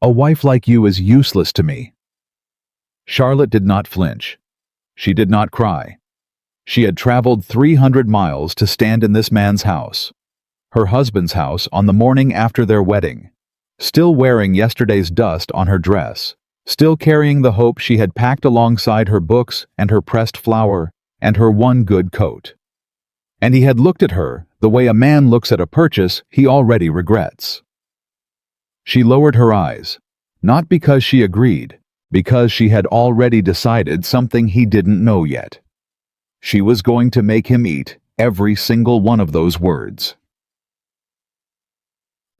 A wife like you is useless to me." Charlotte did not flinch. She did not cry. She had traveled 300 miles to stand in this man's house, her husband's house, on the morning after their wedding, still wearing yesterday's dust on her dress, still carrying the hope she had packed alongside her books and her pressed flour and her one good coat. And he had looked at her the way a man looks at a purchase he already regrets. She lowered her eyes, not because she agreed, because she had already decided something he didn't know yet. She was going to make him eat every single one of those words.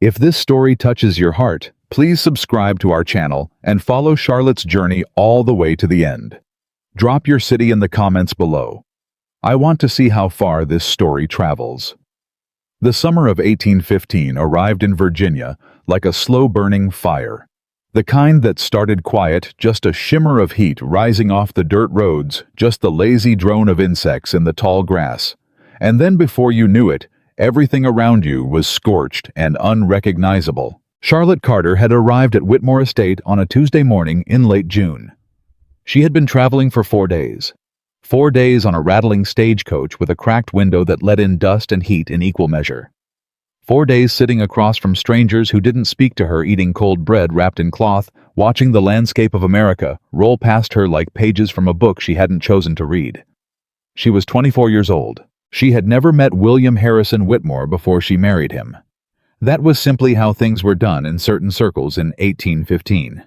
If this story touches your heart, please subscribe to our channel and follow Charlotte's journey all the way to the end. Drop your city in the comments below. I want to see how far this story travels. The summer of 1815 arrived in Virginia like a slow-burning fire. The kind that started quiet, just a shimmer of heat rising off the dirt roads, just the lazy drone of insects in the tall grass. And then before you knew it, everything around you was scorched and unrecognizable. Charlotte Carter had arrived at Whitmore Estate on a Tuesday morning in late June. She had been traveling for 4 days. 4 days on a rattling stagecoach with a cracked window that let in dust and heat in equal measure. 4 days sitting across from strangers who didn't speak to her, eating cold bread wrapped in cloth, watching the landscape of America roll past her like pages from a book she hadn't chosen to read. She was 24 years old. She had never met William Harrison Whitmore before she married him. That was simply how things were done in certain circles in 1815.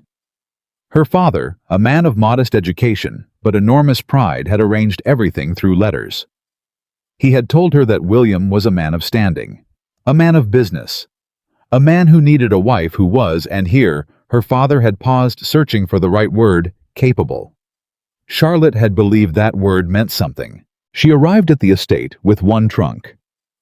Her father, a man of modest education but enormous pride, had arranged everything through letters. He had told her that William was a man of standing, a man of business, a man who needed a wife who was, and here, her father had paused, searching for the right word, capable. Charlotte had believed that word meant something. She arrived at the estate with one trunk.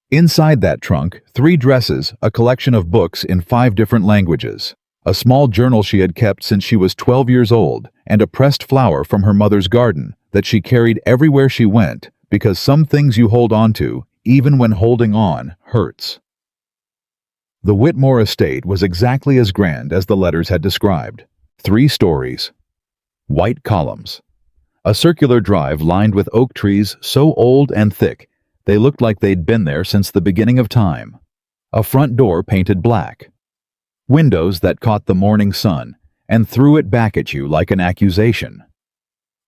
Inside that trunk, 3 dresses, a collection of books in 5 different languages, a small journal she had kept since she was 12 years old, and a pressed flower from her mother's garden that she carried everywhere she went, because some things you hold on to, even when holding on, hurts. The Whitmore estate was exactly as grand as the letters had described. 3 stories. White columns. A circular drive lined with oak trees so old and thick they looked like they'd been there since the beginning of time. A front door painted black. Windows that caught the morning sun and threw it back at you like an accusation.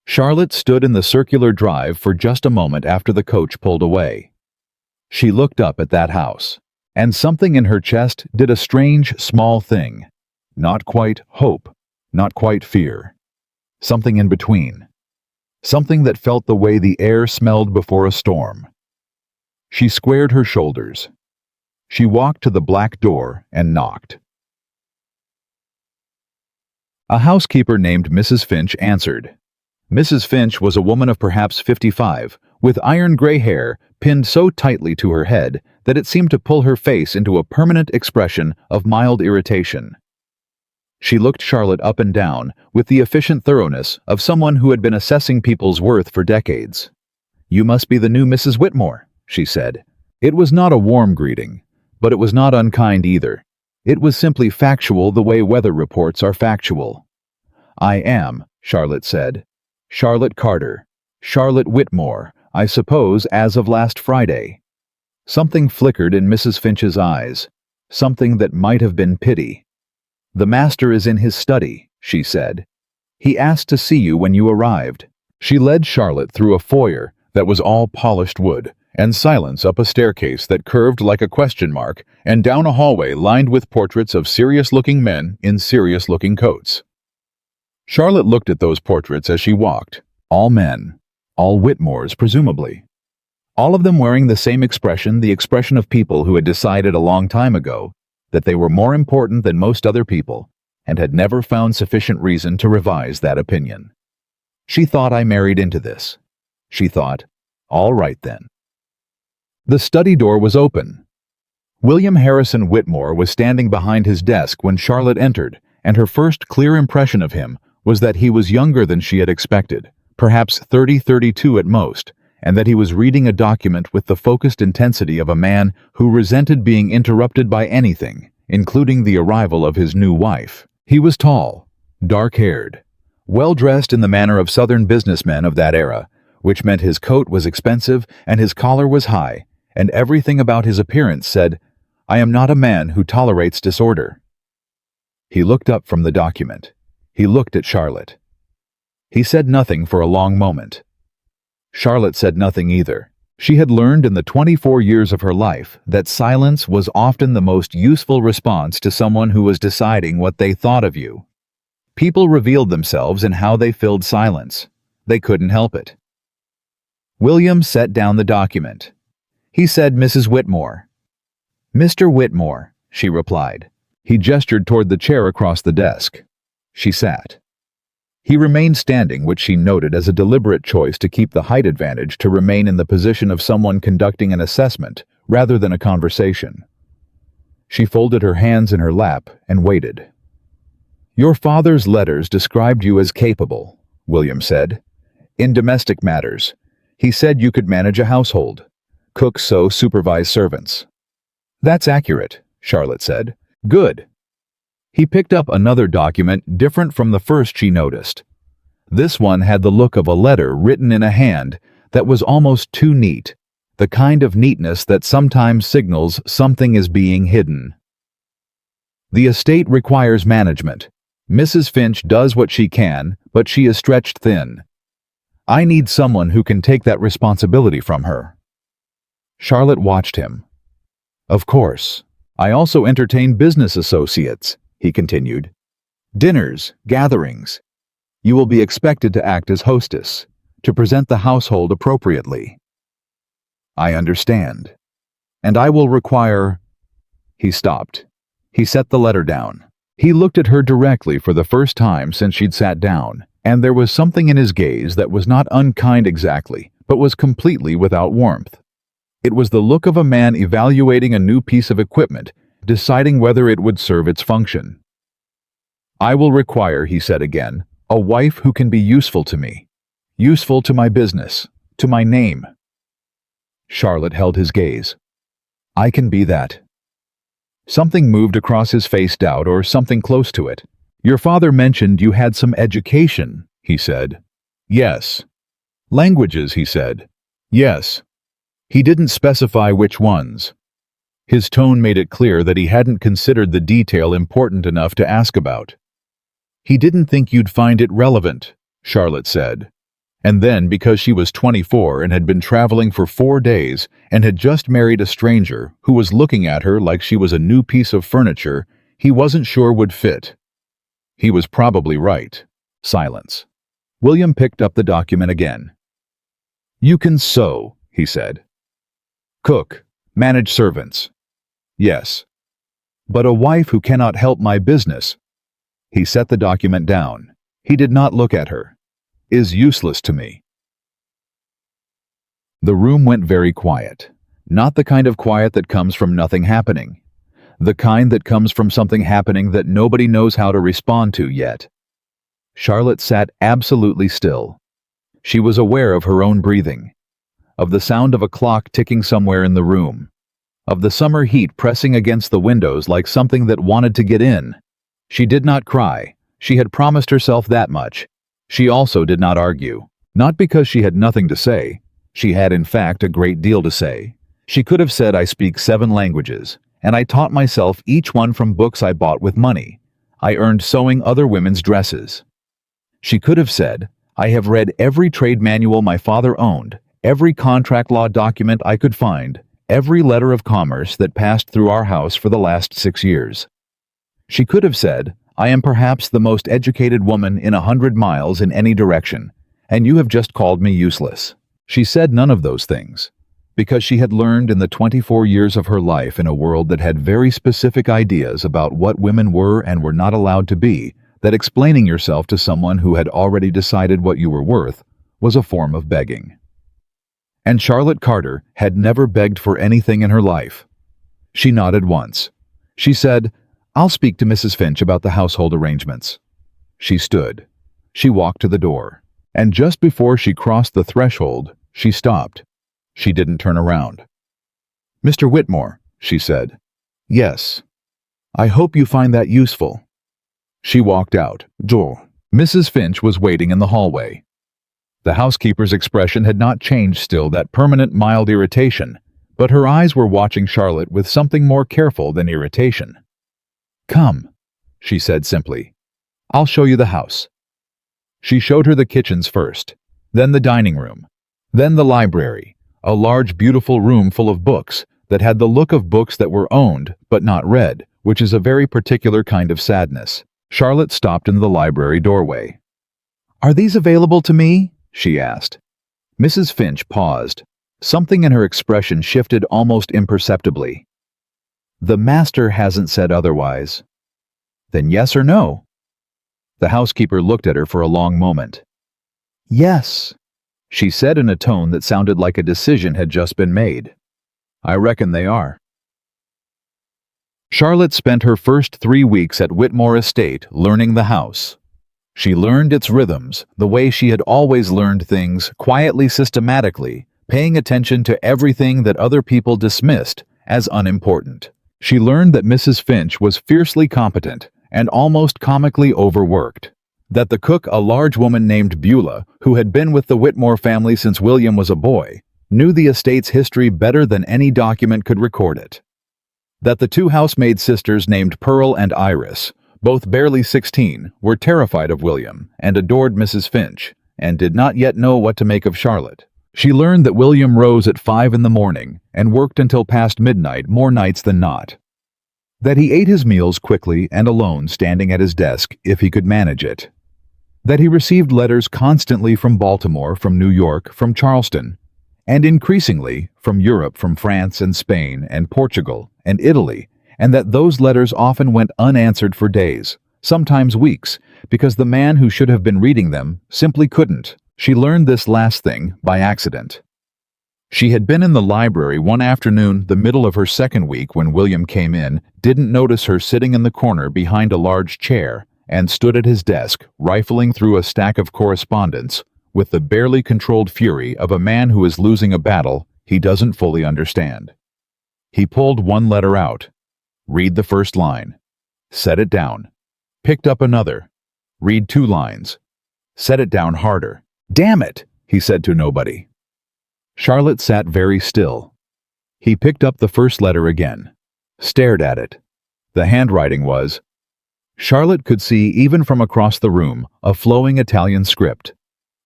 Charlotte stood in the circular drive for just a moment after the coach pulled away. She looked up at that house, and something in her chest did a strange, small thing. Not quite hope, not quite fear. Something in between. Something that felt the way the air smelled before a storm. She squared her shoulders. She walked to the black door and knocked. A housekeeper named Mrs. Finch answered. Mrs. Finch was a woman of perhaps 55, with iron gray hair pinned so tightly to her head that it seemed to pull her face into a permanent expression of mild irritation. She looked Charlotte up and down with the efficient thoroughness of someone who had been assessing people's worth for decades. "You must be the new Mrs. Whitmore," she said. It was not a warm greeting, but it was not unkind either. It was simply factual, the way weather reports are factual. "I am," Charlotte said. "Charlotte Carter. Charlotte Whitmore, I suppose as of last Friday." Something flickered in Mrs. Finch's eyes, something that might have been pity. "The master is in his study," she said. "He asked to see you when you arrived." She led Charlotte through a foyer that was all polished wood, and silence up a staircase that curved like a question mark, and down a hallway lined with portraits of serious-looking men in serious-looking coats. Charlotte looked at those portraits as she walked. All men. All Whitmores, presumably. All of them wearing the same expression, the expression of people who had decided a long time ago that they were more important than most other people, and had never found sufficient reason to revise that opinion. She thought, "I married into this." She thought, "All right then." The study door was open. William Harrison Whitmore was standing behind his desk when Charlotte entered, and her first clear impression of him was that he was younger than she had expected, perhaps 32 at most, and that he was reading a document with the focused intensity of a man who resented being interrupted by anything, including the arrival of his new wife. He was tall, dark-haired, well-dressed in the manner of Southern businessmen of that era, which meant his coat was expensive and his collar was high, and everything about his appearance said, "I am not a man who tolerates disorder." He looked up from the document. He looked at Charlotte. He said nothing for a long moment. Charlotte said nothing either. She had learned in the 24 years of her life that silence was often the most useful response to someone who was deciding what they thought of you. People revealed themselves in how they filled silence. They couldn't help it. William set down the document. He said, "Mrs. Whitmore." "Mr. Whitmore," she replied. He gestured toward the chair across the desk. She sat. He remained standing, which she noted as a deliberate choice to keep the height advantage to remain in the position of someone conducting an assessment rather than a conversation. She folded her hands in her lap and waited. "Your father's letters described you as capable," William said. "In domestic matters, he said you could manage a household, cook, sew, supervise servants." "That's accurate," Charlotte said. "Good." He picked up another document different from the first she noticed. This one had the look of a letter written in a hand that was almost too neat, the kind of neatness that sometimes signals something is being hidden. "The estate requires management. Mrs. Finch does what she can, but she is stretched thin. I need someone who can take that responsibility from her." Charlotte watched him. "Of course. I also entertain business associates," he continued. "Dinners, gatherings. You will be expected to act as hostess, to present the household appropriately." "I understand. And I will require—" He stopped. He set the letter down. He looked at her directly for the first time since she'd sat down, and there was something in his gaze that was not unkind exactly, but was completely without warmth. It was the look of a man evaluating a new piece of equipment, deciding whether it would serve its function. "I will require," he said again, "a wife who can be useful to me, useful to my business, to my name." Charlotte held his gaze. "I can be that." Something moved across his face, doubt or something close to it. "Your father mentioned you had some education," he said. "Yes." "Languages," he said. "Yes." He didn't specify which ones. His tone made it clear that he hadn't considered the detail important enough to ask about. "He didn't think you'd find it relevant," Charlotte said. And then, because she was 24 and had been traveling for 4 days and had just married a stranger who was looking at her like she was a new piece of furniture, he wasn't sure would fit. He was probably right. Silence. William picked up the document again. "You can sew," he said. "Cook, manage servants." "Yes." "But a wife who cannot help my business," he set the document down. He did not look at her, "is useless to me." The room went very quiet. Not the kind of quiet that comes from nothing happening. The kind that comes from something happening that nobody knows how to respond to yet. Charlotte sat absolutely still. She was aware of her own breathing, of the sound of a clock ticking somewhere in the room, of the summer heat pressing against the windows like something that wanted to get in. She did not cry. She had promised herself that much. She also did not argue. Not because she had nothing to say. She had, in fact, a great deal to say. She could have said, "I speak 7 languages, and I taught myself each one from books I bought with money. I earned sewing other women's dresses." She could have said, "I have read every trade manual my father owned, every contract law document I could find, every letter of commerce that passed through our house for the last 6 years." She could have said, "I am perhaps the most educated woman in 100 miles in any direction, and you have just called me useless." She said none of those things, because she had learned in the 24 years of her life in a world that had very specific ideas about what women were and were not allowed to be, that explaining yourself to someone who had already decided what you were worth was a form of begging. And Charlotte Carter had never begged for anything in her life. She nodded once. She said, "I'll speak to Mrs. Finch about the household arrangements." She stood. She walked to the door. And just before she crossed the threshold, she stopped. She didn't turn around. "Mr. Whitmore," she said. "Yes. I hope you find that useful." She walked out. Door. Mrs. Finch was waiting in the hallway. The housekeeper's expression had not changed, still that permanent mild irritation, but her eyes were watching Charlotte with something more careful than irritation. "Come," she said simply. "I'll show you the house." She showed her the kitchens first, then the dining room, then the library, a large beautiful room full of books that had the look of books that were owned but not read, which is a very particular kind of sadness. Charlotte stopped in the library doorway. "Are these available to me?" she asked. Mrs. Finch paused. Something in her expression shifted almost imperceptibly. "The master hasn't said otherwise." "Then yes or no?" The housekeeper looked at her for a long moment. "Yes," she said in a tone that sounded like a decision had just been made. "I reckon they are." Charlotte spent her first 3 weeks at Whitmore Estate learning the house. She learned its rhythms, the way she had always learned things, quietly, systematically, paying attention to everything that other people dismissed as unimportant. She learned that Mrs. Finch was fiercely competent and almost comically overworked. That the cook, a large woman named Beulah, who had been with the Whitmore family since William was a boy, knew the estate's history better than any document could record it. That the 2 housemaid sisters named Pearl and Iris, both barely 16, were terrified of William and adored Mrs. Finch, and did not yet know what to make of Charlotte. She learned that William rose at 5 in the morning and worked until past midnight more nights than not. That he ate his meals quickly and alone, standing at his desk if he could manage it. That he received letters constantly from Baltimore, from New York, from Charleston, and increasingly from Europe, from France and Spain and Portugal and Italy, and that those letters often went unanswered for days, sometimes weeks, because the man who should have been reading them simply couldn't. She learned this last thing by accident. She had been in the library one afternoon, the middle of her second week, when William came in, didn't notice her sitting in the corner behind a large chair, and stood at his desk, rifling through a stack of correspondence, with the barely controlled fury of a man who is losing a battle he doesn't fully understand. He pulled one letter out. Read the first line. Set it down. Picked up another. Read 2 lines. Set it down harder. "Damn it," he said to nobody. Charlotte sat very still. He picked up the first letter again. Stared at it. The handwriting was... Charlotte could see, even from across the room, a flowing Italian script.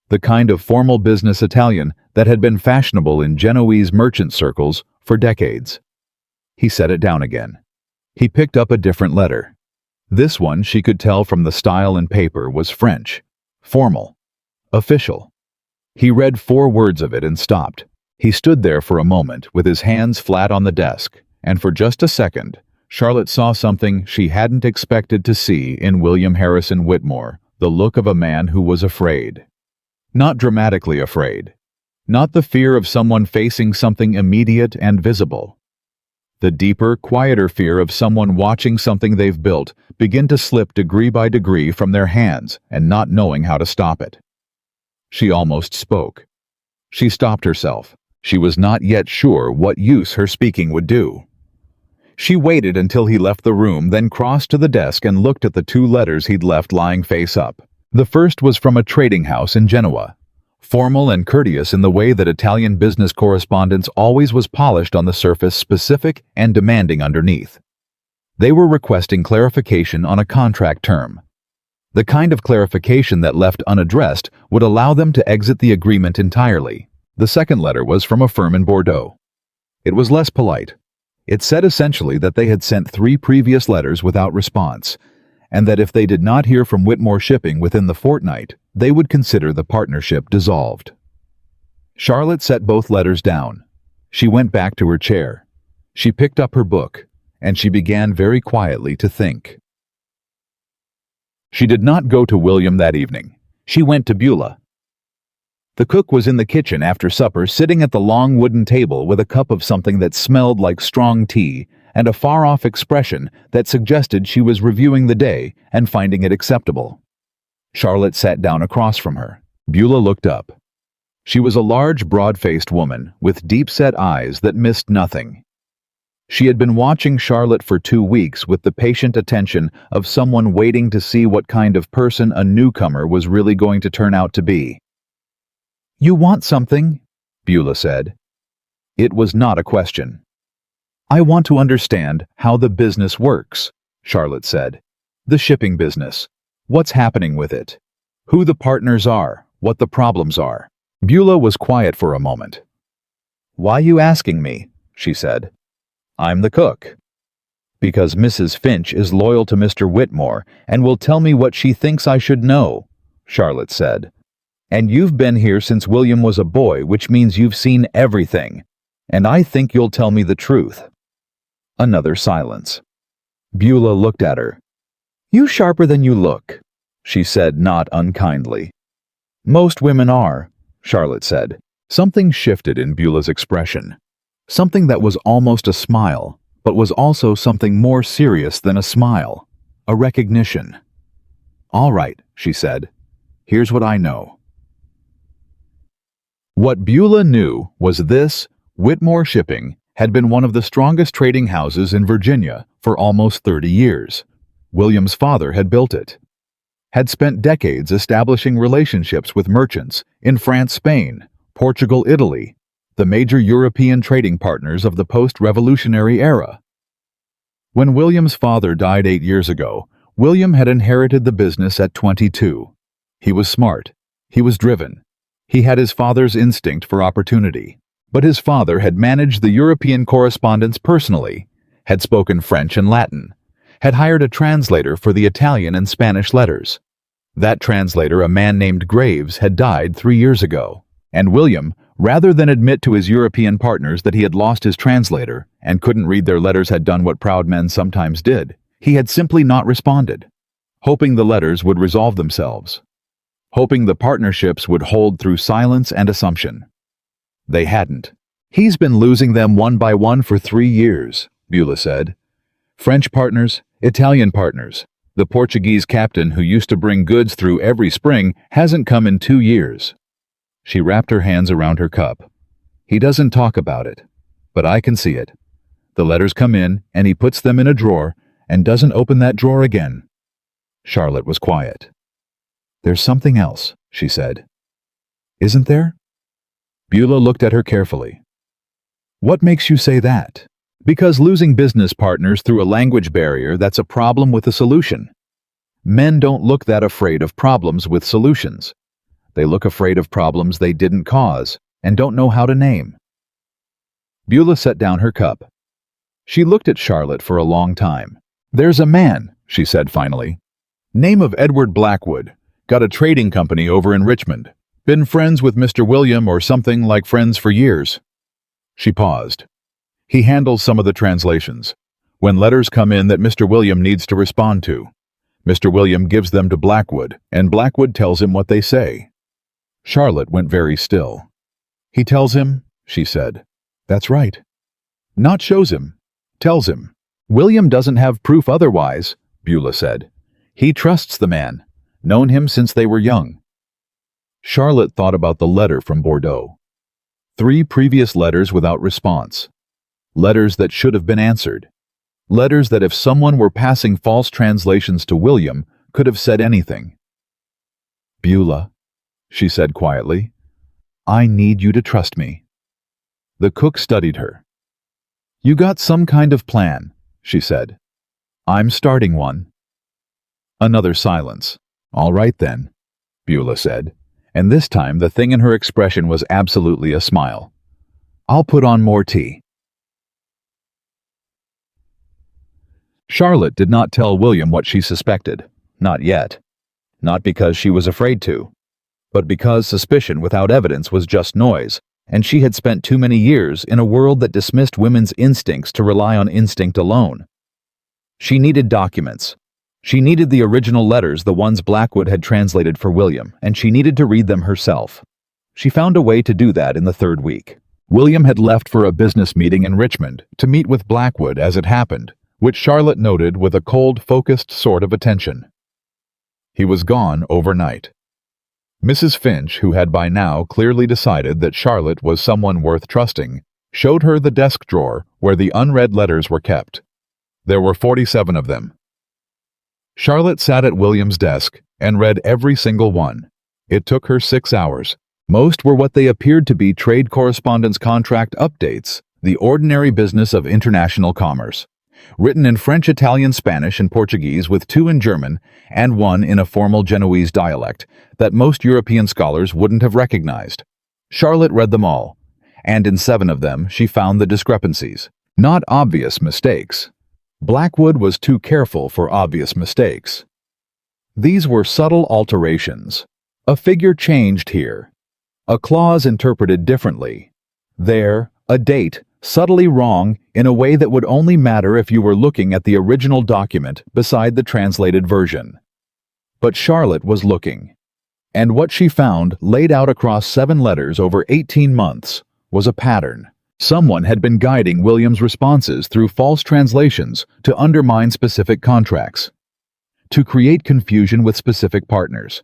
The kind of formal business Italian that had been fashionable in Genoese merchant circles for decades. He set it down again. He picked up a different letter. This one, she could tell from the style and paper, was French. Formal. Official. He read 4 words of it and stopped. He stood there for a moment with his hands flat on the desk, and for just a second, Charlotte saw something she hadn't expected to see in William Harrison Whitmore, the look of a man who was afraid. Not dramatically afraid. Not the fear of someone facing something immediate and visible. The deeper, quieter fear of someone watching something they've built begin to slip degree by degree from their hands and not knowing how to stop it. She almost spoke. She stopped herself. She was not yet sure what use her speaking would do. She waited until he left the room, then crossed to the desk and looked at the 2 letters he'd left lying face up. The first was from a trading house in Genoa. Formal and courteous in the way that Italian business correspondence always was, polished on the surface, specific and demanding underneath. They were requesting clarification on a contract term. The kind of clarification that, left unaddressed, would allow them to exit the agreement entirely. The second letter was from a firm in Bordeaux. It was less polite. It said essentially that they had sent 3 previous letters without response, and that if they did not hear from Whitmore Shipping within the fortnight, they would consider the partnership dissolved. Charlotte set both letters down. She went back to her chair. She picked up her book, and she began very quietly to think. She did not go to William that evening. She went to Beulah. The cook was in the kitchen after supper, sitting at the long wooden table with a cup of something that smelled like strong tea and a far-off expression that suggested she was reviewing the day and finding it acceptable. Charlotte sat down across from her. Beulah looked up. She was a large, broad-faced woman with deep-set eyes that missed nothing. She had been watching Charlotte for 2 weeks with the patient attention of someone waiting to see what kind of person a newcomer was really going to turn out to be. "You want something?" Beulah said. It was not a question. "I want to understand how the business works," Charlotte said. "The shipping business. What's happening with it? Who the partners are, what the problems are." Beulah was quiet for a moment. "Why you asking me?" she said. "I'm the cook." "Because Mrs. Finch is loyal to Mr. Whitmore and will tell me what she thinks I should know," Charlotte said. "And you've been here since William was a boy, which means you've seen everything. And I think you'll tell me the truth." Another silence. Beulah looked at her. "You sharper than you look," she said, not unkindly. "Most women are," Charlotte said. Something shifted in Beulah's expression. Something that was almost a smile, but was also something more serious than a smile. A recognition. "All right," she said. "Here's what I know." What Beulah knew was this: Whitmore Shipping had been one of the strongest trading houses in Virginia for almost 30 years. William's father had built it. Had spent decades establishing relationships with merchants in France, Spain, Portugal, Italy, the major European trading partners of the post-revolutionary era. When William's father died 8 years ago, William had inherited the business at 22. He was smart. He was driven. He had his father's instinct for opportunity. But his father had managed the European correspondence personally, had spoken French and Latin, had hired a translator for the Italian and Spanish letters. That translator, a man named Graves, had died 3 years ago, and William, rather than admit to his European partners that he had lost his translator and couldn't read their letters, had done what proud men sometimes did. He had simply not responded, hoping the letters would resolve themselves, hoping the partnerships would hold through silence and assumption. They hadn't. "He's been losing them one by one for 3 years, Beulah said. "French partners, Italian partners. The Portuguese captain who used to bring goods through every spring hasn't come in 2 years. She wrapped her hands around her cup. "He doesn't talk about it, but I can see it. The letters come in, and he puts them in a drawer and doesn't open that drawer again." Charlotte was quiet. "There's something else," she said. "Isn't there?" Beulah looked at her carefully. "What makes you say that?" "Because losing business partners through a language barrier, that's a problem with a solution. Men don't look that afraid of problems with solutions. They look afraid of problems they didn't cause and don't know how to name." Beulah set down her cup. She looked at Charlotte for a long time. "There's a man," she said finally. "Name of Edward Blackwood. Got a trading company over in Richmond. Been friends with Mr. William or something like friends for years." She paused. "He handles some of the translations. When letters come in that Mr. William needs to respond to, Mr. William gives them to Blackwood, and Blackwood tells him what they say." Charlotte went very still. "He tells him," she said. "That's right." "Not shows him. Tells him." "William doesn't have proof otherwise," Beulah said. "He trusts the man. Known him since they were young." Charlotte thought about the letter from Bordeaux. 3 previous letters without response. Letters that should have been answered. Letters that if someone were passing false translations to William could have said anything. "Beulah," she said quietly, "I need you to trust me." The cook studied her. "You got some kind of plan," she said. "I'm starting one." Another silence. "All right then," Beulah said, and this time the thing in her expression was absolutely a smile. "I'll put on more tea." Charlotte did not tell William what she suspected. Not yet. Not because she was afraid to, but because suspicion without evidence was just noise, and she had spent too many years in a world that dismissed women's instincts to rely on instinct alone. She needed documents. She needed the original letters, the ones Blackwood had translated for William, and she needed to read them herself. She found a way to do that in the 3rd week. William had left for a business meeting in Richmond to meet with Blackwood as it happened, which Charlotte noted with a cold, focused sort of attention. He was gone overnight. Mrs. Finch, who had by now clearly decided that Charlotte was someone worth trusting, showed her the desk drawer where the unread letters were kept. There were 47 of them. Charlotte sat at William's desk and read every single one. It took her 6 hours. Most were what they appeared to be trade correspondence contract updates, the ordinary business of international commerce. Written in French, Italian, Spanish, and Portuguese, with 2 in German and 1 in a formal Genoese dialect that most European scholars wouldn't have recognized. Charlotte read them all, and in 7 of them she found the discrepancies. Not obvious mistakes. Blackwood was too careful for obvious mistakes. These were subtle alterations. A figure changed here. A clause interpreted differently. There, a date, subtly wrong in a way that would only matter if you were looking at the original document beside the translated version. But Charlotte was looking. And what she found, laid out across 7 letters over 18 months, was a pattern. Someone had been guiding William's responses through false translations to undermine specific contracts, to create confusion with specific partners,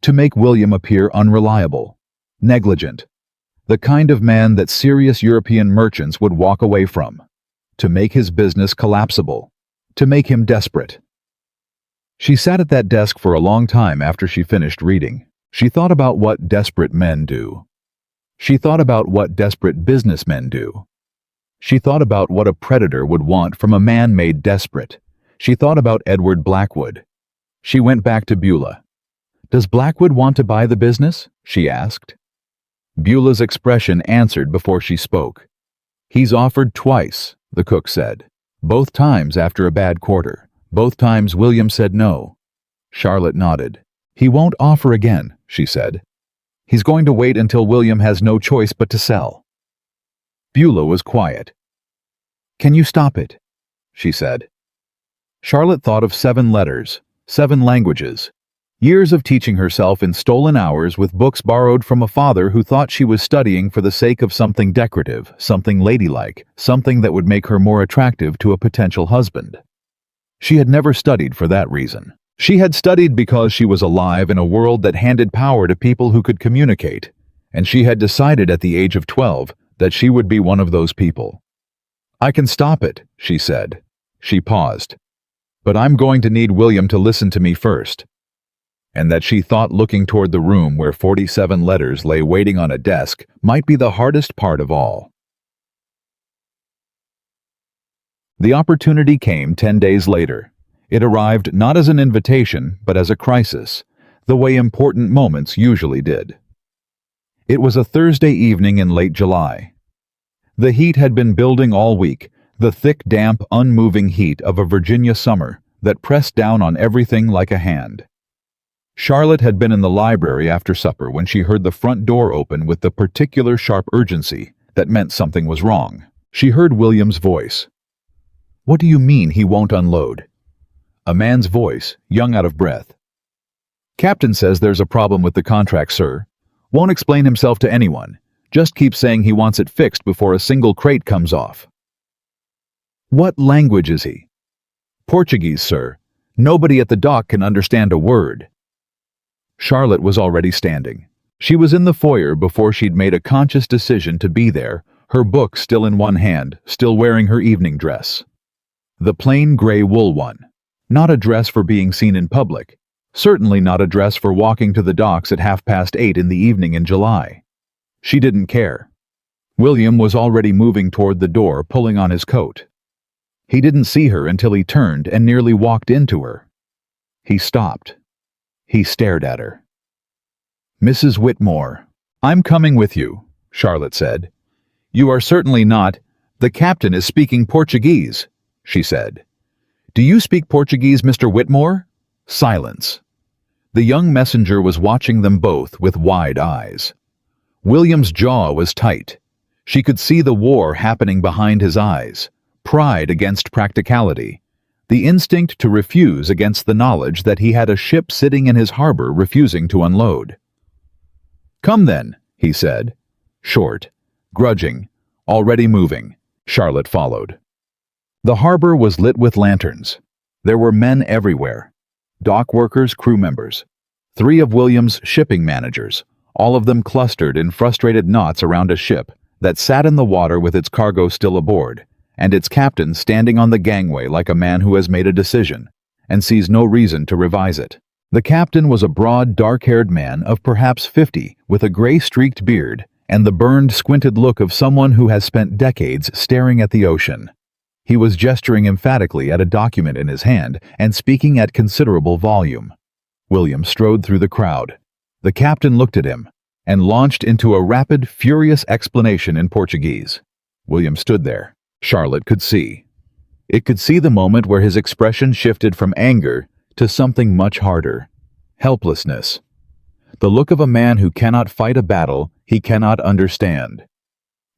to make William appear unreliable, negligent, the kind of man that serious European merchants would walk away from, to make his business collapsible, to make him desperate. She sat at that desk for a long time after she finished reading. She thought about what desperate men do. She thought about what desperate businessmen do. She thought about what a predator would want from a man made desperate. She thought about Edward Blackwood. She went back to Beulah. "Does Blackwood want to buy the business?" she asked. Beulah's expression answered before she spoke. "He's offered twice," the cook said. "Both times after a bad quarter. Both times William said no." Charlotte nodded. "He won't offer again," she said. "He's going to wait until William has no choice but to sell." Beulah was quiet. "Can you stop it?" she said. Charlotte thought of 7 letters, 7 languages, years of teaching herself in stolen hours with books borrowed from a father who thought she was studying for the sake of something decorative, something ladylike, something that would make her more attractive to a potential husband. She had never studied for that reason. She had studied because she was alive in a world that handed power to people who could communicate, and she had decided at the age of 12 that she would be one of those people. "I can stop it," she said. She paused. "But I'm going to need William to listen to me first." And that she thought looking toward the room where 47 letters lay waiting on a desk might be the hardest part of all. The opportunity came 10 days later. It arrived not as an invitation, but as a crisis, the way important moments usually did. It was a Thursday evening in late July. The heat had been building all week, the thick, damp, unmoving heat of a Virginia summer that pressed down on everything like a hand. Charlotte had been in the library after supper when she heard the front door open with the particular sharp urgency that meant something was wrong. She heard William's voice. "What do you mean he won't unload?" A man's voice, young out of breath. "Captain says there's a problem with the contract, sir. Won't explain himself to anyone. Just keeps saying he wants it fixed before a single crate comes off." "What language is he?" "Portuguese, sir. Nobody at the dock can understand a word." Charlotte was already standing. She was in the foyer before she'd made a conscious decision to be there, her book still in one hand, still wearing her evening dress. The plain gray wool one. Not a dress for being seen in public. Certainly not a dress for walking to the docks at 8:30 in the evening in July. She didn't care. William was already moving toward the door, pulling on his coat. He didn't see her until he turned and nearly walked into her. He stopped. He stared at her. "Mrs. Whitmore, I'm coming with you," Charlotte said. "You are certainly not. The captain is speaking Portuguese," she said. "Do you speak Portuguese, Mr. Whitmore?" Silence. The young messenger was watching them both with wide eyes. William's jaw was tight. She could see the war happening behind his eyes, pride against practicality, the instinct to refuse against the knowledge that he had a ship sitting in his harbor refusing to unload. "Come then," he said. Short, grudging, already moving, Charlotte followed. The harbor was lit with lanterns. There were men everywhere. Dock workers, crew members. 3 of William's shipping managers, all of them clustered in frustrated knots around a ship, that sat in the water with its cargo still aboard, and its captain standing on the gangway like a man who has made a decision and sees no reason to revise it. The captain was a broad, dark-haired man of perhaps 50, with a gray-streaked beard and the burned, squinted look of someone who has spent decades staring at the ocean. He was gesturing emphatically at a document in his hand and speaking at considerable volume. William strode through the crowd. The captain looked at him and launched into a rapid, furious explanation in Portuguese. William stood there. Charlotte could see. It could see the moment where his expression shifted from anger to something much harder. Helplessness. The look of a man who cannot fight a battle he cannot understand.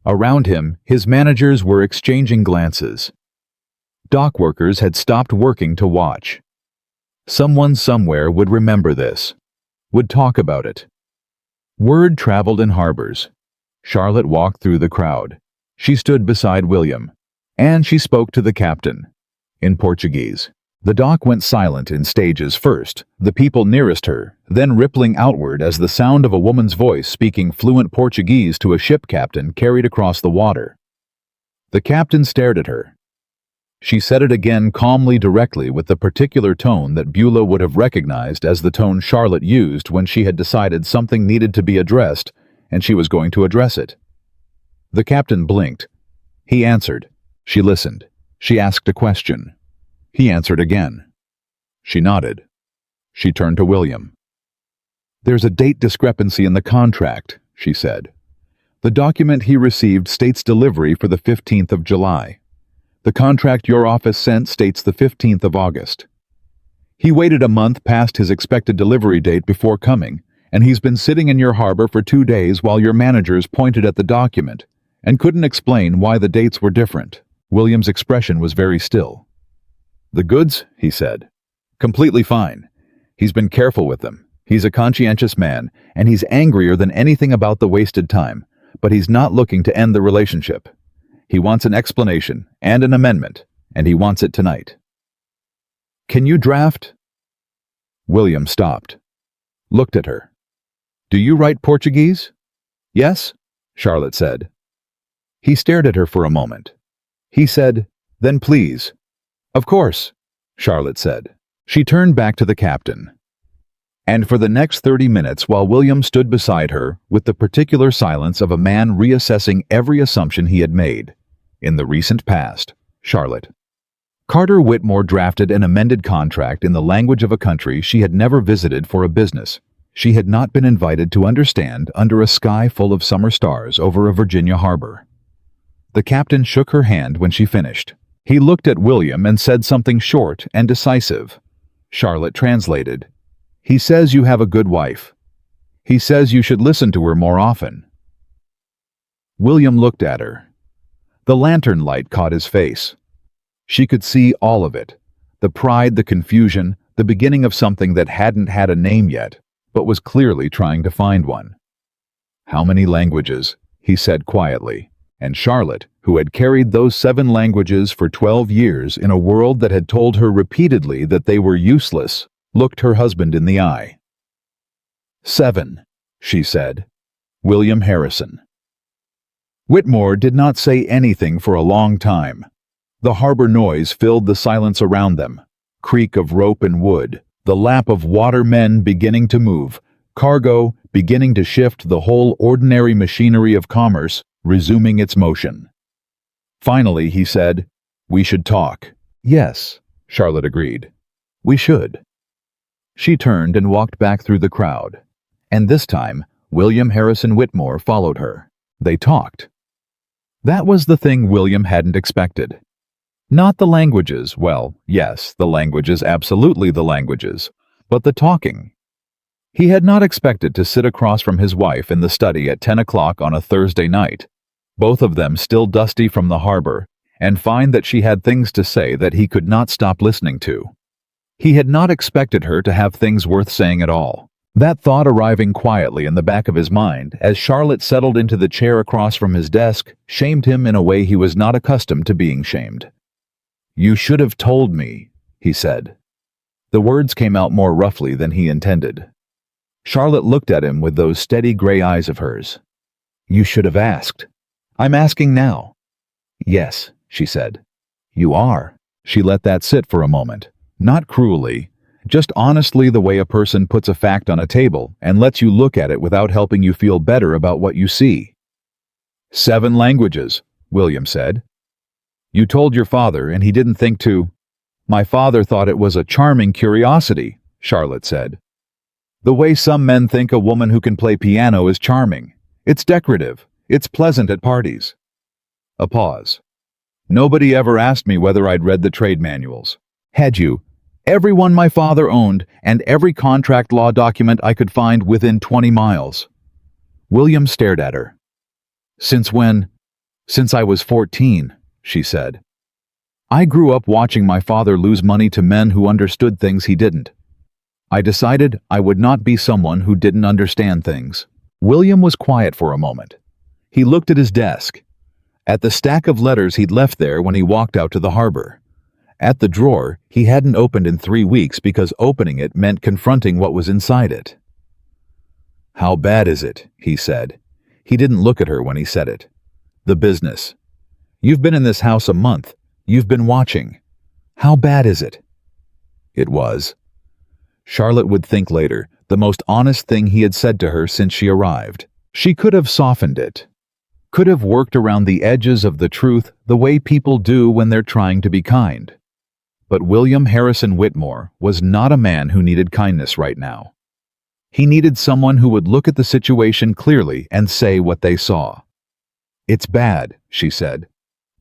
Around him, his managers were exchanging glances. Dock workers had stopped working to watch. Someone somewhere would remember this, would talk about it. Word traveled in harbors. Charlotte walked through the crowd. She stood beside William, and she spoke to the captain, in Portuguese. The dock went silent in stages first, the people nearest her, then rippling outward as the sound of a woman's voice speaking fluent Portuguese to a ship captain carried across the water. The captain stared at her. She said it again calmly, directly, with the particular tone that Beulah would have recognized as the tone Charlotte used when she had decided something needed to be addressed, and she was going to address it. The captain blinked. He answered. She listened. She asked a question. He answered again. She nodded. She turned to William. "There's a date discrepancy in the contract," she said. "The document he received states delivery for the 15th of July. The contract your office sent states the 15th of August. He waited a month past his expected delivery date before coming, and he's been sitting in your harbor for 2 days while your managers pointed at the document and couldn't explain why the dates were different." William's expression was very still. "The goods," he said. "Completely fine. He's been careful with them. He's a conscientious man, and he's angrier than anything about the wasted time, but he's not looking to end the relationship. He wants an explanation and an amendment, and he wants it tonight." "Can you draft?" William stopped, looked at her. "Do you write Portuguese?" "Yes," Charlotte said. He stared at her for a moment. He said, "Then please." "Of course," Charlotte said. She turned back to the captain. And for the next 30 minutes, while William stood beside her with the particular silence of a man reassessing every assumption he had made, in the recent past, Charlotte. Carter Whitmore drafted an amended contract in the language of a country she had never visited for a business she had not been invited to understand under a sky full of summer stars over a Virginia harbor. The captain shook her hand when she finished. He looked at William and said something short and decisive. Charlotte translated. "He says you have a good wife. He says you should listen to her more often." William looked at her. The lantern light caught his face. She could see all of it. The pride, the confusion, the beginning of something that hadn't had a name yet, but was clearly trying to find one. "How many languages?" he said quietly. And Charlotte, who had carried those 7 languages for 12 years in a world that had told her repeatedly that they were useless, looked her husband in the eye. "7, she said. "William Harrison." Whitmore did not say anything for a long time. The harbor noise filled the silence around them. Creak of rope and wood, the lap of watermen beginning to move, cargo beginning to shift, the whole ordinary machinery of commerce resuming its motion. Finally, he said, "We should talk." "Yes," Charlotte agreed. "We should." She turned and walked back through the crowd. And this time, William Harrison Whitmore followed her. They talked. That was the thing William hadn't expected. Not the languages, well, yes, the languages, absolutely the languages, but the talking. He had not expected to sit across from his wife in the study at 10 o'clock on a Thursday night, both of them still dusty from the harbor, and find that she had things to say that he could not stop listening to. He had not expected her to have things worth saying at all. That thought arriving quietly in the back of his mind as Charlotte settled into the chair across from his desk shamed him in a way he was not accustomed to being shamed. "You should have told me," he said. The words came out more roughly than he intended. Charlotte looked at him with those steady gray eyes of hers. "You should have asked." I'm asking now. Yes, she said. You are. She let that sit for a moment, not cruelly, just honestly the way a person puts a fact on a table and lets you look at it without helping you feel better about what you see. 7 languages, William said. You told your father and he didn't think to. My father thought it was a charming curiosity, Charlotte said. The way some men think a woman who can play piano is charming. It's decorative. It's pleasant at parties. A pause. Nobody ever asked me whether I'd read the trade manuals. Had you? Everyone my father owned and every contract law document I could find within 20 miles. William stared at her. Since when? Since I was 14, she said. I grew up watching my father lose money to men who understood things he didn't. I decided I would not be someone who didn't understand things. William was quiet for a moment. He looked at his desk, at the stack of letters he'd left there when he walked out to the harbor, at the drawer he hadn't opened in 3 weeks because opening it meant confronting what was inside it. How bad is it? He said. He didn't look at her when he said it. The business. You've been in this house a month. You've been watching. How bad is it? It was. Charlotte would think later, the most honest thing he had said to her since she arrived. She could have softened it, could have worked around the edges of the truth the way people do when they're trying to be kind. But William Harrison Whitmore was not a man who needed kindness right now. He needed someone who would look at the situation clearly and say what they saw. It's bad, she said,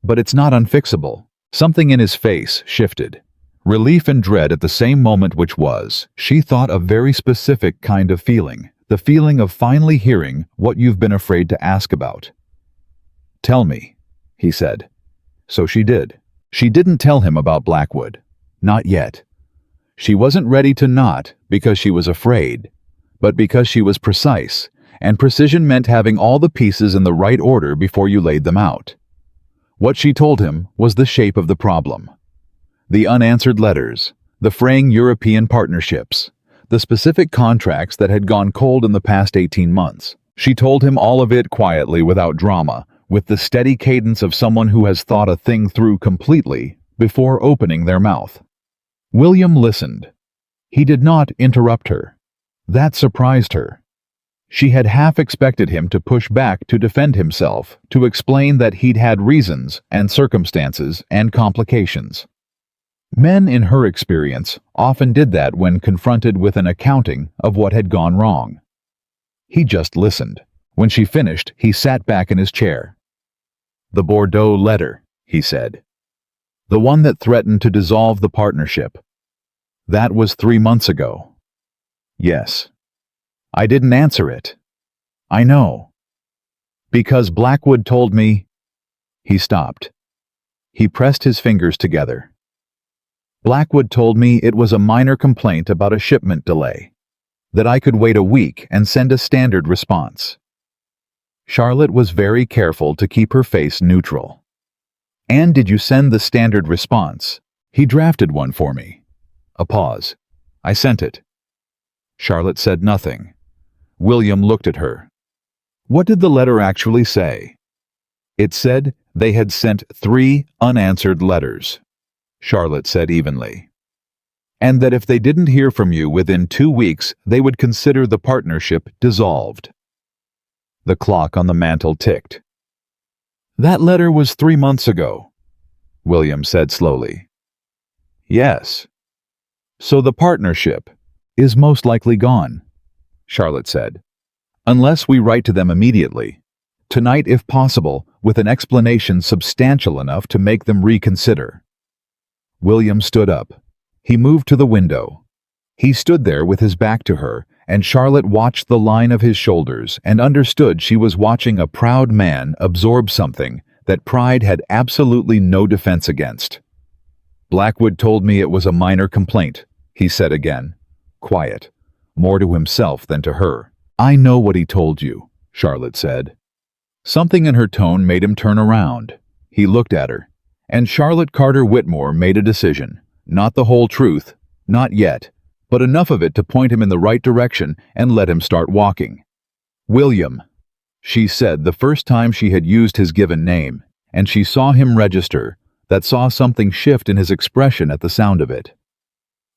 but it's not unfixable. Something in his face shifted. Relief and dread at the same moment, which was, she thought, a very specific kind of feeling, the feeling of finally hearing what you've been afraid to ask about. Tell me, he said. So she did. She didn't tell him about Blackwood. Not yet. She wasn't ready to not because she was afraid, but because she was precise, and precision meant having all the pieces in the right order before you laid them out. What she told him was the shape of the problem. The unanswered letters, the fraying European partnerships, the specific contracts that had gone cold in the past 18 months. She told him all of it quietly, without drama, with the steady cadence of someone who has thought a thing through completely before opening their mouth. William listened. He did not interrupt her. That surprised her. She had half expected him to push back, to defend himself, to explain that he'd had reasons and circumstances and complications. Men, in her experience, often did that when confronted with an accounting of what had gone wrong. He just listened. When she finished, he sat back in his chair. The Bordeaux letter, he said. The one that threatened to dissolve the partnership. That was 3 months ago. Yes. I didn't answer it. I know. Because Blackwood told me. He stopped. He pressed his fingers together. Blackwood told me it was a minor complaint about a shipment delay, that I could wait a week and send a standard response. Charlotte was very careful to keep her face neutral. And did you send the standard response? He drafted one for me. A pause. I sent it. Charlotte said nothing. William looked at her. What did the letter actually say? It said they had sent 3 unanswered letters, Charlotte said evenly. And that if they didn't hear from you within 2 weeks, they would consider the partnership dissolved. The clock on the mantel ticked. That letter was 3 months ago, William said slowly. Yes. So the partnership is most likely gone, Charlotte said. Unless we write to them immediately, tonight if possible, with an explanation substantial enough to make them reconsider. William stood up. He moved to the window. He stood there with his back to her, and Charlotte watched the line of his shoulders and understood she was watching a proud man absorb something that pride had absolutely no defense against. Blackwood told me it was a minor complaint, he said again, quiet, more to himself than to her. I know what he told you, Charlotte said. Something in her tone made him turn around. He looked at her, and Charlotte Carter Whitmore made a decision. Not the whole truth, not yet, but enough of it to point him in the right direction and let him start walking. William, she said the first time she had used his given name, and she saw him register, that saw something shift in his expression at the sound of it.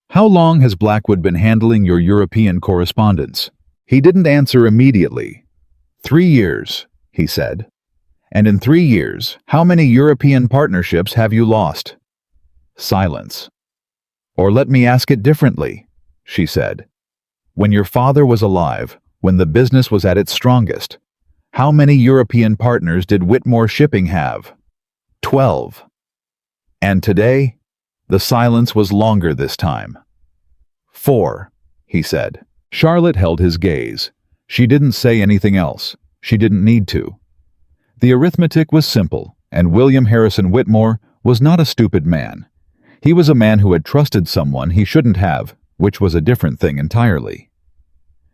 "How long has Blackwood been handling your European correspondence?" He didn't answer immediately. 3 years, he said. "And in 3 years, how many European partnerships have you lost?" Silence. "Or let me ask it differently," she said. "When your father was alive, when the business was at its strongest, how many European partners did Whitmore Shipping have?" 12. "And today?" The silence was longer this time. 4, he said. Charlotte held his gaze. She didn't say anything else. She didn't need to. The arithmetic was simple, and William Harrison Whitmore was not a stupid man. He was a man who had trusted someone he shouldn't have, which was a different thing entirely.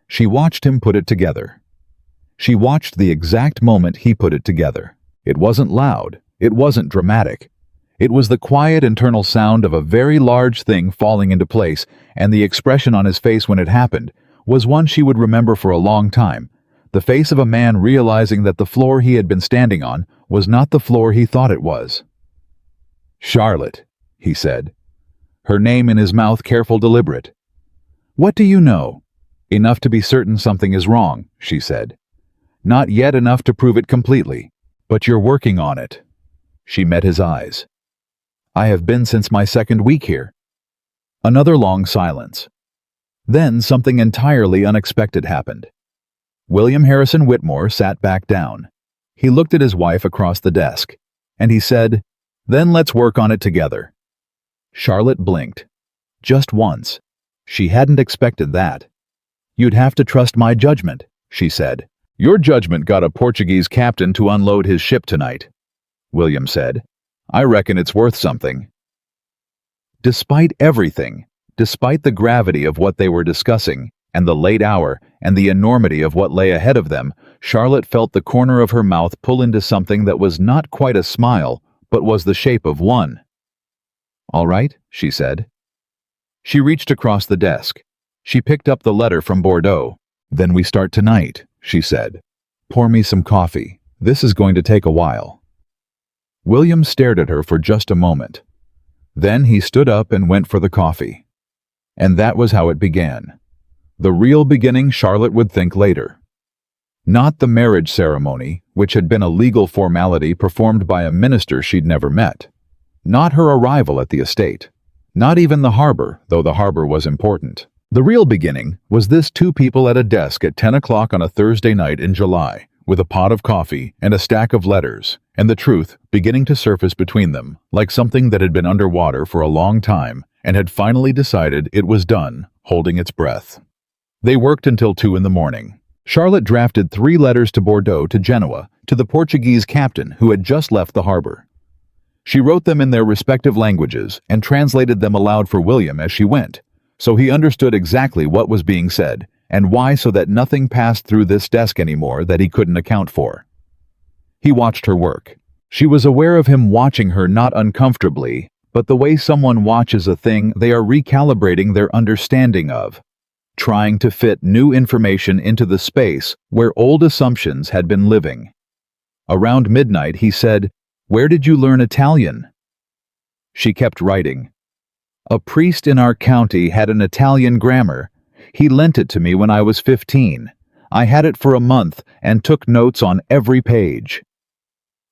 She watched him put it together. She watched the exact moment he put it together. It wasn't loud. It wasn't dramatic. It was the quiet internal sound of a very large thing falling into place, and the expression on his face when it happened was one she would remember for a long time, the face of a man realizing that the floor he had been standing on was not the floor he thought it was. "Charlotte," he said, her name in his mouth careful, deliberate. "What do you know?" "Enough to be certain something is wrong," she said. "Not yet enough to prove it completely, but you're working on it." She met his eyes. "I have been since my 2nd week here." Another long silence. Then something entirely unexpected happened. William Harrison Whitmore sat back down. He looked at his wife across the desk, and he said, "Then let's work on it together." Charlotte blinked. Just once. She hadn't expected that. "You'd have to trust my judgment," she said. "Your judgment got a Portuguese captain to unload his ship tonight," William said. "I reckon it's worth something." Despite everything, despite the gravity of what they were discussing, and the late hour, and the enormity of what lay ahead of them, Charlotte felt the corner of her mouth pull into something that was not quite a smile, but was the shape of one. "All right," she said. She reached across the desk. She picked up the letter from Bordeaux. "Then we start tonight," she said. "Pour me some coffee. This is going to take a while." William stared at her for just a moment. Then he stood up and went for the coffee. And that was how it began. The real beginning, Charlotte would think later. Not the marriage ceremony, which had been a legal formality performed by a minister she'd never met. Not her arrival at the estate. Not even the harbor, though the harbor was important. The real beginning was this: 2 people at a desk at 10 o'clock on a Thursday night in July, with a pot of coffee and a stack of letters, and the truth beginning to surface between them, like something that had been underwater for a long time and had finally decided it was done, holding its breath. They worked until 2 in the morning. Charlotte drafted 3 letters to Bordeaux, to Genoa, to the Portuguese captain who had just left the harbor. She wrote them in their respective languages and translated them aloud for William as she went, so he understood exactly what was being said and why, so that nothing passed through this desk anymore that he couldn't account for. He watched her work. She was aware of him watching her, not uncomfortably, but the way someone watches a thing they are recalibrating their understanding of, trying to fit new information into the space where old assumptions had been living. Around midnight he said, "Where did you learn Italian?" She kept writing. "A priest in our county had an Italian grammar. He lent it to me when I was 15. I had it for a month and took notes on every page."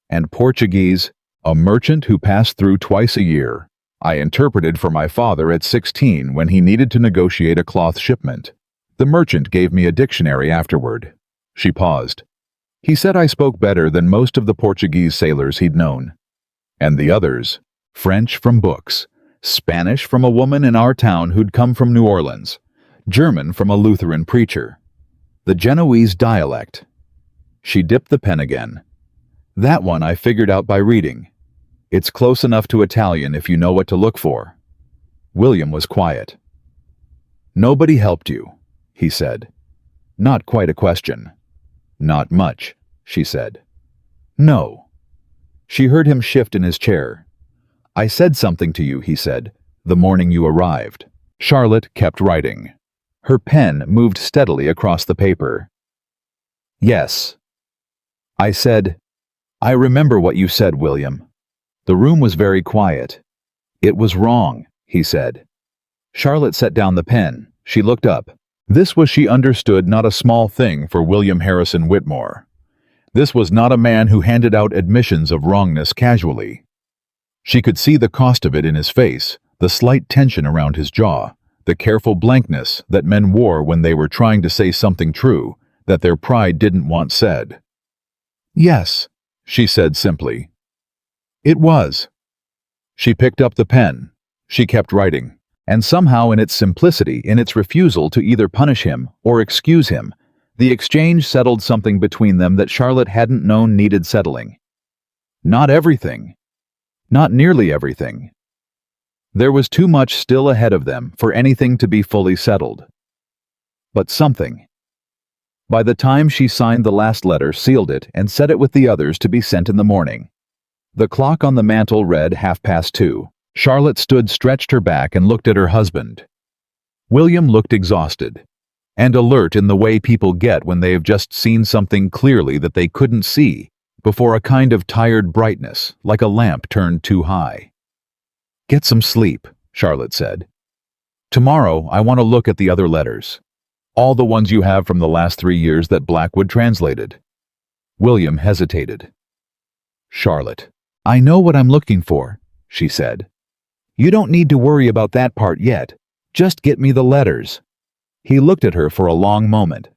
And Portuguese, "A merchant who passed through twice a year. I interpreted for my father at 16 when he needed to negotiate a cloth shipment. The merchant gave me a dictionary afterward." She paused. "He said I spoke better than most of the Portuguese sailors he'd known. And the others, French from books, Spanish from a woman in our town who'd come from New Orleans, German from a Lutheran preacher. The Genoese dialect." She dipped the pen again. "That one I figured out by reading. It's close enough to Italian if you know what to look for." William was quiet. "Nobody helped you," he said. Not quite a question. "Not much," she said. "No." She heard him shift in his chair. "I said something to you," he said, "the morning you arrived." Charlotte kept writing. Her pen moved steadily across the paper. "Yes." I said, "I remember what you said, William." The room was very quiet. "It was wrong," he said. Charlotte set down the pen. She looked up. This was, she understood, not a small thing for William Harrison Whitmore. This was not a man who handed out admissions of wrongness casually. She could see the cost of it in his face, the slight tension around his jaw, the careful blankness that men wore when they were trying to say something true that their pride didn't want said. "Yes," she said simply. "It was." She picked up the pen. She kept writing. And somehow, in its simplicity, in its refusal to either punish him or excuse him, the exchange settled something between them that Charlotte hadn't known needed settling. Not everything. Not nearly everything. There was too much still ahead of them for anything to be fully settled. But something. By the time she signed the last letter, sealed it, and set it with the others to be sent in the morning, the clock on the mantel read 2:30. Charlotte stood, stretched her back, and looked at her husband. William looked exhausted, and alert in the way people get when they have just seen something clearly that they couldn't see, before a kind of tired brightness, like a lamp turned too high. "Get some sleep," Charlotte said. "Tomorrow I want to look at the other letters. All the ones you have from the last 3 years that Blackwood translated." William hesitated. "Charlotte, I know what I'm looking for," she said. "You don't need to worry about that part yet. Just get me the letters." He looked at her for a long moment.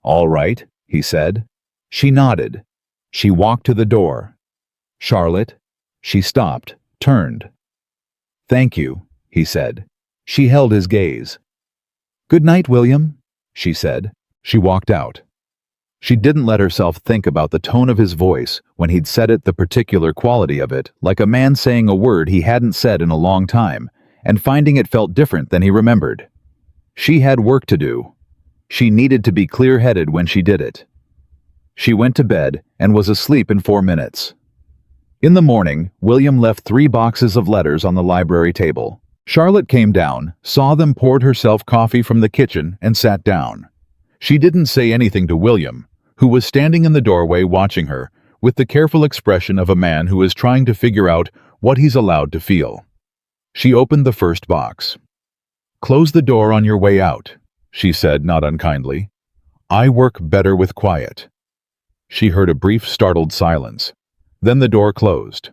"All right," he said. She nodded. She walked to the door. "Charlotte." She stopped, turned. "Thank you," he said. She held his gaze. "Good night, William," she said. She walked out. She didn't let herself think about the tone of his voice when he'd said it, the particular quality of it, like a man saying a word he hadn't said in a long time, and finding it felt different than he remembered. She had work to do. She needed to be clear-headed when she did it. She went to bed and was asleep in 4 minutes. In the morning, William left 3 boxes of letters on the library table. Charlotte came down, saw them, poured herself coffee from the kitchen, and sat down. She didn't say anything to William, who was standing in the doorway watching her, with the careful expression of a man who is trying to figure out what he's allowed to feel. She opened the first box. "Close the door on your way out," she said, not unkindly. "I work better with quiet." She heard a brief, startled silence. Then the door closed.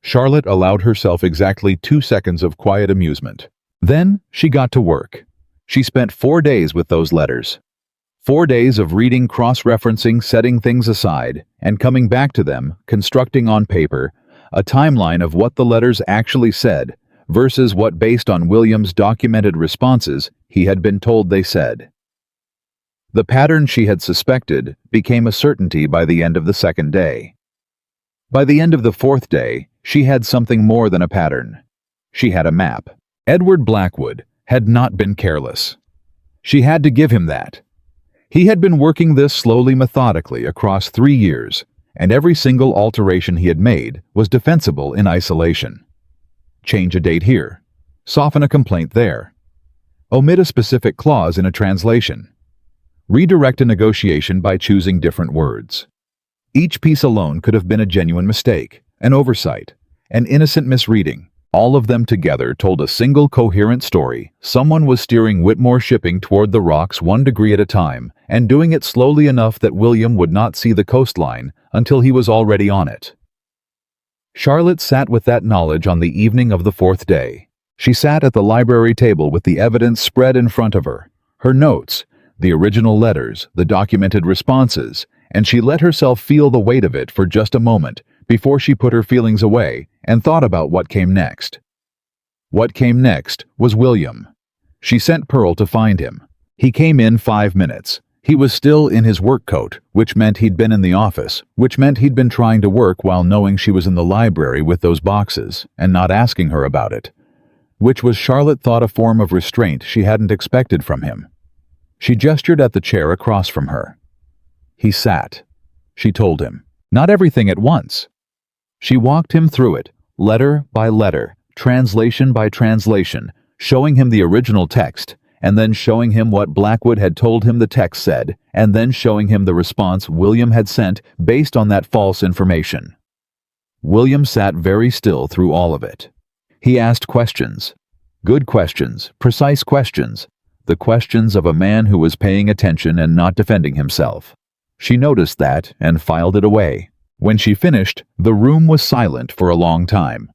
Charlotte allowed herself exactly 2 seconds of quiet amusement. Then she got to work. She spent 4 days with those letters. 4 days of reading, cross-referencing, setting things aside, and coming back to them, constructing on paper a timeline of what the letters actually said versus what, based on William's documented responses, he had been told they said. The pattern she had suspected became a certainty by the end of the 2nd day. By the end of the 4th day, she had something more than a pattern. She had a map. Edward Blackwood had not been careless. She had to give him that. He had been working this slowly, methodically, across 3 years, and every single alteration he had made was defensible in isolation. Change a date here. Soften a complaint there. Omit a specific clause in a translation. Redirect a negotiation by choosing different words. Each piece alone could have been a genuine mistake, an oversight, an innocent misreading. All of them together told a single coherent story. Someone was steering Whitmore Shipping toward the rocks 1 degree at a time, and doing it slowly enough that William would not see the coastline until he was already on it. Charlotte sat with that knowledge on the evening of the 4th day. She sat at the library table with the evidence spread in front of her, her notes, the original letters, the documented responses, and she let herself feel the weight of it for just a moment before she put her feelings away and thought about what came next. What came next was William. She sent Pearl to find him. He came in 5 minutes. He was still in his work coat, which meant he'd been in the office, which meant he'd been trying to work while knowing she was in the library with those boxes and not asking her about it, which was, Charlotte thought, a form of restraint she hadn't expected from him. She gestured at the chair across from her. He sat. She told him. Not everything at once. She walked him through it, letter by letter, translation by translation, showing him the original text, and then showing him what Blackwood had told him the text said, and then showing him the response William had sent based on that false information. William sat very still through all of it. He asked questions. Good questions, precise questions, the questions of a man who was paying attention and not defending himself. She noticed that and filed it away. When she finished, the room was silent for a long time.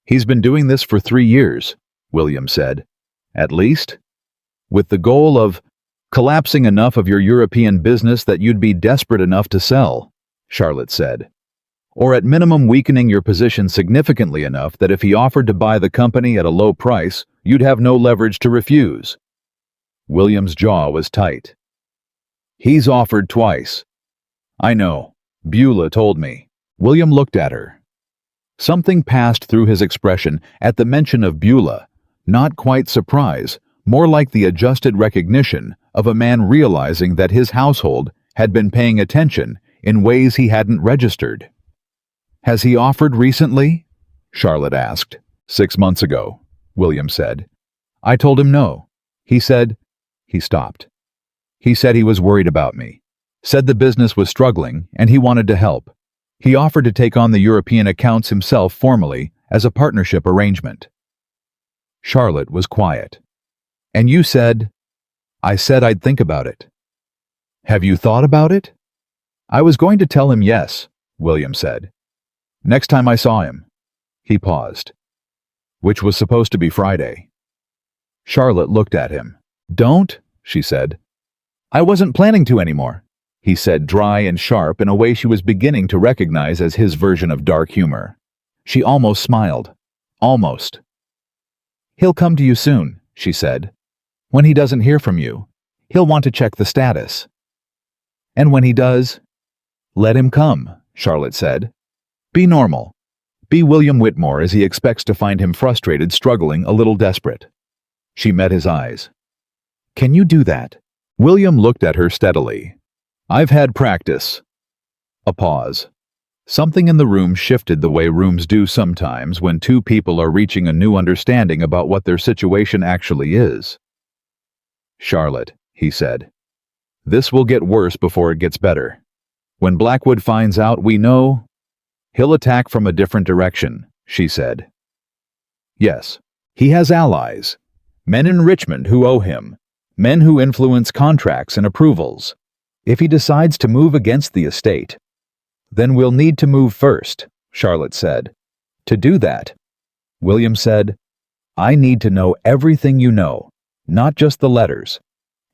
"He's been doing this for 3 years," William said. "At least? With the goal of collapsing enough of your European business that you'd be desperate enough to sell," Charlotte said. "Or at minimum weakening your position significantly enough that if he offered to buy the company at a low price, you'd have no leverage to refuse." William's jaw was tight. "He's offered twice." "I know. Beulah told me." William looked at her. Something passed through his expression at the mention of Beulah, not quite surprise, more like the adjusted recognition of a man realizing that his household had been paying attention in ways he hadn't registered. "Has he offered recently?" Charlotte asked. 6 months ago," William said. "I told him no. He said—" He stopped. "He said he was worried about me. Said the business was struggling and he wanted to help. He offered to take on the European accounts himself formally as a partnership arrangement." Charlotte was quiet. "And you said—" "I said I'd think about it." "Have you thought about it?" "I was going to tell him yes," William said. "Next time I saw him." He paused. "Which was supposed to be Friday." Charlotte looked at him. "Don't," she said. "I wasn't planning to anymore," he said, dry and sharp in a way she was beginning to recognize as his version of dark humor. She almost smiled. Almost. "He'll come to you soon," she said. "When he doesn't hear from you, he'll want to check the status." "And when he does—" "Let him come," Charlotte said. "Be normal. Be William Whitmore as he expects to find him frustrated, struggling, a little desperate." She met his eyes. "Can you do that?" William looked at her steadily. "I've had practice." A pause. Something in the room shifted the way rooms do sometimes when two people are reaching a new understanding about what their situation actually is. "Charlotte," he said, "this will get worse before it gets better. When Blackwood finds out we know, he'll attack from a different direction," she said. "Yes, he has allies, men in Richmond who owe him, men who influence contracts and approvals. If he decides to move against the estate, then we'll need to move first," Charlotte said. "To do that," William said, "I need to know everything you know, not just the letters.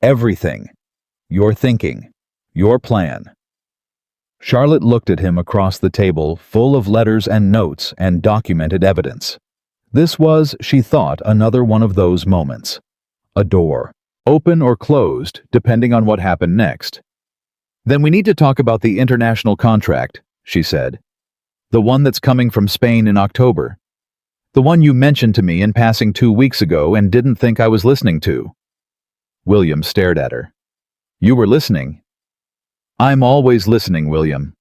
Everything. Your thinking, your plan." Charlotte looked at him across the table, full of letters and notes and documented evidence. This was, she thought, another one of those moments. A door, open or closed, depending on what happened next. "Then we need to talk about the international contract," she said. "The one that's coming from Spain in October. The one you mentioned to me in passing 2 weeks ago and didn't think I was listening to." William stared at her. "You were listening?" "I'm always listening, William."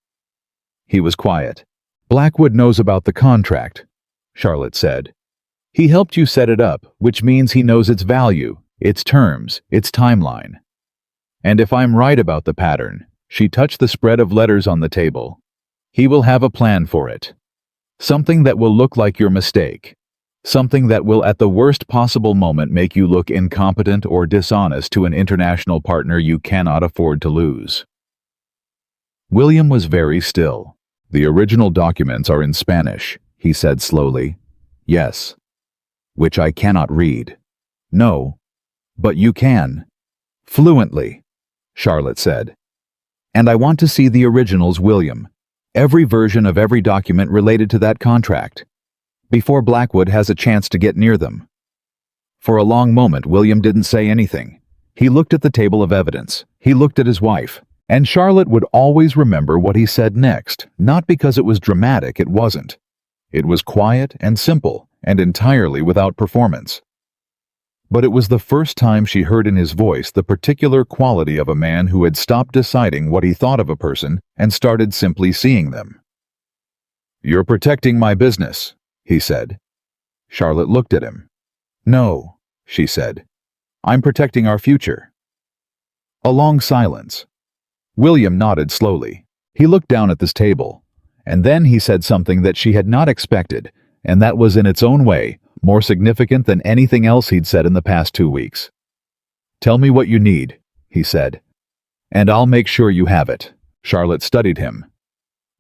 He was quiet. "Blackwood knows about the contract," Charlotte said. "He helped you set it up, which means he knows its value, its terms, its timeline. And if I'm right about the pattern," she touched the spread of letters on the table, "he will have a plan for it. Something that will look like your mistake. Something that will at the worst possible moment make you look incompetent or dishonest to an international partner you cannot afford to lose." William was very still. "The original documents are in Spanish," he said slowly. "Yes." "Which I cannot read." "No. But you can." "Fluently," Charlotte said. "And I want to see the originals, William. Every version of every document related to that contract. Before Blackwood has a chance to get near them." For a long moment, William didn't say anything. He looked at the table of evidence. He looked at his wife. And Charlotte would always remember what he said next, not because it was dramatic, it wasn't. It was quiet and simple, and entirely without performance. But it was the first time she heard in his voice the particular quality of a man who had stopped deciding what he thought of a person and started simply seeing them. "You're protecting my business," he said. Charlotte looked at him. "No," she said. I'm protecting our future." A long silence. William nodded slowly. He looked down at this table, and then he said something that she had not expected, and that was in its own way more significant than anything else he'd said in the past 2 weeks. "Tell me what you need," he said, "and I'll make sure you have it." Charlotte studied him.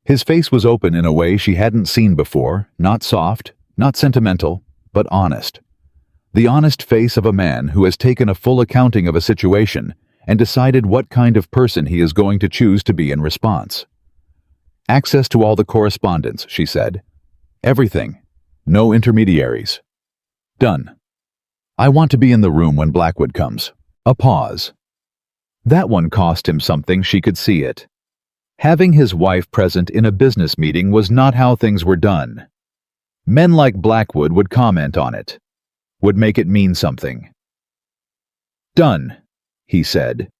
His face was open in a way she hadn't seen before, not soft, not sentimental, but honest. The honest face of a man who has taken a full accounting of a situation and decided what kind of person he is going to choose to be in response. "Access to all the correspondence," she said. "Everything. No intermediaries." "Done. I want to be in the room when Blackwood comes." A pause. That one cost him something, she could see it. Having his wife present in a business meeting was not how things were done. Men like Blackwood would comment on it, would make it mean something. "Done," he said.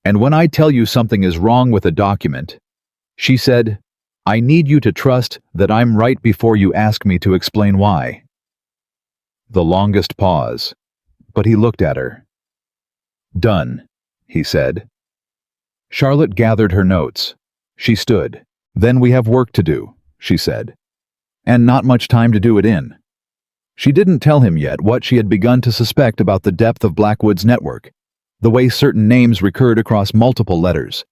"And when I tell you something is wrong with a document," she said, "I need you to trust that I'm right before you ask me to explain why." The longest pause, but he looked at her. "Done," he said. Charlotte gathered her notes. She stood. "Then we have work to do," she said. "And not much time to do it in." She didn't tell him yet what she had begun to suspect about the depth of Blackwood's network, the way certain names recurred across multiple letters,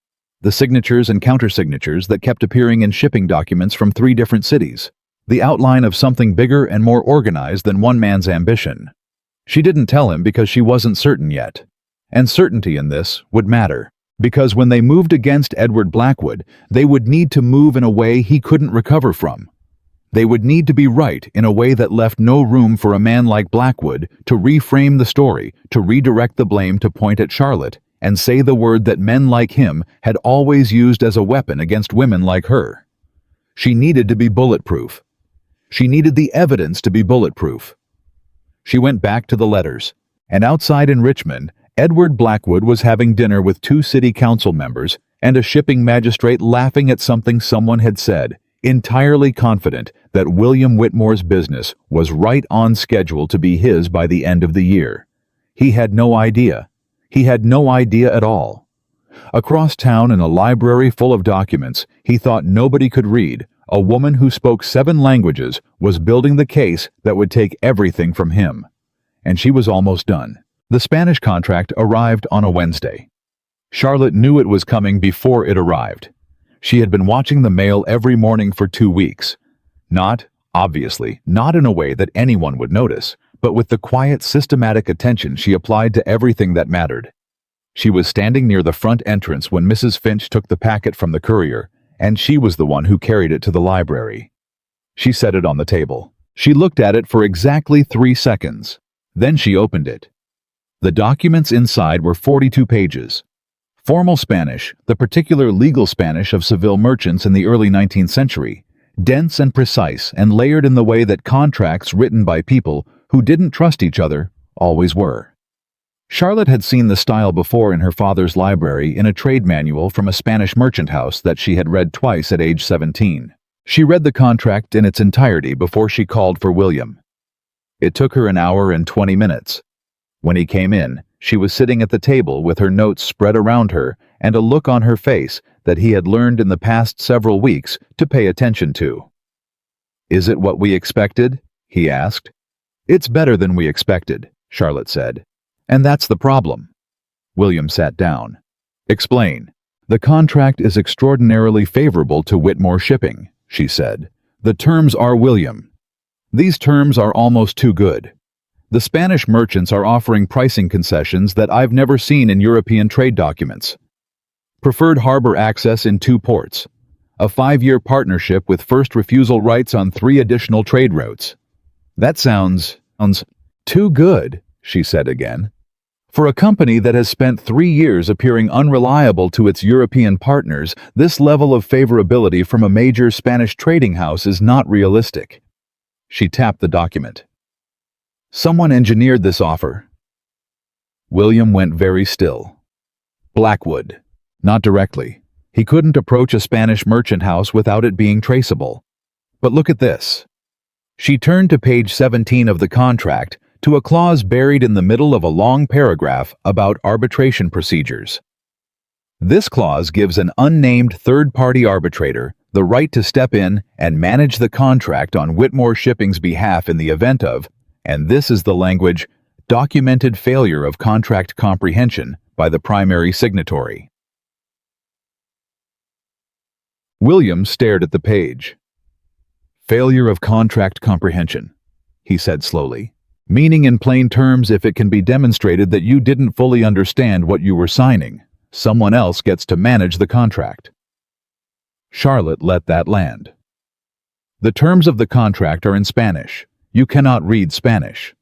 the signatures and countersignatures that kept appearing in shipping documents from 3 different cities, the outline of something bigger and more organized than one man's ambition. She didn't tell him because she wasn't certain yet. And certainty in this would matter, because when they moved against Edward Blackwood, they would need to move in a way he couldn't recover from. They would need to be right in a way that left no room for a man like Blackwood to reframe the story, to redirect the blame to point at Charlotte, and say the word that men like him had always used as a weapon against women like her. She needed to be bulletproof. She needed the evidence to be bulletproof. She went back to the letters, and outside in Richmond, Edward Blackwood was having dinner with 2 city council members and a shipping magistrate, laughing at something someone had said, entirely confident that William Whitmore's business was right on schedule to be his by the end of the year. He had no idea. He had no idea at all. Across town in a library full of documents he thought nobody could read, a woman who spoke 7 languages was building the case that would take everything from him. And she was almost done. The Spanish contract arrived on a Wednesday. Charlotte knew it was coming before it arrived. She had been watching the mail every morning for 2 weeks. Obviously, not in a way that anyone would notice, but with the quiet, systematic attention she applied to everything that mattered. She was standing near the front entrance when Mrs. Finch took the packet from the courier, and she was the one who carried it to the library. She set it on the table. She looked at it for exactly 3 seconds. Then she opened it. The documents inside were 42 pages. Formal Spanish, the particular legal Spanish of Seville merchants in the early 19th century, dense and precise and layered in the way that contracts written by people who didn't trust each other always were. Charlotte had seen the style before in her father's library in a trade manual from a Spanish merchant house that she had read twice at age 17. She read the contract in its entirety before she called for William. It took her an hour and 20 minutes. When he came in, she was sitting at the table with her notes spread around her and a look on her face that he had learned in the past several weeks to pay attention to. "Is it what we expected?" he asked. "It's better than we expected," Charlotte said. "And that's the problem." William sat down. "Explain." "The contract is extraordinarily favorable to Whitmore Shipping," she said. "The terms are William. These terms are almost too good. The Spanish merchants are offering pricing concessions that I've never seen in European trade documents. Preferred harbor access in 2 ports. A 5-year partnership with first refusal rights on 3 additional trade routes." "That sounds too good," she said again. "For a company that has spent 3 years appearing unreliable to its European partners, this level of favorability from a major Spanish trading house is not realistic." She tapped the document. "Someone engineered this offer." William went very still. Blackwood. Not directly. He couldn't approach a Spanish merchant house without it being traceable. But look at this. She turned to page 17 of the contract, to a clause buried in the middle of a long paragraph about arbitration procedures. This clause gives an unnamed third-party arbitrator the right to step in and manage the contract on Whitmore Shipping's behalf in the event of, and this is the language, documented failure of contract comprehension by the primary signatory. William stared at the page. Failure of contract comprehension, he said slowly, meaning in plain terms if it can be demonstrated that you didn't fully understand what you were signing, someone else gets to manage the contract. Charlotte let that land. The terms of the contract are in Spanish. You cannot read Spanish.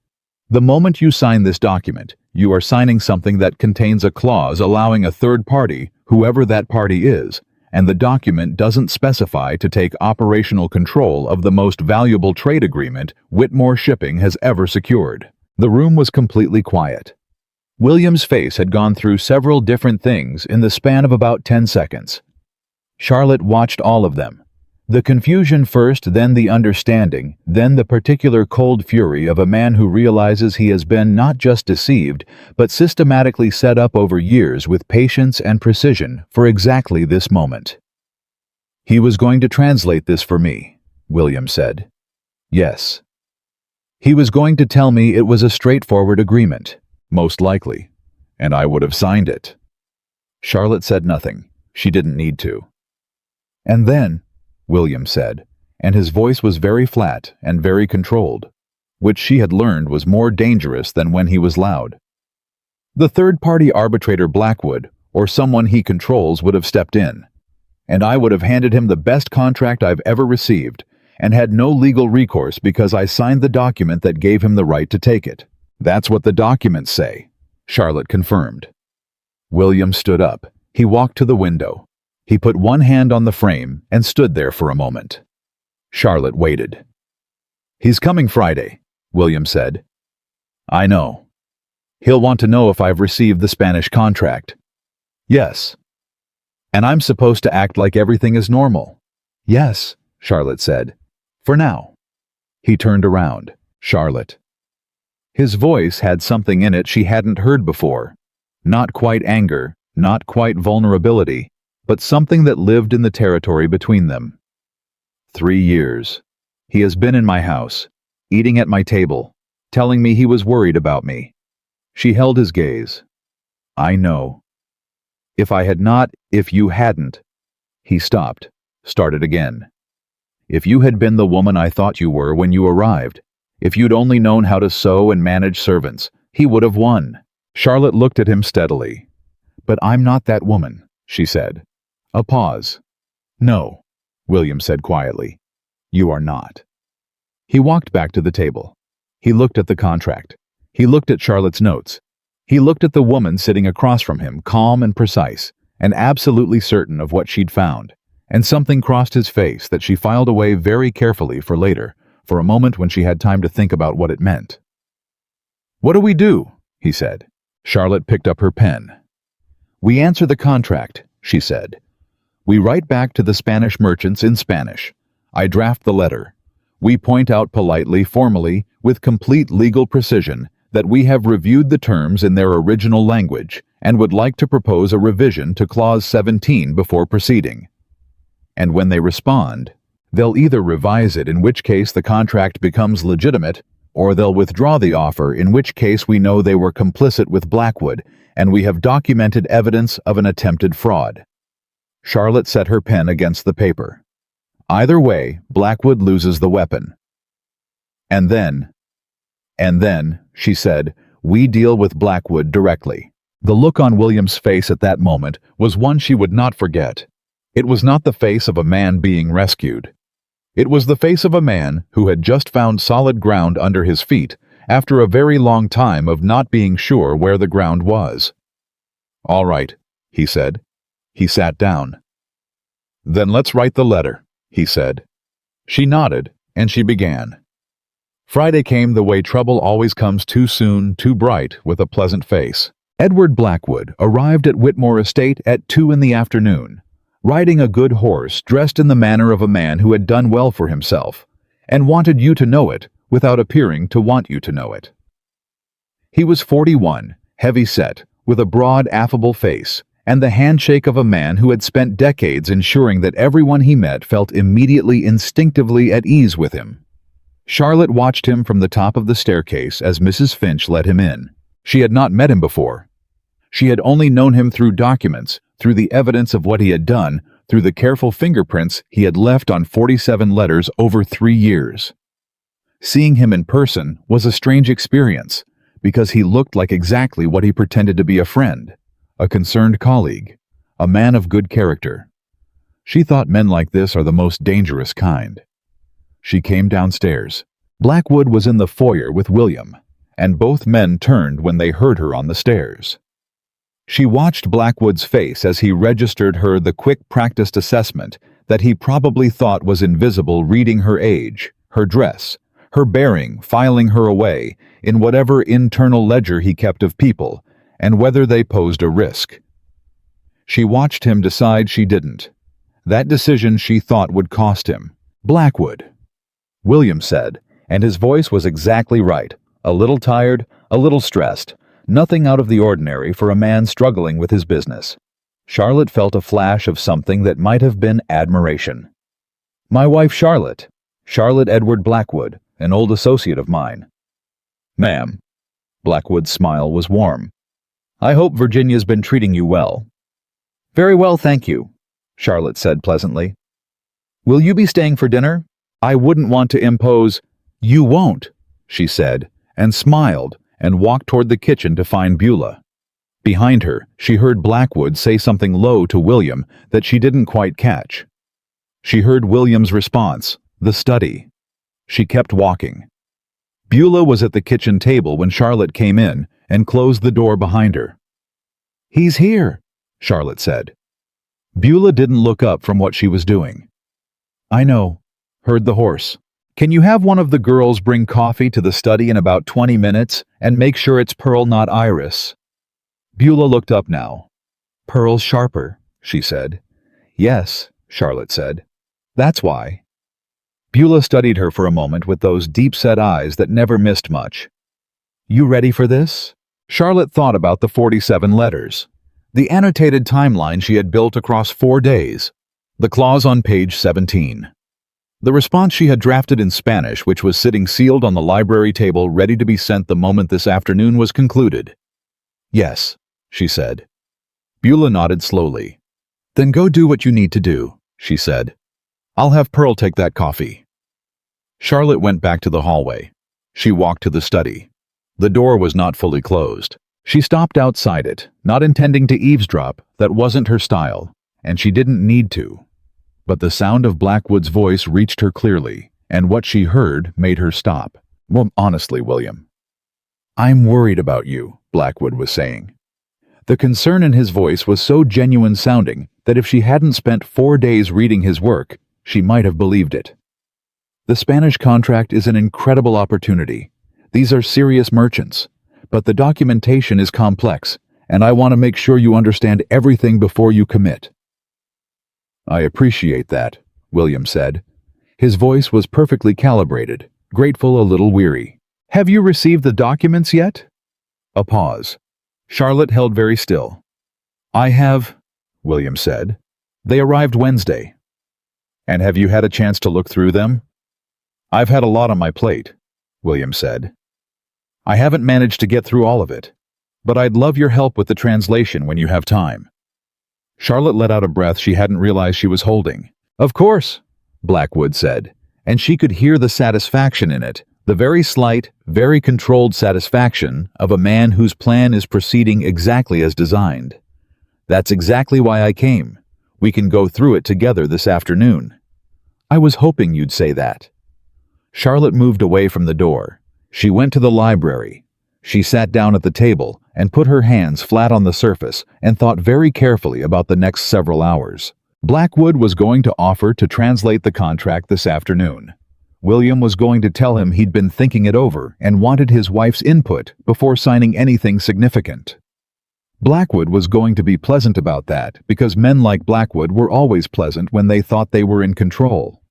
The moment you sign this document, you are signing something that contains a clause allowing a third party, whoever that party is, and the document doesn't specify to take operational control of the most valuable trade agreement Whitmore Shipping has ever secured. The room was completely quiet. William's face had gone through several different things in the span of about 10 seconds. Charlotte watched all of them. The confusion first, then the understanding, then the particular cold fury of a man who realizes he has been not just deceived, but systematically set up over years with patience and precision for exactly this moment. He was going to translate this for me, William said. Yes. He was going to tell me it was a straightforward agreement, most likely, and I would have signed it. Charlotte said nothing. She didn't need to. And then, William said, and his voice was very flat and very controlled, which she had learned was more dangerous than when he was loud. The third-party arbitrator Blackwood, or someone he controls, would have stepped in, and I would have handed him the best contract I've ever received, and had no legal recourse because I signed the document that gave him the right to take it. That's what the documents say, Charlotte confirmed. William stood up. He walked to the window. He put one hand on the frame and stood there for a moment. Charlotte waited. He's coming Friday, William said. I know. He'll want to know if I've received the Spanish contract. Yes. And I'm supposed to act like everything is normal. Yes, Charlotte said. For now. He turned around. Charlotte. His voice had something in it she hadn't heard before. Not quite anger, not quite vulnerability, but something that lived in the territory between them. 3 years. He has been in my house, eating at my table, telling me he was worried about me. She held his gaze. I know. If you hadn't. He stopped, started again. If you had been the woman I thought you were when you arrived, if you'd only known how to sew and manage servants, he would have won. Charlotte looked at him steadily. But I'm not that woman, she said. A pause. No, William said quietly. You are not. He walked back to the table. He looked at the contract. He looked at Charlotte's notes. He looked at the woman sitting across from him, calm and precise, and absolutely certain of what she'd found, and something crossed his face that she filed away very carefully for later, for a moment when she had time to think about what it meant. What do we do? He said. Charlotte picked up her pen. We answer the contract, she said. We write back to the Spanish merchants in Spanish. I draft the letter. We point out politely, formally, with complete legal precision, that we have reviewed the terms in their original language and would like to propose a revision to Clause 17 before proceeding. And when they respond, they'll either revise it, in which case the contract becomes legitimate, or they'll withdraw the offer, in which case we know they were complicit with Blackwood and we have documented evidence of an attempted fraud. Charlotte set her pen against the paper. Either way, Blackwood loses the weapon. And then, she said, we deal with Blackwood directly. The look on William's face at that moment was one she would not forget. It was not the face of a man being rescued. It was the face of a man who had just found solid ground under his feet after a very long time of not being sure where the ground was. All right, he said. He sat down. Then let's write the letter, he said. She nodded, and she began. Friday came the way trouble always comes, too soon, too bright, with a pleasant face. Edward Blackwood arrived at Whitmore Estate at 2 p.m, riding a good horse, dressed in the manner of a man who had done well for himself, and wanted you to know it without appearing to want you to know it. He was 41, heavy-set, with a broad, affable face, and the handshake of a man who had spent decades ensuring that everyone he met felt immediately instinctively at ease with him. Charlotte watched him from the top of the staircase as Mrs. Finch let him in. She had not met him before. She had only known him through documents, through the evidence of what he had done, through the careful fingerprints he had left on 47 letters over 3 years. Seeing him in person was a strange experience, because he looked like exactly what he pretended to be: a friend, a concerned colleague, a man of good character. She thought men like this are the most dangerous kind. She came downstairs. Blackwood was in the foyer with William, and both men turned when they heard her on the stairs. She watched Blackwood's face as he registered her the quick practiced assessment that he probably thought was invisible, reading her age, her dress, her bearing, filing her away in whatever internal ledger he kept of people, and whether they posed a risk. She watched him decide she didn't. That decision she thought would cost him. Blackwood, William said, and his voice was exactly right, a little tired, a little stressed, nothing out of the ordinary for a man struggling with his business. Charlotte felt a flash of something that might have been admiration. "My wife Charlotte, Charlotte Edward Blackwood, an old associate of mine." "Ma'am." Blackwood's smile was warm. "I hope Virginia's been treating you well." "Very well, thank you," Charlotte said pleasantly. "Will you be staying for dinner? I wouldn't want to impose—" "You won't," she said, and smiled, and walked toward the kitchen to find Beulah. Behind her, she heard Blackwood say something low to William that she didn't quite catch. She heard William's response, "The study." She kept walking. Beulah was at the kitchen table when Charlotte came in and closed the door behind her. "He's here," Charlotte said. Beulah didn't look up from what she was doing. "I know," heard the horse. "Can you have one of the girls bring coffee to the study in about 20 minutes and make sure it's Pearl, not Iris?" Beulah looked up now. "Pearl's sharper," she said. "Yes," Charlotte said. "That's why." Beulah studied her for a moment with those deep-set eyes that never missed much. "You ready for this?" Charlotte thought about the 47 letters, the annotated timeline she had built across 4 days, the clause on page 17. The response she had drafted in Spanish, which was sitting sealed on the library table ready to be sent the moment this afternoon was concluded. "Yes," she said. Beulah nodded slowly. "Then go do what you need to do," she said. "I'll have Pearl take that coffee." Charlotte went back to the hallway. She walked to the study. The door was not fully closed. She stopped outside it, not intending to eavesdrop. That wasn't her style, and she didn't need to. But the sound of Blackwood's voice reached her clearly, and what she heard made her stop. "Well, honestly, William, I'm worried about you," Blackwood was saying. The concern in his voice was so genuine-sounding that if she hadn't spent 4 days reading his work, she might have believed it. "The Spanish contract is an incredible opportunity. These are serious merchants, but the documentation is complex, and I want to make sure you understand everything before you commit." "I appreciate that," William said. His voice was perfectly calibrated, grateful, a little weary. "Have you received the documents yet?" A pause. Charlotte held very still. "I have," William said. "They arrived Wednesday." "And have you had a chance to look through them?" "I've had a lot on my plate," William said. "I haven't managed to get through all of it, but I'd love your help with the translation when you have time." Charlotte let out a breath she hadn't realized she was holding. "Of course," Blackwood said, and she could hear the satisfaction in it, the very slight, very controlled satisfaction of a man whose plan is proceeding exactly as designed. "That's exactly why I came. We can go through it together this afternoon." "I was hoping you'd say that." Charlotte moved away from the door. She went to the library. She sat down at the table and put her hands flat on the surface and thought very carefully about the next several hours. Blackwood was going to offer to translate the contract this afternoon. William was going to tell him he'd been thinking it over and wanted his wife's input before signing anything significant. Blackwood was going to be pleasant about that because men like Blackwood were always pleasant when they thought they were in control.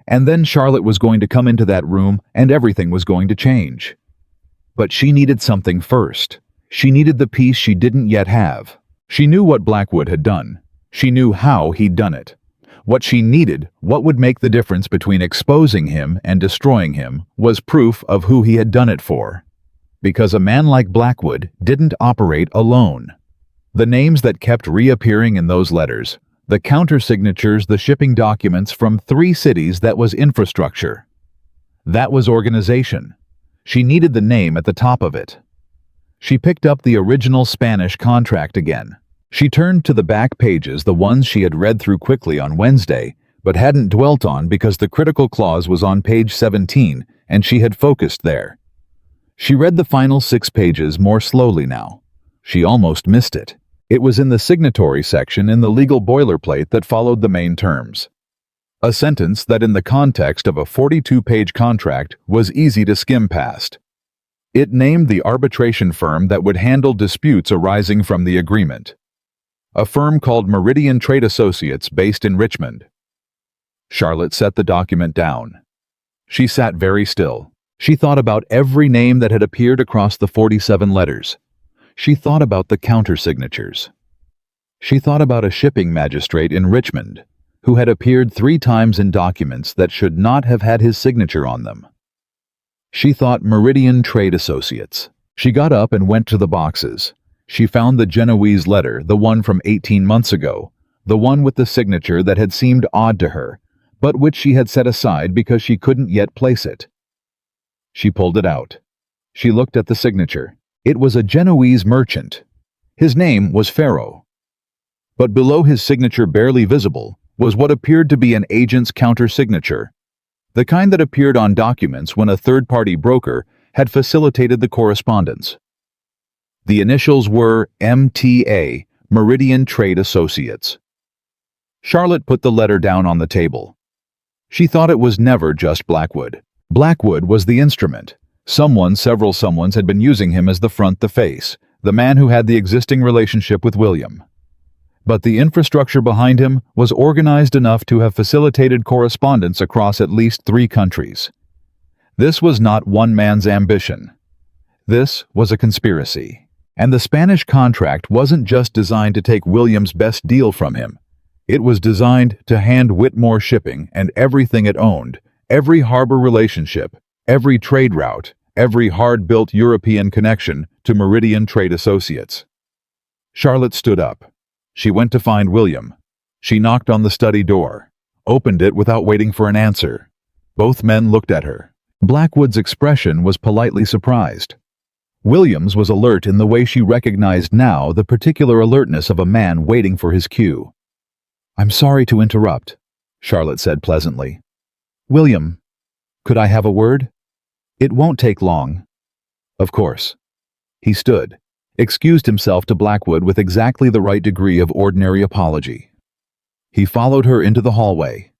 And then Charlotte was going to come into that room and everything was going to change. But she needed something first. She needed the piece she didn't yet have. She knew what Blackwood had done. She knew how he'd done it. What she needed, what would make the difference between exposing him and destroying him, was proof of who he had done it for. Because a man like Blackwood didn't operate alone. The names that kept reappearing in those letters, the countersignatures, the shipping documents from 3 cities, that was infrastructure. That was organization. She needed the name at the top of it. She picked up the original Spanish contract again. She turned to the back pages, the ones she had read through quickly on Wednesday, but hadn't dwelt on because the critical clause was on page 17, and she had focused there. She read the final 6 pages more slowly now. She almost missed it. It was in the signatory section in the legal boilerplate that followed the main terms. A sentence that in the context of a 42-page contract was easy to skim past. It named the arbitration firm that would handle disputes arising from the agreement. A firm called Meridian Trade Associates based in Richmond. Charlotte set the document down. She sat very still. She thought about every name that had appeared across the 47 letters. She thought about the countersignatures. She thought about a shipping magistrate in Richmond who had appeared 3 times in documents that should not have had his signature on them. She thought Meridian Trade Associates. She got up and went to the boxes. She found the Genoese letter, the one from 18 months ago, the one with the signature that had seemed odd to her, but which she had set aside because she couldn't yet place it. She pulled it out. She looked at the signature. It was a Genoese merchant. His name was Pharaoh. But below his signature, barely visible, was what appeared to be an agent's countersignature, the kind that appeared on documents when a third-party broker had facilitated the correspondence. The initials were MTA, Meridian Trade Associates. Charlotte put the letter down on the table. She thought it was never just Blackwood. Blackwood was the instrument. Several someones had been using him as the front, the face, the man who had the existing relationship with William. But the infrastructure behind him was organized enough to have facilitated correspondence across at least 3 countries. This was not one man's ambition. This was a conspiracy. And the Spanish contract wasn't just designed to take William's best deal from him. It was designed to hand Whitmore Shipping and everything it owned, every harbor relationship, every trade route, every hard-built European connection, to Meridian Trade Associates. Charlotte stood up. She went to find William. She knocked on the study door, opened it without waiting for an answer. Both men looked at her. Blackwood's expression was politely surprised. William's was alert in the way she recognized now the particular alertness of a man waiting for his cue. "I'm sorry to interrupt," Charlotte said pleasantly. "William, could I have a word? It won't take long." "Of course." He stood, excused himself to Blackwood with exactly the right degree of ordinary apology. He followed her into the hallway.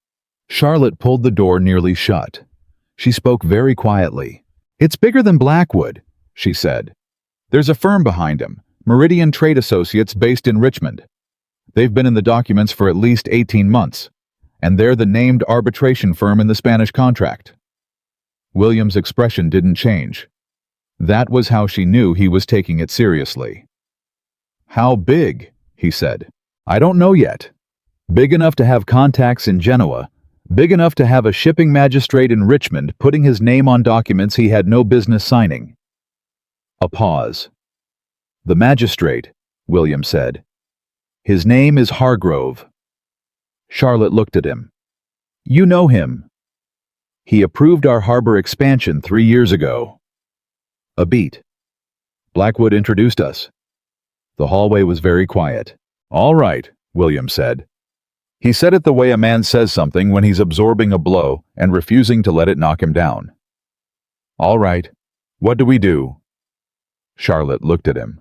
Charlotte pulled the door nearly shut. She spoke very quietly. "It's bigger than Blackwood," she said. "There's a firm behind him, Meridian Trade Associates based in Richmond. They've been in the documents for at least 18 months, and they're the named arbitration firm in the Spanish contract." William's expression didn't change. That was how she knew he was taking it seriously. "How big?" he said. "I don't know yet. Big enough to have contacts in Genoa, big enough to have a shipping magistrate in Richmond putting his name on documents he had no business signing." A pause. "The magistrate," William said. "His name is Hargrove." Charlotte looked at him. "You know him. He approved our harbor expansion 3 years ago." A beat. "Blackwood introduced us." The hallway was very quiet. "All right," William said. He said it the way a man says something when he's absorbing a blow and refusing to let it knock him down. "All right. What do we do?" Charlotte looked at him.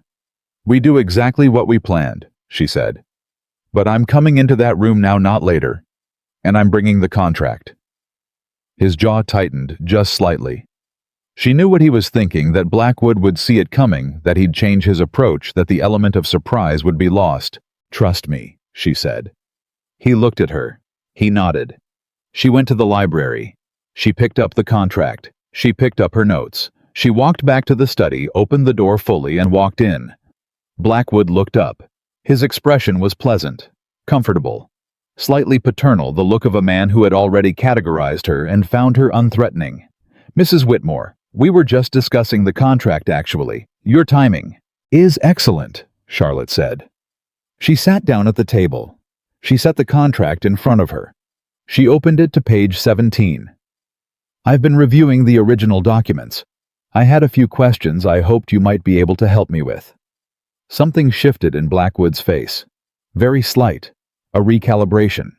"We do exactly what we planned," she said. "But I'm coming into that room now, not later. And I'm bringing the contract." His jaw tightened just slightly. She knew what he was thinking, that Blackwood would see it coming, that he'd change his approach, that the element of surprise would be lost. "Trust me," she said. He looked at her. He nodded. She went to the library. She picked up the contract. She picked up her notes. She walked back to the study, opened the door fully, and walked in. Blackwood looked up. His expression was pleasant, comfortable, slightly paternal, the look of a man who had already categorized her and found her unthreatening. "Mrs. Whitmore, we were just discussing the contract actually. Your timing is excellent," Charlotte said. She sat down at the table. She set the contract in front of her. She opened it to page 17. "I've been reviewing the original documents. I had a few questions I hoped you might be able to help me with." Something shifted in Blackwood's face. Very slight. A recalibration.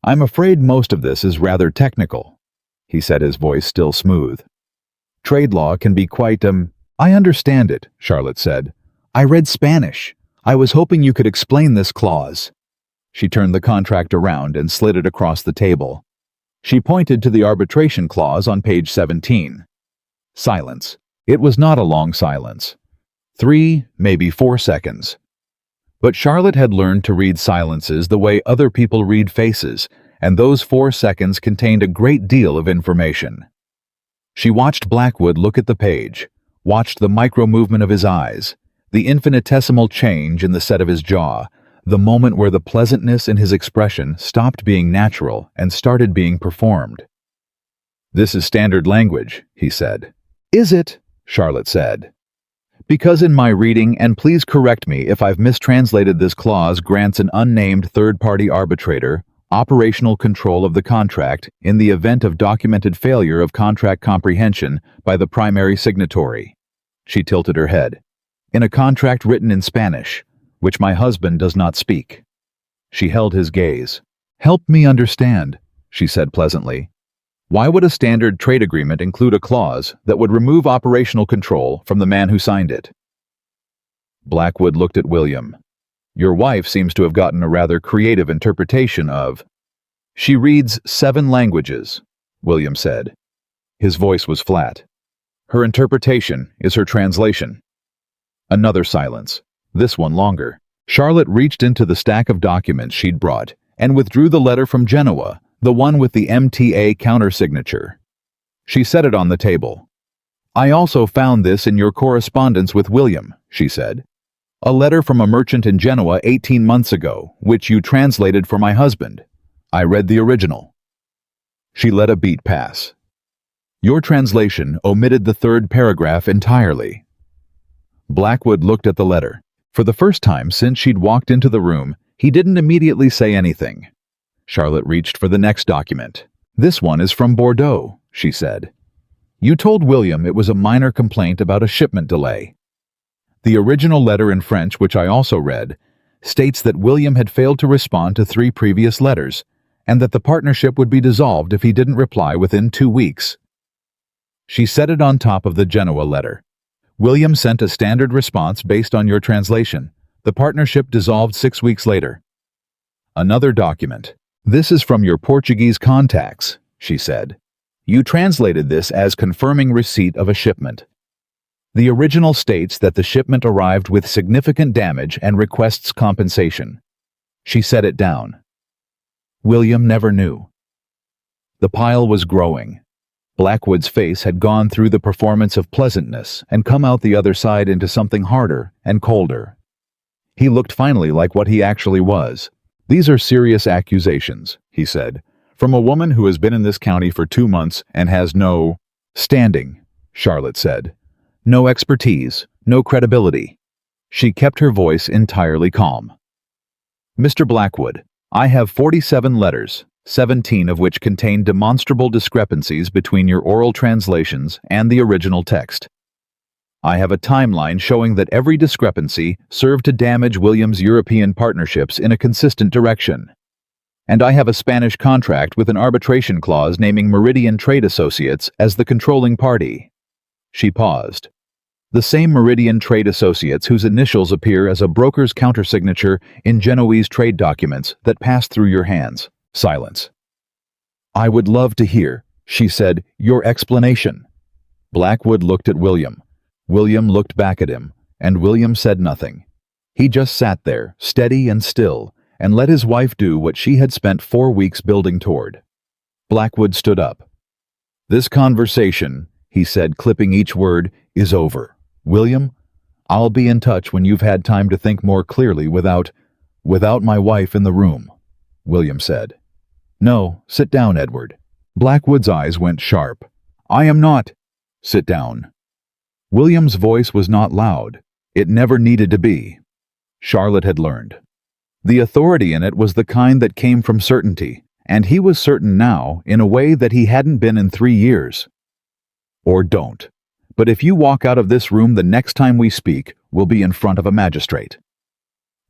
"I'm afraid most of this is rather technical," he said, his voice still smooth. "Trade law can be quite, I understand it," Charlotte said. "I read Spanish. I was hoping you could explain this clause." She turned the contract around and slid it across the table. She pointed to the arbitration clause on page 17. Silence. It was not a long silence. 3, maybe 4 seconds. But Charlotte had learned to read silences the way other people read faces, and those 4 seconds contained a great deal of information. She watched Blackwood look at the page, watched the micro-movement of his eyes, the infinitesimal change in the set of his jaw, the moment where the pleasantness in his expression stopped being natural and started being performed. "This is standard language," he said. "Is it?" Charlotte said. "Because in my reading, and please correct me if I've mistranslated, this clause grants an unnamed third-party arbitrator operational control of the contract in the event of documented failure of contract comprehension by the primary signatory." She tilted her head. "In a contract written in Spanish, which my husband does not speak." She held his gaze. "Help me understand," she said pleasantly. "Why would a standard trade agreement include a clause that would remove operational control from the man who signed it?" Blackwood looked at William. "Your wife seems to have gotten a rather creative interpretation of—" "She reads 7 languages," William said. His voice was flat. "Her interpretation is her translation." Another silence, this one longer. Charlotte reached into the stack of documents she'd brought and withdrew the letter from Genoa, the one with the MTA countersignature. She set it on the table. "I also found this in your correspondence with William," she said. "A letter from a merchant in Genoa 18 months ago, which you translated for my husband. I read the original." She let a beat pass. "Your translation omitted the 3rd paragraph entirely." Blackwood looked at the letter. For the first time since she'd walked into the room, he didn't immediately say anything. Charlotte reached for the next document. "This one is from Bordeaux," she said. "You told William it was a minor complaint about a shipment delay." The original letter in French, which I also read, states that William had failed to respond to 3 previous letters, and that the partnership would be dissolved if he didn't reply within 2 weeks. She set it on top of the Genoa letter. "William sent a standard response based on your translation. The partnership dissolved 6 weeks later." Another document. "This is from your Portuguese contacts," she said. "You translated this as confirming receipt of a shipment. The original states that the shipment arrived with significant damage and requests compensation." She set it down. William never knew. The pile was growing. Blackwood's face had gone through the performance of pleasantness and come out the other side into something harder and colder. He looked finally like what he actually was. "These are serious accusations," he said, "from a woman who has been in this county for 2 months and has no—" "Standing," Charlotte said. "No expertise, no credibility." She kept her voice entirely calm. "Mr. Blackwood, I have 47 letters, 17 of which contain demonstrable discrepancies between your oral translations and the original text. I have a timeline showing that every discrepancy served to damage William's European partnerships in a consistent direction. And I have a Spanish contract with an arbitration clause naming Meridian Trade Associates as the controlling party." She paused. "The same Meridian Trade Associates whose initials appear as a broker's countersignature in Genoese trade documents that passed through your hands." Silence. "I would love to hear," she said, "your explanation." Blackwood looked at William. William looked back at him, and William said nothing. He just sat there, steady and still, and let his wife do what she had spent 4 weeks building toward. Blackwood stood up. "This conversation," he said, clipping each word, is over. William, I'll be in touch when you've had time to think more clearly without my wife in the room, William said. No, sit down, Edward. Blackwood's eyes went sharp. I am not. Sit down. William's voice was not loud. It never needed to be. Charlotte had learned. The authority in it was the kind that came from certainty, and he was certain now in a way that he hadn't been in 3 years. Or don't. But if you walk out of this room the next time we speak, we'll be in front of a magistrate.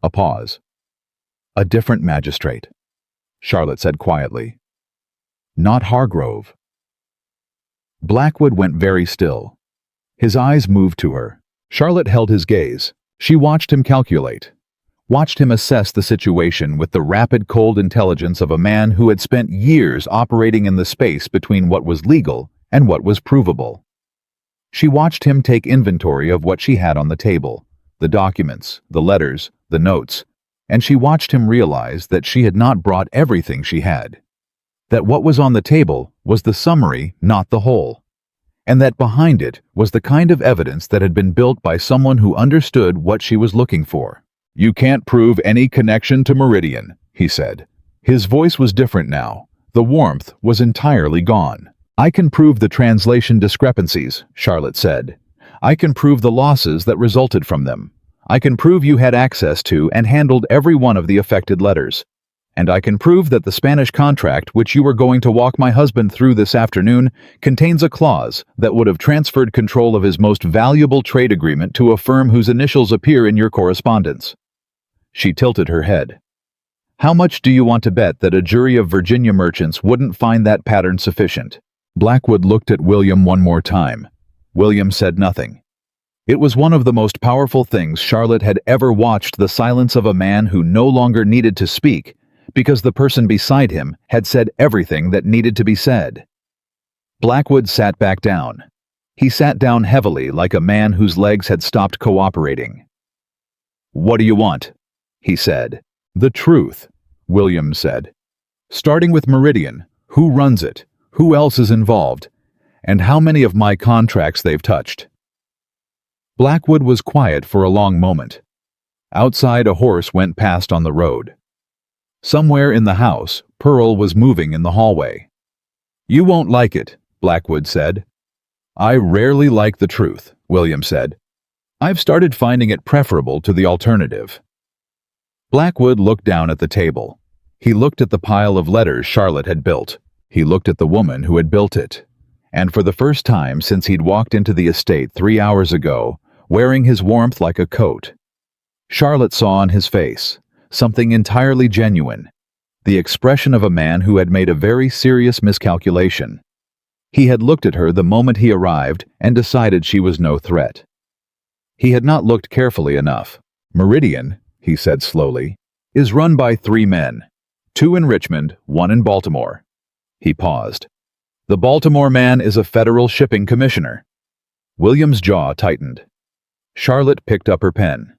A pause. A different magistrate, Charlotte said quietly. Not Hargrove. Blackwood went very still. His eyes moved to her. Charlotte held his gaze. She watched him calculate, watched him assess the situation with the rapid, cold intelligence of a man who had spent years operating in the space between what was legal and what was provable. She watched him take inventory of what she had on the table, the documents, the letters, the notes, and she watched him realize that she had not brought everything she had, that what was on the table was the summary, not the whole, and that behind it was the kind of evidence that had been built by someone who understood what she was looking for. You can't prove any connection to Meridian, he said. His voice was different now. The warmth was entirely gone. I can prove the translation discrepancies, Charlotte said. I can prove the losses that resulted from them. I can prove you had access to and handled every one of the affected letters. And I can prove that the Spanish contract which you were going to walk my husband through this afternoon contains a clause that would have transferred control of his most valuable trade agreement to a firm whose initials appear in your correspondence. She tilted her head. How much do you want to bet that a jury of Virginia merchants wouldn't find that pattern sufficient? Blackwood looked at William one more time. William said nothing. It was one of the most powerful things Charlotte had ever watched, the silence of a man who no longer needed to speak, because the person beside him had said everything that needed to be said. Blackwood sat back down. He sat down heavily like a man whose legs had stopped cooperating. What do you want? He said. The truth, William said. Starting with Meridian, who runs it, who else is involved, and how many of my contracts they've touched. Blackwood was quiet for a long moment. Outside, a horse went past on the road. Somewhere in the house, Pearl was moving in the hallway. You won't like it, Blackwood said. I rarely like the truth, William said. I've started finding it preferable to the alternative. Blackwood looked down at the table. He looked at the pile of letters Charlotte had built. He looked at the woman who had built it. And for the first time since he'd walked into the estate 3 hours ago, wearing his warmth like a coat, Charlotte saw on his face something entirely genuine, the expression of a man who had made a very serious miscalculation. He had looked at her the moment he arrived and decided she was no threat. He had not looked carefully enough. Meridian, he said slowly, is run by 3 men, 2 in Richmond, 1 in Baltimore. He paused. The Baltimore man is a federal shipping commissioner. William's jaw tightened. Charlotte picked up her pen.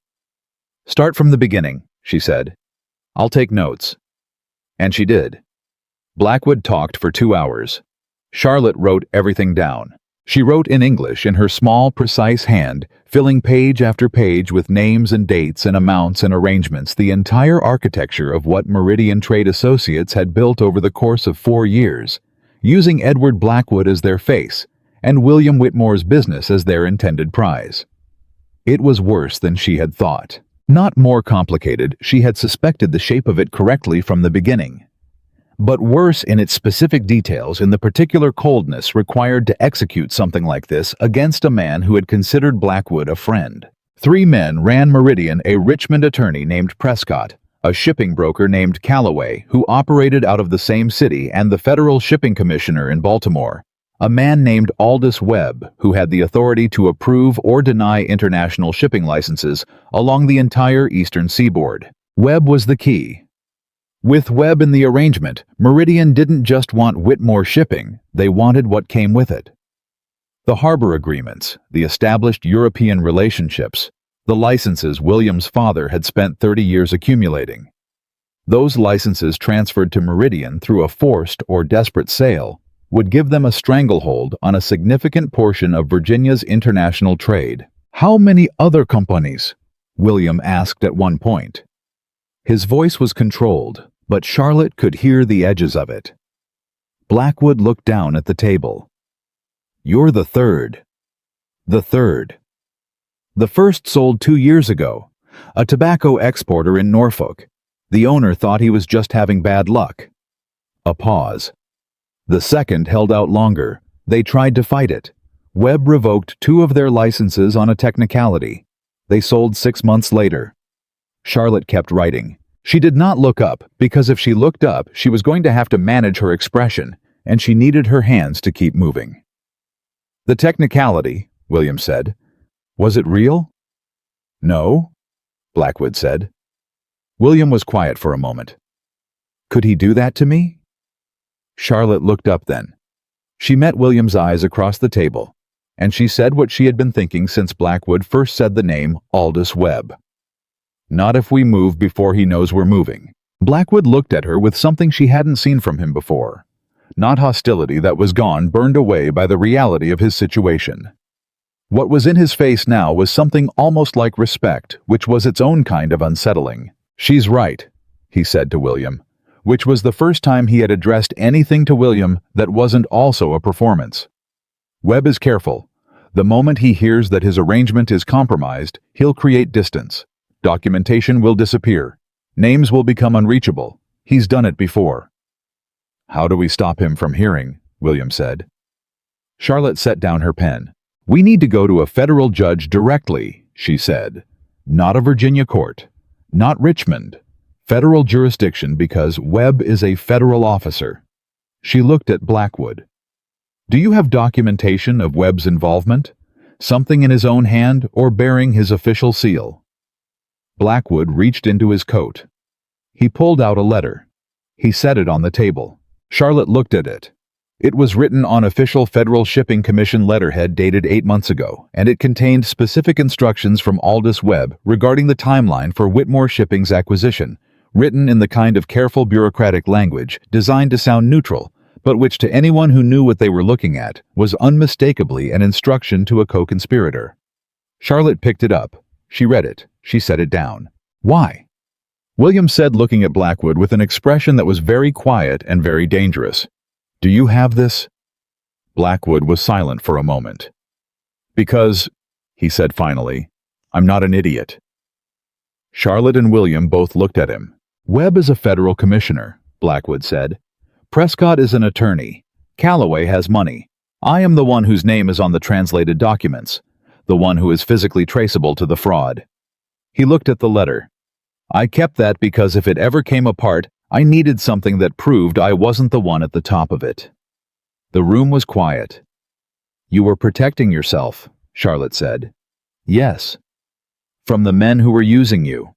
Start from the beginning, she said. I'll take notes. And she did. Blackwood talked for 2 hours. Charlotte wrote everything down. She wrote in English in her small, precise hand, filling page after page with names and dates and amounts and arrangements, the entire architecture of what Meridian Trade Associates had built over the course of 4 years, using Edward Blackwood as their face and William Whitmore's business as their intended prize. It was worse than she had thought. Not more complicated, she had suspected the shape of it correctly from the beginning. But worse in its specific details, in the particular coldness required to execute something like this against a man who had considered Blackwood a friend. 3 men ran Meridian: a Richmond attorney named Prescott, a shipping broker named Calloway who operated out of the same city, and the federal shipping commissioner in Baltimore, a man named Aldous Webb who had the authority to approve or deny international shipping licenses along the entire eastern seaboard. Webb was the key. With Webb in the arrangement, Meridian didn't just want Whitmore shipping, they wanted what came with it. The harbor agreements, the established European relationships, the licenses William's father had spent 30 years accumulating. Those licenses transferred to Meridian through a forced or desperate sale would give them a stranglehold on a significant portion of Virginia's international trade. How many other companies? William asked at one point. His voice was controlled, but Charlotte could hear the edges of it. Blackwood looked down at the table. You're the third. The third. The first sold 2 years ago, a tobacco exporter in Norfolk. The owner thought he was just having bad luck. A pause. The second held out longer. They tried to fight it. Webb revoked 2 of their licenses on a technicality. They sold 6 months later. Charlotte kept writing. She did not look up, because if she looked up, she was going to have to manage her expression, and she needed her hands to keep moving. The technicality, William said. Was it real? No, Blackwood said. William was quiet for a moment. Could he do that to me? Charlotte looked up then. She met William's eyes across the table, and she said what she had been thinking since Blackwood first said the name Aldous Webb. Not if we move before he knows we're moving. Blackwood looked at her with something she hadn't seen from him before. Not hostility that was gone, burned away by the reality of his situation. What was in his face now was something almost like respect, which was its own kind of unsettling. She's right, he said to William, which was the first time he had addressed anything to William that wasn't also a performance. Webb is careful. The moment he hears that his arrangement is compromised, he'll create distance. Documentation will disappear. Names will become unreachable. He's done it before. How do we stop him from hearing? William said. Charlotte set down her pen. We need to go to a federal judge directly, she said. Not a Virginia court. Not Richmond. Federal jurisdiction because Webb is a federal officer. She looked at Blackwood. Do you have documentation of Webb's involvement? Something in his own hand or bearing his official seal? Blackwood reached into his coat. He pulled out a letter. He set it on the table. Charlotte looked at it. It was written on official Federal Shipping Commission letterhead dated 8 months ago, and it contained specific instructions from Aldous Webb regarding the timeline for Whitmore Shipping's acquisition, written in the kind of careful bureaucratic language designed to sound neutral, but which to anyone who knew what they were looking at was unmistakably an instruction to a co-conspirator. Charlotte picked it up. She read it. She set it down. Why? William said, looking at Blackwood with an expression that was very quiet and very dangerous. Do you have this? Blackwood was silent for a moment. Because, he said finally, I'm not an idiot. Charlotte and William both looked at him. Webb is a federal commissioner, Blackwood said. Prescott is an attorney. Calloway has money. I am the one whose name is on the translated documents, the one who is physically traceable to the fraud. He looked at the letter. I kept that because if it ever came apart, I needed something that proved I wasn't the one at the top of it. The room was quiet. You were protecting yourself, Charlotte said. Yes. From the men who were using you.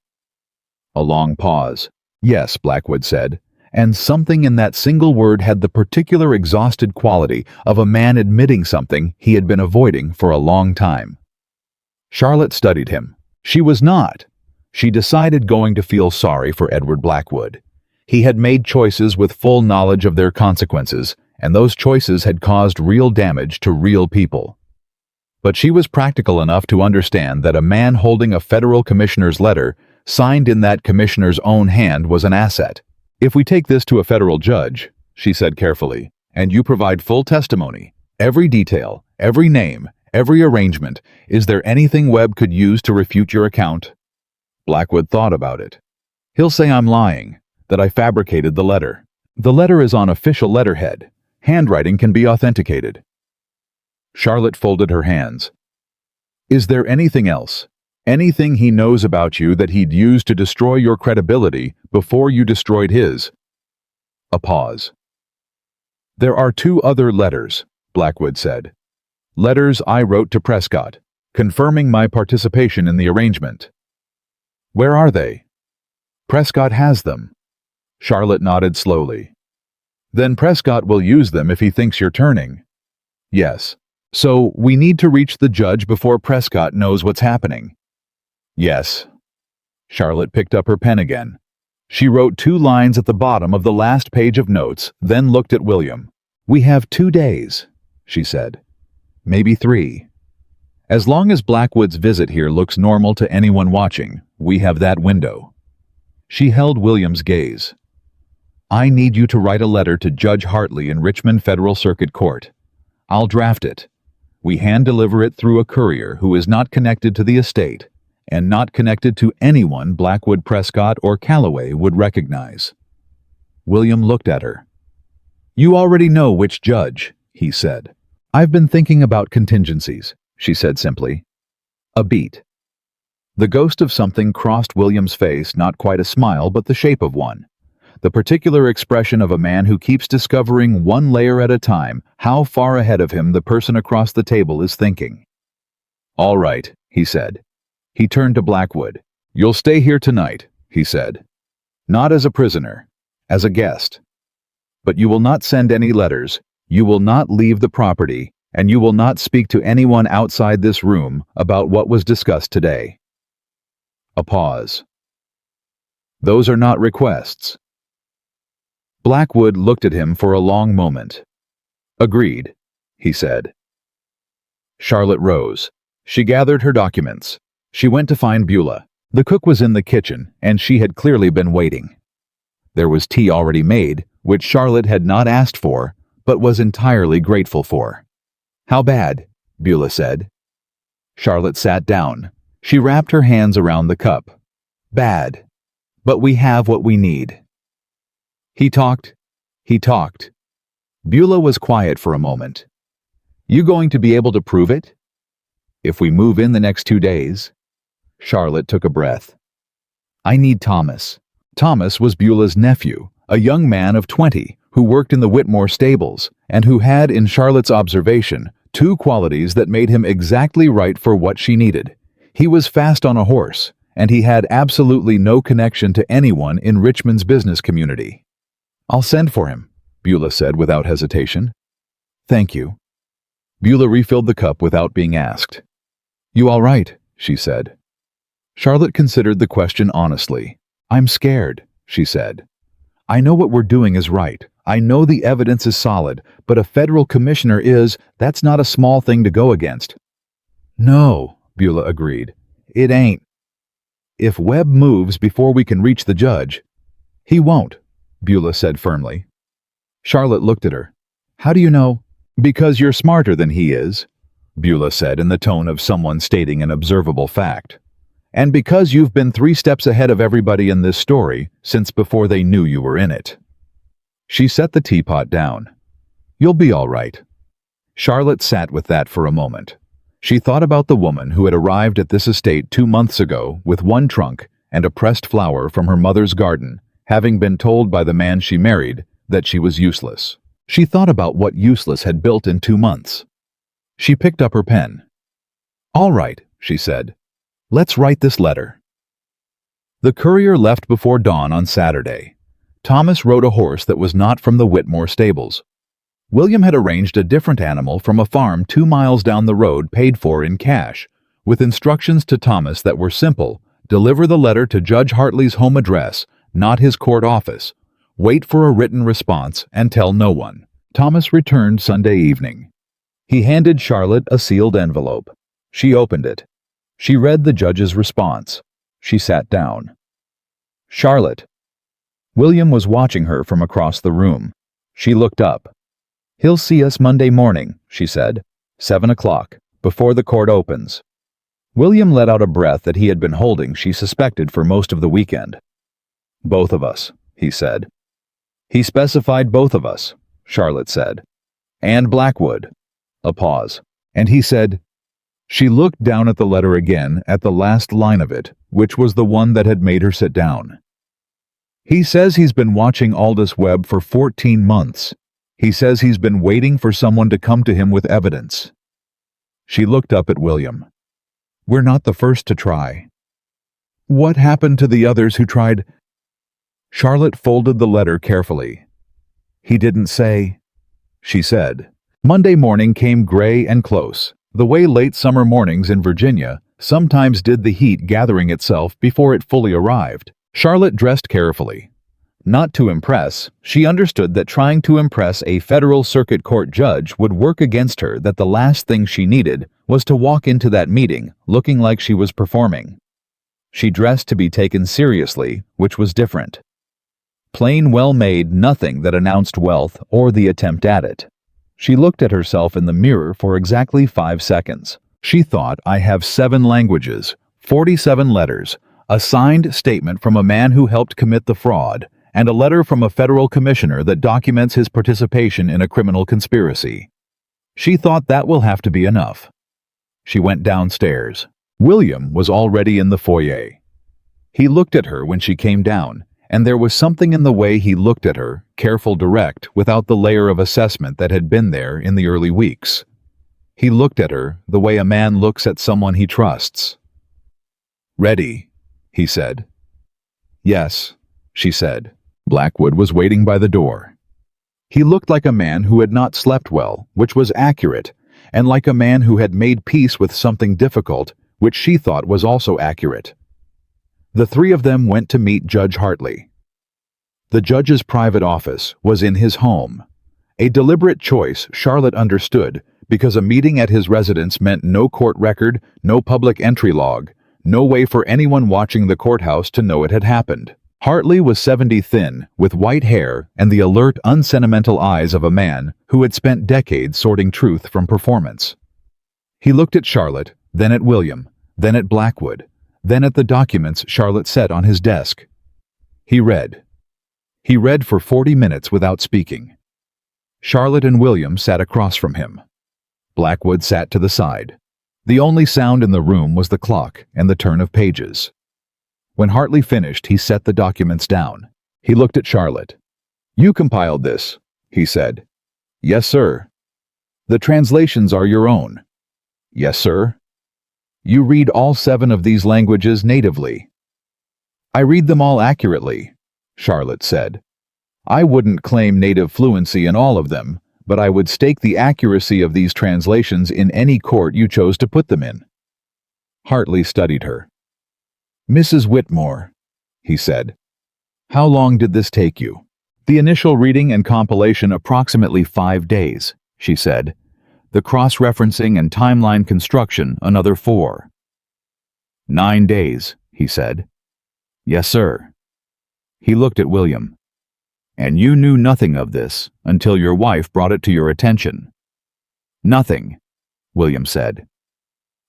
A long pause. Yes, Blackwood said, and something in that single word had the particular exhausted quality of a man admitting something he had been avoiding for a long time. Charlotte studied him. She was not. She decided going to feel sorry for Edward Blackwood. He had made choices with full knowledge of their consequences, and those choices had caused real damage to real people. But she was practical enough to understand that a man holding a federal commissioner's letter, signed in that commissioner's own hand, was an asset. If we take this to a federal judge, she said carefully, and you provide full testimony, every detail, every name, every arrangement, is there anything Webb could use to refute your account? Blackwood thought about it. He'll say I'm lying, that I fabricated the letter. The letter is on official letterhead. Handwriting can be authenticated. Charlotte folded her hands. Is there anything else? Anything he knows about you that he'd use to destroy your credibility before you destroyed his? A pause. There are 2 other letters, Blackwood said. Letters I wrote to Prescott, confirming my participation in the arrangement. Where are they? Prescott has them. Charlotte nodded slowly. Then Prescott will use them if he thinks you're turning. Yes. So we need to reach the judge before Prescott knows what's happening. Yes. Charlotte picked up her pen again. She wrote 2 lines at the bottom of the last page of notes, then looked at William. "We have 2 days," she said. "Maybe 3. As long as Blackwood's visit here looks normal to anyone watching, we have that window." She held William's gaze. "I need you to write a letter to Judge Hartley in Richmond Federal Circuit Court. I'll draft it. We hand-deliver it through a courier who is not connected to the estate and not connected to anyone Blackwood Prescott or Calloway would recognize." William looked at her. "You already know which judge," he said. "I've been thinking about contingencies," she said simply. "A beat." The ghost of something crossed William's face, not quite a smile, but the shape of one. The particular expression of a man who keeps discovering one layer at a time how far ahead of him the person across the table is thinking. "All right," he said. He turned to Blackwood. "You'll stay here tonight," he said. "Not as a prisoner, as a guest. But you will not send any letters, you will not leave the property, and you will not speak to anyone outside this room about what was discussed today." A pause. "Those are not requests." Blackwood looked at him for a long moment. "Agreed," he said. Charlotte rose. She gathered her documents. She went to find Beulah. The cook was in the kitchen, and she had clearly been waiting. There was tea already made, which Charlotte had not asked for, but was entirely grateful for. "How bad?" Beulah said. Charlotte sat down. She wrapped her hands around the cup. "Bad. But we have what we need." He talked. Beulah was quiet for a moment. "You going to be able to prove it?" "If we move in the next 2 days." Charlotte took a breath. "I need Thomas." Thomas was Beulah's nephew, a young man of 20 who worked in the Whitmore stables and who had, in Charlotte's observation, 2 qualities that made him exactly right for what she needed. He was fast on a horse, and he had absolutely no connection to anyone in Richmond's business community. "I'll send for him," Beulah said without hesitation. "Thank you." Beulah refilled the cup without being asked. "You all right?" she said. Charlotte considered the question honestly. "I'm scared," she said. "I know what we're doing is right. I know the evidence is solid, but a federal commissioner that's not a small thing to go against." "No," Beulah agreed. "It ain't. If Webb moves before we can reach the judge—" "He won't," Beulah said firmly. Charlotte looked at her. "How do you know?" "Because you're smarter than he is," Beulah said in the tone of someone stating an observable fact. "And because you've been 3 steps ahead of everybody in this story since before they knew you were in it." She set the teapot down. "You'll be all right." Charlotte sat with that for a moment. She thought about the woman who had arrived at this estate 2 months ago with 1 trunk and a pressed flower from her mother's garden, having been told by the man she married that she was useless. She thought about what useless had built in 2 months. She picked up her pen. "All right," she said. "Let's write this letter." The courier left before dawn on Saturday. Thomas rode a horse that was not from the Whitmore stables. William had arranged a different animal from a farm 2 miles down the road paid for in cash, with instructions to Thomas that were simple: deliver the letter to Judge Hartley's home address, not his court office. Wait for a written response and tell no one. Thomas returned Sunday evening. He handed Charlotte a sealed envelope. She opened it. She read the judge's response. She sat down. "Charlotte." William was watching her from across the room. She looked up. "He'll see us Monday morning," she said. 7 o'clock, before the court opens. William let out a breath that he had been holding, she suspected, for most of the weekend. "Both of us," he said. "He specified both of us," Charlotte said. "And Blackwood." A pause. "And he said—" She looked down at the letter again, at the last line of it, which was the one that had made her sit down. "He says he's been watching Aldous Webb for 14 months. He says he's been waiting for someone to come to him with evidence." She looked up at William. "We're not the first to try." "What happened to the others who tried—" Charlotte folded the letter carefully. "He didn't say—" She said. Monday morning came gray and close, the way late summer mornings in Virginia sometimes did, the heat gathering itself before it fully arrived. Charlotte dressed carefully. Not to impress, she understood that trying to impress a federal circuit court judge would work against her, that the last thing she needed was to walk into that meeting looking like she was performing. She dressed to be taken seriously, which was different. Plain well-made, nothing that announced wealth or the attempt at it. She looked at herself in the mirror for exactly 5 seconds. She thought, I have 7 languages, 47 letters, a signed statement from a man who helped commit the fraud, and a letter from a federal commissioner that documents his participation in a criminal conspiracy. She thought that will have to be enough. She went downstairs. William was already in the foyer. He looked at her when she came down, and there was something in the way he looked at her, careful, direct, without the layer of assessment that had been there in the early weeks. He looked at her the way a man looks at someone he trusts. "Ready," he said. "Yes," she said. Blackwood was waiting by the door. He looked like a man who had not slept well, which was accurate, and like a man who had made peace with something difficult, which she thought was also accurate. The 3 of them went to meet Judge Hartley. The judge's private office was in his home. A deliberate choice, Charlotte understood, because a meeting at his residence meant no court record, no public entry log, no way for anyone watching the courthouse to know it had happened. Hartley was 70, thin, with white hair and the alert, unsentimental eyes of a man who had spent decades sorting truth from performance. He looked at Charlotte, then at William, then at Blackwood, then at the documents Charlotte set on his desk. He read. He read for 40 minutes without speaking. Charlotte and William sat across from him. Blackwood sat to the side. The only sound in the room was the clock and the turn of pages. When Hartley finished, he set the documents down. He looked at Charlotte. "You compiled this," he said. "Yes, sir." "The translations are your own." "Yes, sir." "You read all 7 of these languages natively." "I read them all accurately," Charlotte said. "I wouldn't claim native fluency in all of them, but I would stake the accuracy of these translations in any court you chose to put them in." Hartley studied her. "Mrs. Whitmore," he said, "how long did this take you?" "The initial reading and compilation approximately 5 days," she said. "The cross-referencing and timeline construction another 4. 9 days, he said. "Yes, sir." He looked at William. "And you knew nothing of this until your wife brought it to your attention." "Nothing," William said.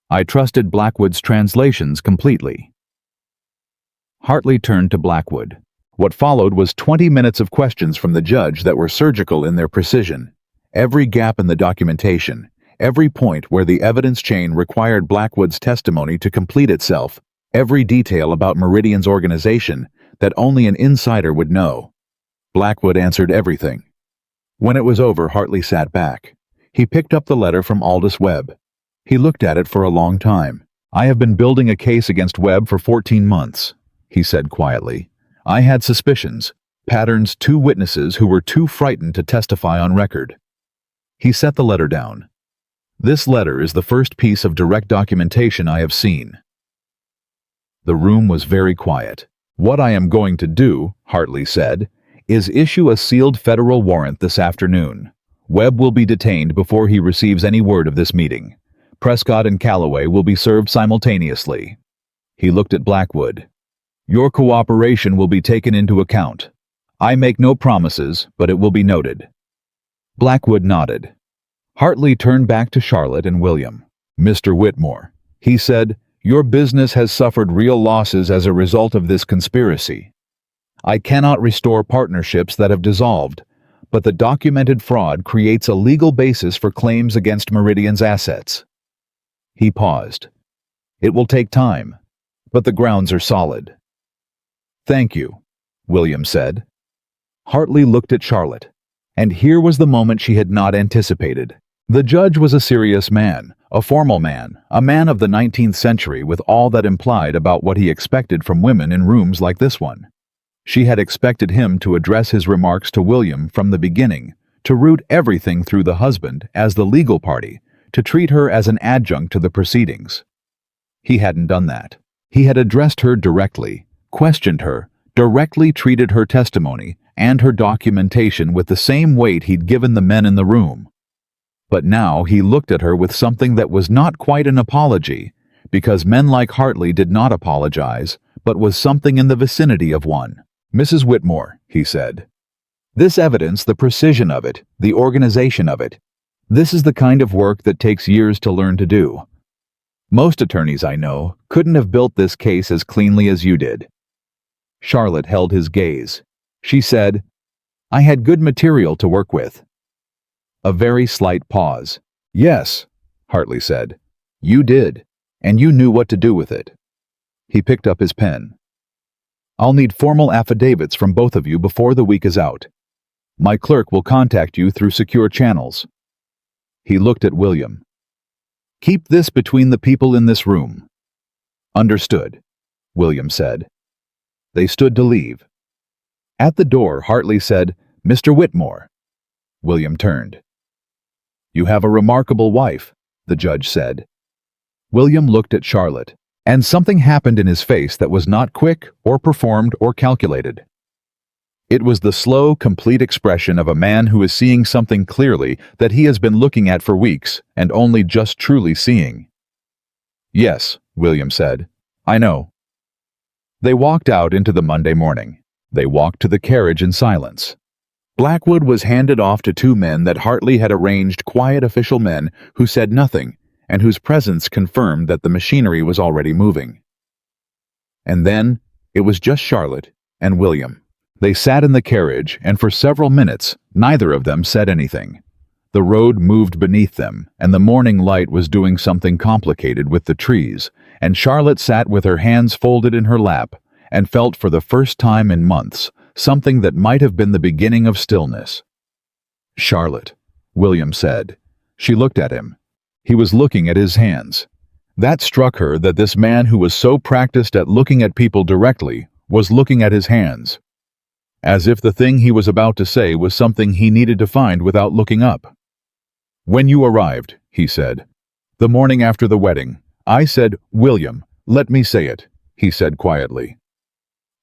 "I trusted Blackwood's translations completely." Hartley turned to Blackwood. What followed was 20 minutes of questions from the judge that were surgical in their precision. Every gap in the documentation, every point where the evidence chain required Blackwood's testimony to complete itself, every detail about Meridian's organization that only an insider would know. Blackwood answered everything. When it was over, Hartley sat back. He picked up the letter from Aldous Webb. He looked at it for a long time. "I have been building a case against Webb for 14 months, he said quietly. "I had suspicions, patterns, 2 witnesses who were too frightened to testify on record." He set the letter down. "This letter is the first piece of direct documentation I have seen." The room was very quiet. "What I am going to do," Hartley said, "is issue a sealed federal warrant this afternoon. Webb will be detained before he receives any word of this meeting. Prescott and Calloway will be served simultaneously." He looked at Blackwood. "Your cooperation will be taken into account. I make no promises, but it will be noted." Blackwood nodded. Hartley turned back to Charlotte and William. "Mr. Whitmore," he said, "your business has suffered real losses as a result of this conspiracy. I cannot restore partnerships that have dissolved, but the documented fraud creates a legal basis for claims against Meridian's assets." He paused. "It will take time, but the grounds are solid." "Thank you," William said. Hartley looked at Charlotte, and here was the moment she had not anticipated. The judge was a serious man, a formal man, a man of the 19th century with all that implied about what he expected from women in rooms like this one. She had expected him to address his remarks to William from the beginning, to root everything through the husband as the legal party, to treat her as an adjunct to the proceedings. He hadn't done that. He had addressed her directly, questioned her, directly treated her testimony and her documentation with the same weight he'd given the men in the room. But now he looked at her with something that was not quite an apology, because men like Hartley did not apologize, but was something in the vicinity of one. "Mrs. Whitmore," he said, "this evidence, the precision of it, the organization of it, this is the kind of work that takes years to learn to do. Most attorneys I know couldn't have built this case as cleanly as you did." Charlotte held his gaze. She said, "I had good material to work with." A very slight pause. "Yes," Hartley said, "you did, and you knew what to do with it." He picked up his pen. "I'll need formal affidavits from both of you before the week is out. My clerk will contact you through secure channels." He looked at William. "Keep this between the people in this room." "Understood," William said. They stood to leave. At the door, Hartley said, "Mr. Whitmore." William turned. "You have a remarkable wife," the judge said. William looked at Charlotte, and something happened in his face that was not quick or performed or calculated. It was the slow, complete expression of a man who is seeing something clearly that he has been looking at for weeks and only just truly seeing. "Yes," William said, "I know." They walked out into the Monday morning. They walked to the carriage in silence. Blackwood was handed off to two men that Hartley had arranged, quiet official men who said nothing and whose presence confirmed that the machinery was already moving. And then it was just Charlotte and William. They sat in the carriage, and for several minutes neither of them said anything. The road moved beneath them, and the morning light was doing something complicated with the trees, and Charlotte sat with her hands folded in her lap and felt for the first time in months something that might have been the beginning of stillness. "Charlotte," William said. She looked at him. He was looking at his hands. That struck her, that this man who was so practiced at looking at people directly was looking at his hands, as if the thing he was about to say was something he needed to find without looking up. "When you arrived," he said, "the morning after the wedding, I said, 'William, let me say it,'" he said quietly.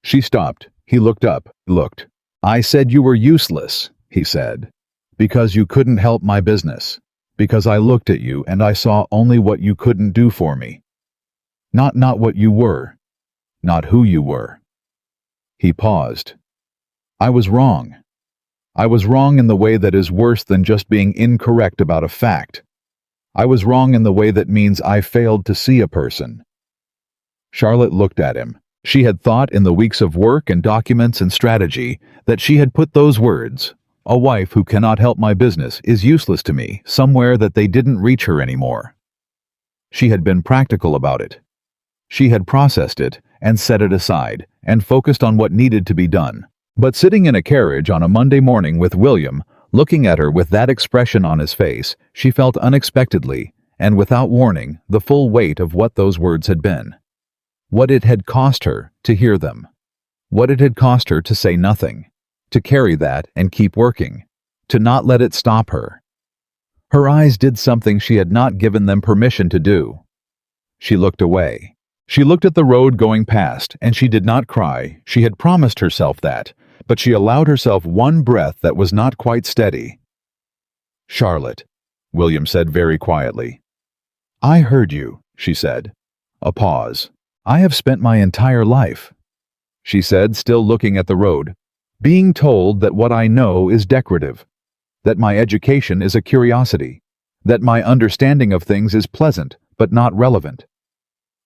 She stopped. He looked up, looked. "I said you were useless," he said, "because you couldn't help my business, because I looked at you and I saw only what you couldn't do for me. Not what you were, not who you were." He paused. "I was wrong. I was wrong in the way that is worse than just being incorrect about a fact. I was wrong in the way that means I failed to see a person." Charlotte looked at him. She had thought in the weeks of work and documents and strategy that she had put those words, "A wife who cannot help my business is useless to me," somewhere that they didn't reach her anymore. She had been practical about it. She had processed it and set it aside and focused on what needed to be done. But sitting in a carriage on a Monday morning with William, looking at her with that expression on his face, she felt unexpectedly, and without warning, the full weight of what those words had been. What it had cost her to hear them. What it had cost her to say nothing, to carry that and keep working, to not let it stop her. Her eyes did something she had not given them permission to do. She looked away. She looked at the road going past, and she did not cry. She had promised herself that, but she allowed herself one breath that was not quite steady. "Charlotte," William said very quietly. "I heard you," she said. A pause. "I have spent my entire life," she said, still looking at the road, "being told that what I know is decorative, that my education is a curiosity, that my understanding of things is pleasant but not relevant,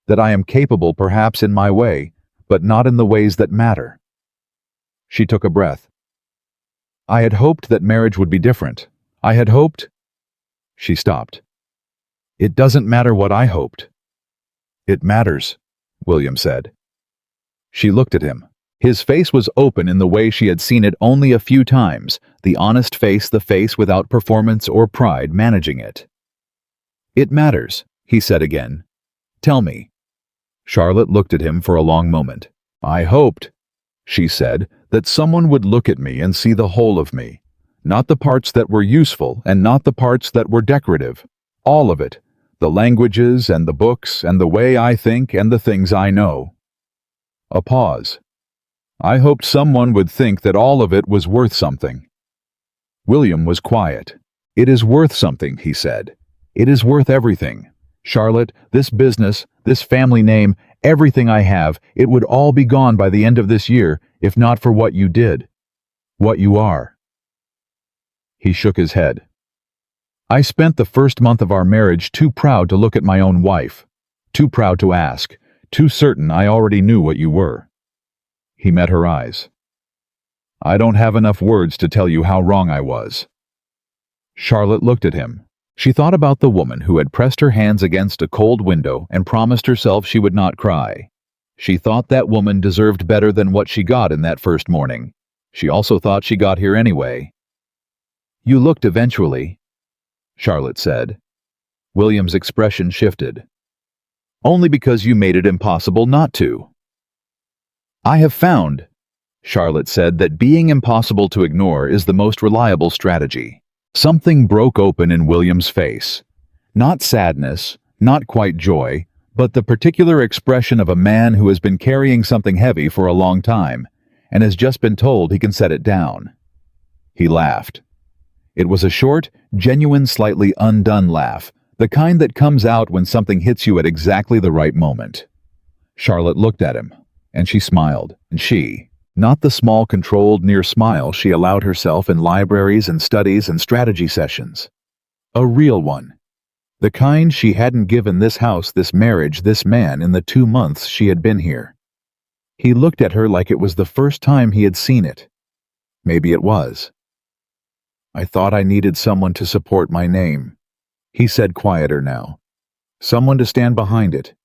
that I am capable perhaps in my way, but not in the ways that matter." She took a breath. "I had hoped that marriage would be different. I had hoped—" She stopped. "It doesn't matter what I hoped." "It matters," William said. She looked at him. His face was open in the way she had seen it only a few times, the honest face, the face without performance or pride managing it. "It matters," he said again. "Tell me." Charlotte looked at him for a long moment. "I hoped," she said, "that someone would look at me and see the whole of me. Not the parts that were useful and not the parts that were decorative. All of it. The languages and the books and the way I think and the things I know." A pause. I hoped someone would think that all of it was worth something. William was quiet. It is worth something, he said. It is worth everything. Charlotte, this business, this family name, everything I have, it would all be gone by the end of this year, if not for what you did. What you are. He shook his head. I spent the first month of our marriage too proud to look at my own wife, too proud to ask, too certain I already knew what you were. He met her eyes. I don't have enough words to tell you how wrong I was. Charlotte looked at him. She thought about the woman who had pressed her hands against a cold window and promised herself she would not cry. She thought that woman deserved better than what she got in that first morning. She also thought she got here anyway. You looked eventually, Charlotte said. William's expression shifted. Only because you made it impossible not to. I have found, Charlotte said, that being impossible to ignore is the most reliable strategy. Something broke open in William's face. Not sadness, not quite joy, but the particular expression of a man who has been carrying something heavy for a long time and has just been told he can set it down. He laughed. It was a short, genuine, slightly undone laugh, the kind that comes out when something hits you at exactly the right moment. Charlotte looked at him, and she smiled, and not the small, controlled, near smile she allowed herself in libraries and studies and strategy sessions. A real one. The kind she hadn't given this house, this marriage, this man in the 2 months she had been here. He looked at her like it was the first time he had seen it. Maybe it was. I thought I needed someone to support my name, he said, quieter now. Someone to stand behind it,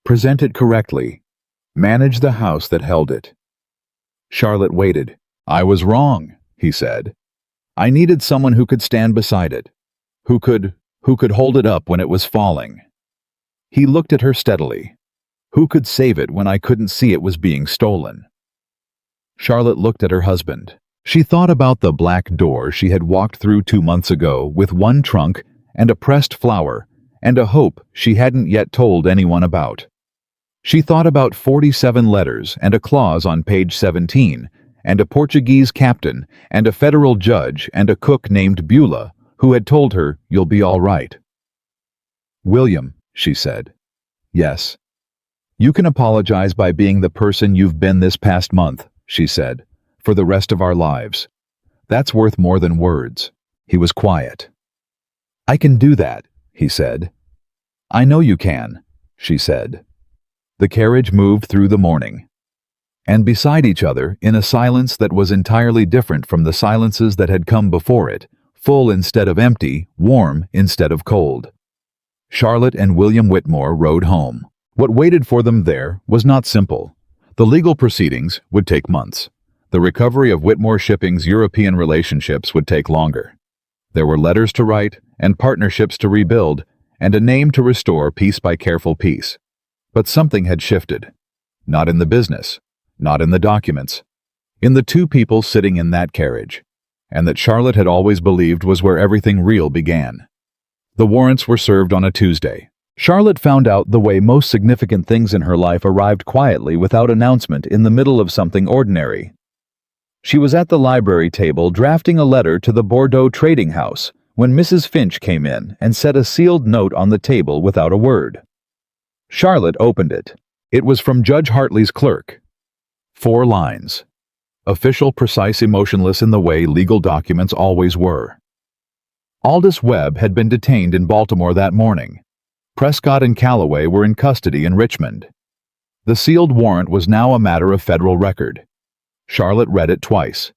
present it correctly, manage the house that held it. Charlotte waited. I was wrong, he said. I needed someone who could stand beside it, who could hold it up when it was falling. He looked at her steadily. Who could save it when I couldn't see it was being stolen? Charlotte looked at her husband. She thought about the black door she had walked through 2 months ago with one trunk and a pressed flower and a hope she hadn't yet told anyone about. She thought about 47 letters and a clause on page 17 and a Portuguese captain and a federal judge and a cook named Beulah who had told her, "You'll be all right." William, she said. Yes. You can apologize by being the person you've been this past month, she said, for the rest of our lives. That's worth more than words. He was quiet. I can do that, he said. I know you can, she said. The carriage moved through the morning. And beside each other, in a silence that was entirely different from the silences that had come before it, full instead of empty, warm instead of cold. Charlotte and William Whitmore rode home. What waited for them there was not simple. The legal proceedings would take months. The recovery of Whitmore Shipping's European relationships would take longer. There were letters to write, and partnerships to rebuild, and a name to restore piece by careful piece. But something had shifted. Not in the business, not in the documents, in the two people sitting in that carriage, and that Charlotte had always believed was where everything real began. The warrants were served on a Tuesday. Charlotte found out the way most significant things in her life arrived quietly without announcement in the middle of something ordinary. She was at the library table drafting a letter to the Bordeaux trading house when Mrs. Finch came in and set a sealed note on the table without a word. Charlotte opened it. It was from Judge Hartley's clerk. 4 lines. Official, precise, emotionless in the way legal documents always were. Aldous Webb had been detained in Baltimore that morning. Prescott and Calloway were in custody in Richmond. The sealed warrant was now a matter of federal record. Charlotte read it twice.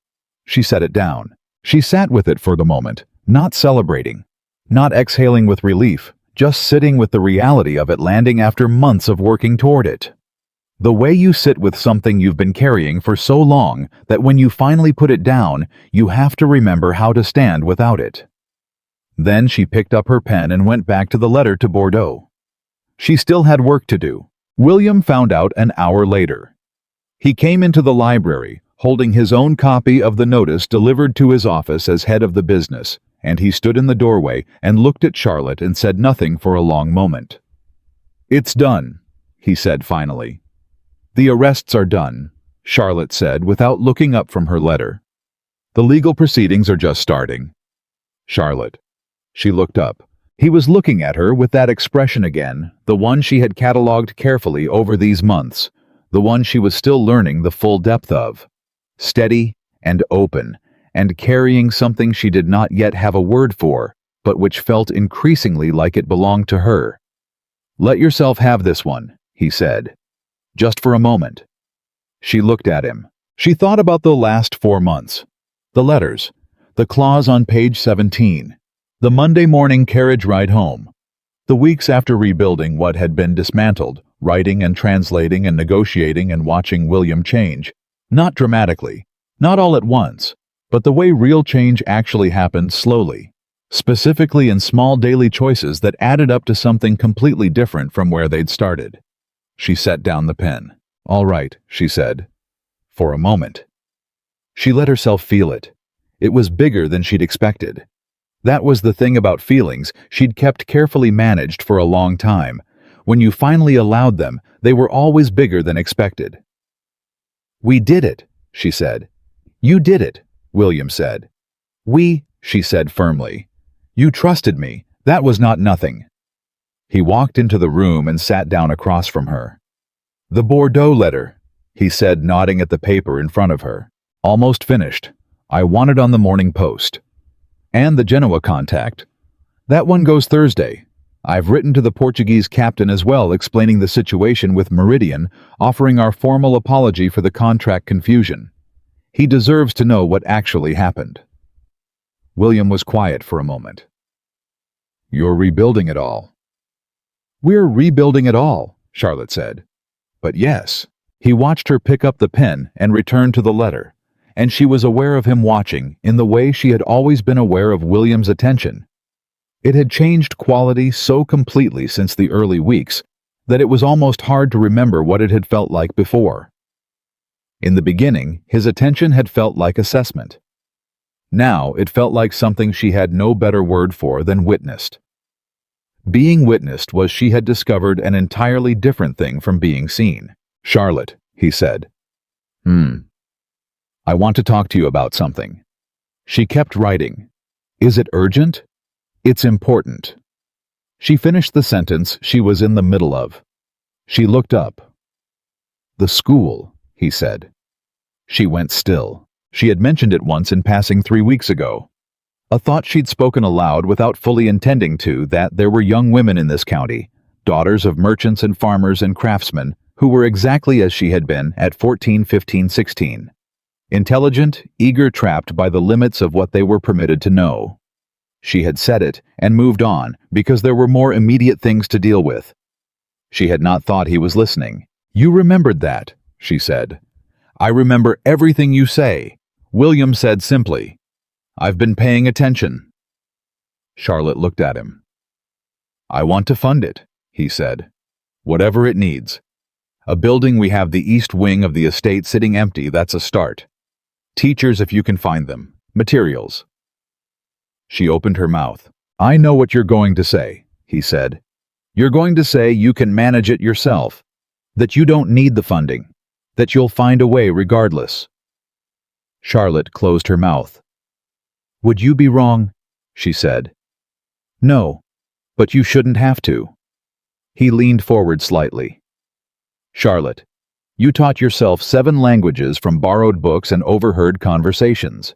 She set it down. She sat with it for the moment, not celebrating, not exhaling with relief, just sitting with the reality of it landing after months of working toward it. The way you sit with something you've been carrying for so long that when you finally put it down, you have to remember how to stand without it. Then she picked up her pen and went back to the letter to Bordeaux. She still had work to do. William found out an hour later. He came into the library, holding his own copy of the notice delivered to his office as head of the business, and he stood in the doorway and looked at Charlotte and said nothing for a long moment. "It's done," he said finally. "The arrests are done. Charlotte said without looking up from her letter. "The legal proceedings are just starting." Charlotte. She looked up. He was looking at her with that expression again, the one she had catalogued carefully over these months, the one she was still learning the full depth of. Steady and open, and carrying something she did not yet have a word for, but which felt increasingly like it belonged to her. "Let yourself have this one," he said. "Just for a moment." She looked at him. She thought about the last 4 months. The letters, the clause on page 17, the Monday morning carriage ride home, the weeks after rebuilding what had been dismantled, writing and translating and negotiating and watching William change. Not dramatically, not all at once, but the way real change actually happened slowly, specifically in small daily choices that added up to something completely different from where they'd started. She set down the pen. "All right," she said. "For a moment." She let herself feel it. It was bigger than she'd expected. That was the thing about feelings she'd kept carefully managed for a long time. When you finally allowed them, they were always bigger than expected. "We did it," she said. "You did it," William said. She said firmly. "You trusted me. That was not nothing." He walked into the room and sat down across from her. "The Bordeaux letter," he said, nodding at the paper in front of her. "Almost finished. I want it on the Morning Post. And the Genoa contact. That one goes Thursday. I've written to the Portuguese captain as well, explaining the situation with Meridian, offering our formal apology for the contract confusion. He deserves to know what actually happened." William was quiet for a moment. "You're rebuilding it all." "We're rebuilding it all," Charlotte said. "But yes." He watched her pick up the pen and return to the letter, and she was aware of him watching in the way she had always been aware of William's attention. It had changed quality so completely since the early weeks that it was almost hard to remember what it had felt like before. In the beginning, his attention had felt like assessment. Now it felt like something she had no better word for than witnessed. Being witnessed was, she had discovered, an entirely different thing from being seen. "Charlotte," he said. "I want to talk to you about something." She kept writing. "Is it urgent?" "It's important." She finished the sentence she was in the middle of. She looked up. "The school," he said. She went still. She had mentioned it once in passing 3 weeks ago. A thought she'd spoken aloud without fully intending to, that there were young women in this county, daughters of merchants and farmers and craftsmen, who were exactly as she had been at 14, 15, 16. Intelligent, eager, trapped by the limits of what they were permitted to know. She had said it and moved on because there were more immediate things to deal with. She had not thought he was listening. "You remembered that," she said. "I remember everything you say," William said simply. "I've been paying attention." Charlotte looked at him. "I want to fund it," he said. "Whatever it needs. A building, we have the east wing of the estate sitting empty, that's a start. Teachers if you can find them. Materials." She opened her mouth. "I know what you're going to say," he said. "You're going to say you can manage it yourself, that you don't need the funding, that you'll find a way regardless." Charlotte closed her mouth. "Would you be wrong?" she said. "No, but you shouldn't have to." He leaned forward slightly. "Charlotte, you taught yourself 7 languages from borrowed books and overheard conversations.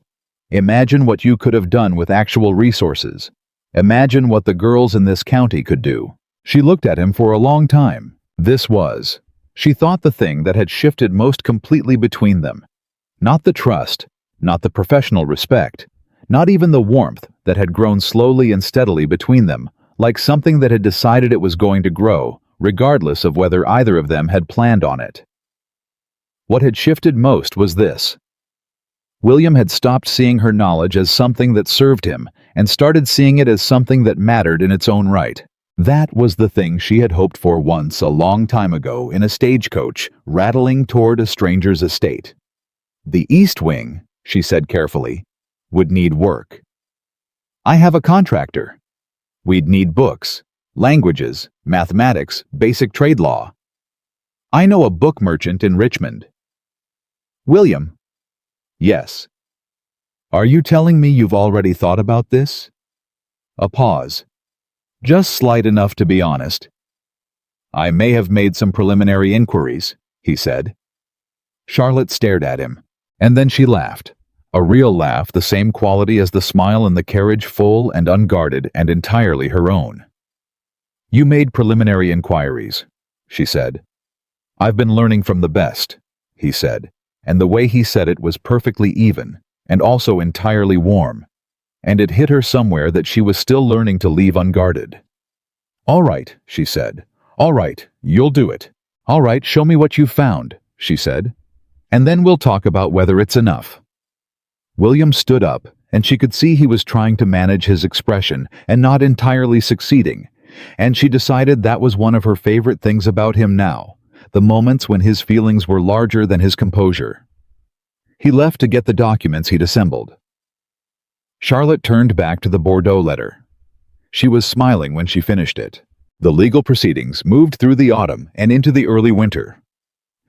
Imagine what you could have done with actual resources. Imagine what the girls in this county could do." She looked at him for a long time. This was, she thought, the thing that had shifted most completely between them. Not the trust, not the professional respect, not even the warmth that had grown slowly and steadily between them, like something that had decided it was going to grow, regardless of whether either of them had planned on it. What had shifted most was this. William had stopped seeing her knowledge as something that served him and started seeing it as something that mattered in its own right. That was the thing she had hoped for once, a long time ago, in a stagecoach, rattling toward a stranger's estate. "The East Wing," she said carefully, "would need work. I have a contractor. We'd need books, languages, mathematics, basic trade law. I know a book merchant in Richmond." William. Yes. Are you telling me you've already thought about this? A pause. Just slight enough to be honest. I may have made some preliminary inquiries, he said. Charlotte stared at him, and then she laughed. A real laugh, the same quality as the smile in the carriage, full and unguarded and entirely her own. You made preliminary inquiries, she said. I've been learning from the best, he said, and the way he said it was perfectly even, and also entirely warm, and it hit her somewhere that she was still learning to leave unguarded. All right, she said. All right, you'll do it. All right, show me what you've found, she said, and then we'll talk about whether it's enough. William stood up, and she could see he was trying to manage his expression and not entirely succeeding, and she decided that was one of her favorite things about him now, the moments when his feelings were larger than his composure. He left to get the documents he'd assembled. Charlotte turned back to the Bordeaux letter. She was smiling when she finished it. The legal proceedings moved through the autumn and into the early winter.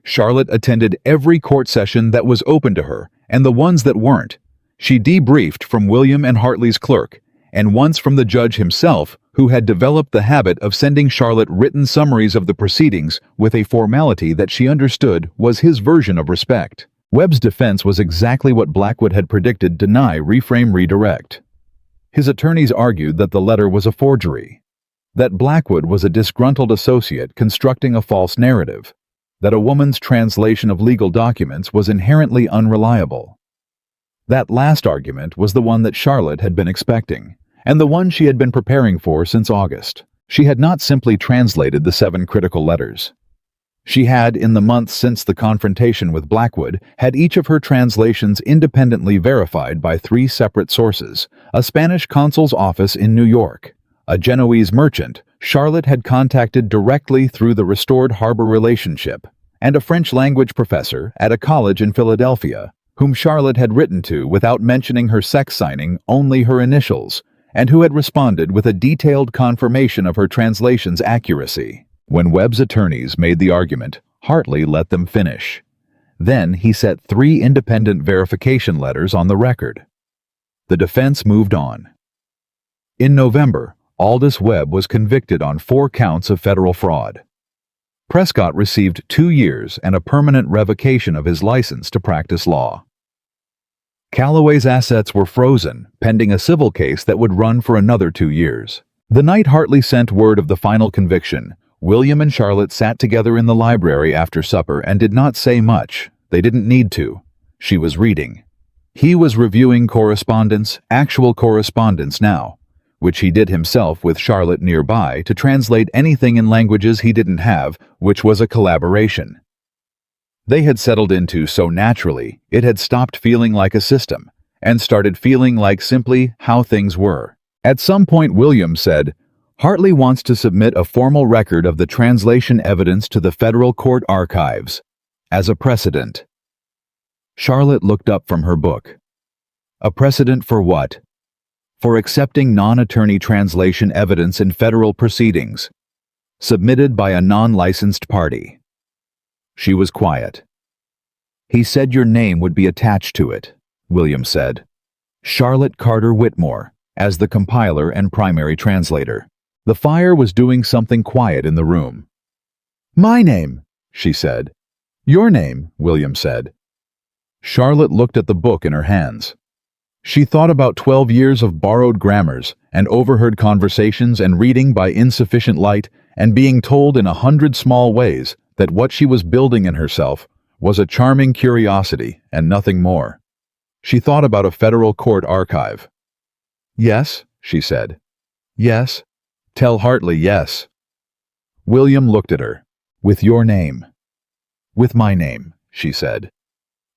Charlotte attended every court session that was open to her, and the ones that weren't. She debriefed from William and Hartley's clerk, and once from the judge himself, who had developed the habit of sending Charlotte written summaries of the proceedings with a formality that she understood was his version of respect. Webb's defense was exactly what Blackwood had predicted: deny, reframe, redirect. His attorneys argued that the letter was a forgery, that Blackwood was a disgruntled associate constructing a false narrative, that a woman's translation of legal documents was inherently unreliable. That last argument was the one that Charlotte had been expecting, and the one she had been preparing for since August. She had not simply translated the 7 critical letters. She had, in the months since the confrontation with Blackwood, had each of her translations independently verified by 3 separate sources: a Spanish consul's office in New York, a Genoese merchant Charlotte had contacted directly through the restored harbor relationship, and a French-language professor at a college in Philadelphia, whom Charlotte had written to without mentioning her sex signing, only her initials, and who had responded with a detailed confirmation of her translation's accuracy. When Webb's attorneys made the argument, Hartley let them finish. Then he set 3 independent verification letters on the record. The defense moved on. In November, Aldous Webb was convicted on 4 counts of federal fraud. Prescott received 2 years and a permanent revocation of his license to practice law. Calloway's assets were frozen, pending a civil case that would run for another 2 years. The night Hartley sent word of the final conviction, William and Charlotte sat together in the library after supper and did not say much. They didn't need to. She was reading. He was reviewing correspondence, actual correspondence now, which he did himself with Charlotte nearby to translate anything in languages he didn't have, which was a collaboration. They had settled into so naturally, it had stopped feeling like a system, and started feeling like simply how things were. At some point William said, Hartley wants to submit a formal record of the translation evidence to the federal court archives, as a precedent. Charlotte looked up from her book. A precedent for what? For accepting non-attorney translation evidence in federal proceedings, submitted by a non-licensed party. She was quiet. He said your name would be attached to it, William said. Charlotte Carter Whitmore, as the compiler and primary translator. The fire was doing something quiet in the room. My name, she said. Your name, William said. Charlotte looked at the book in her hands. She thought about 12 years of borrowed grammars and overheard conversations and reading by insufficient light and being told in 100 small ways that what she was building in herself was a charming curiosity and nothing more. She thought about a federal court archive. Yes, she said. Yes. Tell Hartley yes. William looked at her. With your name. With my name, she said.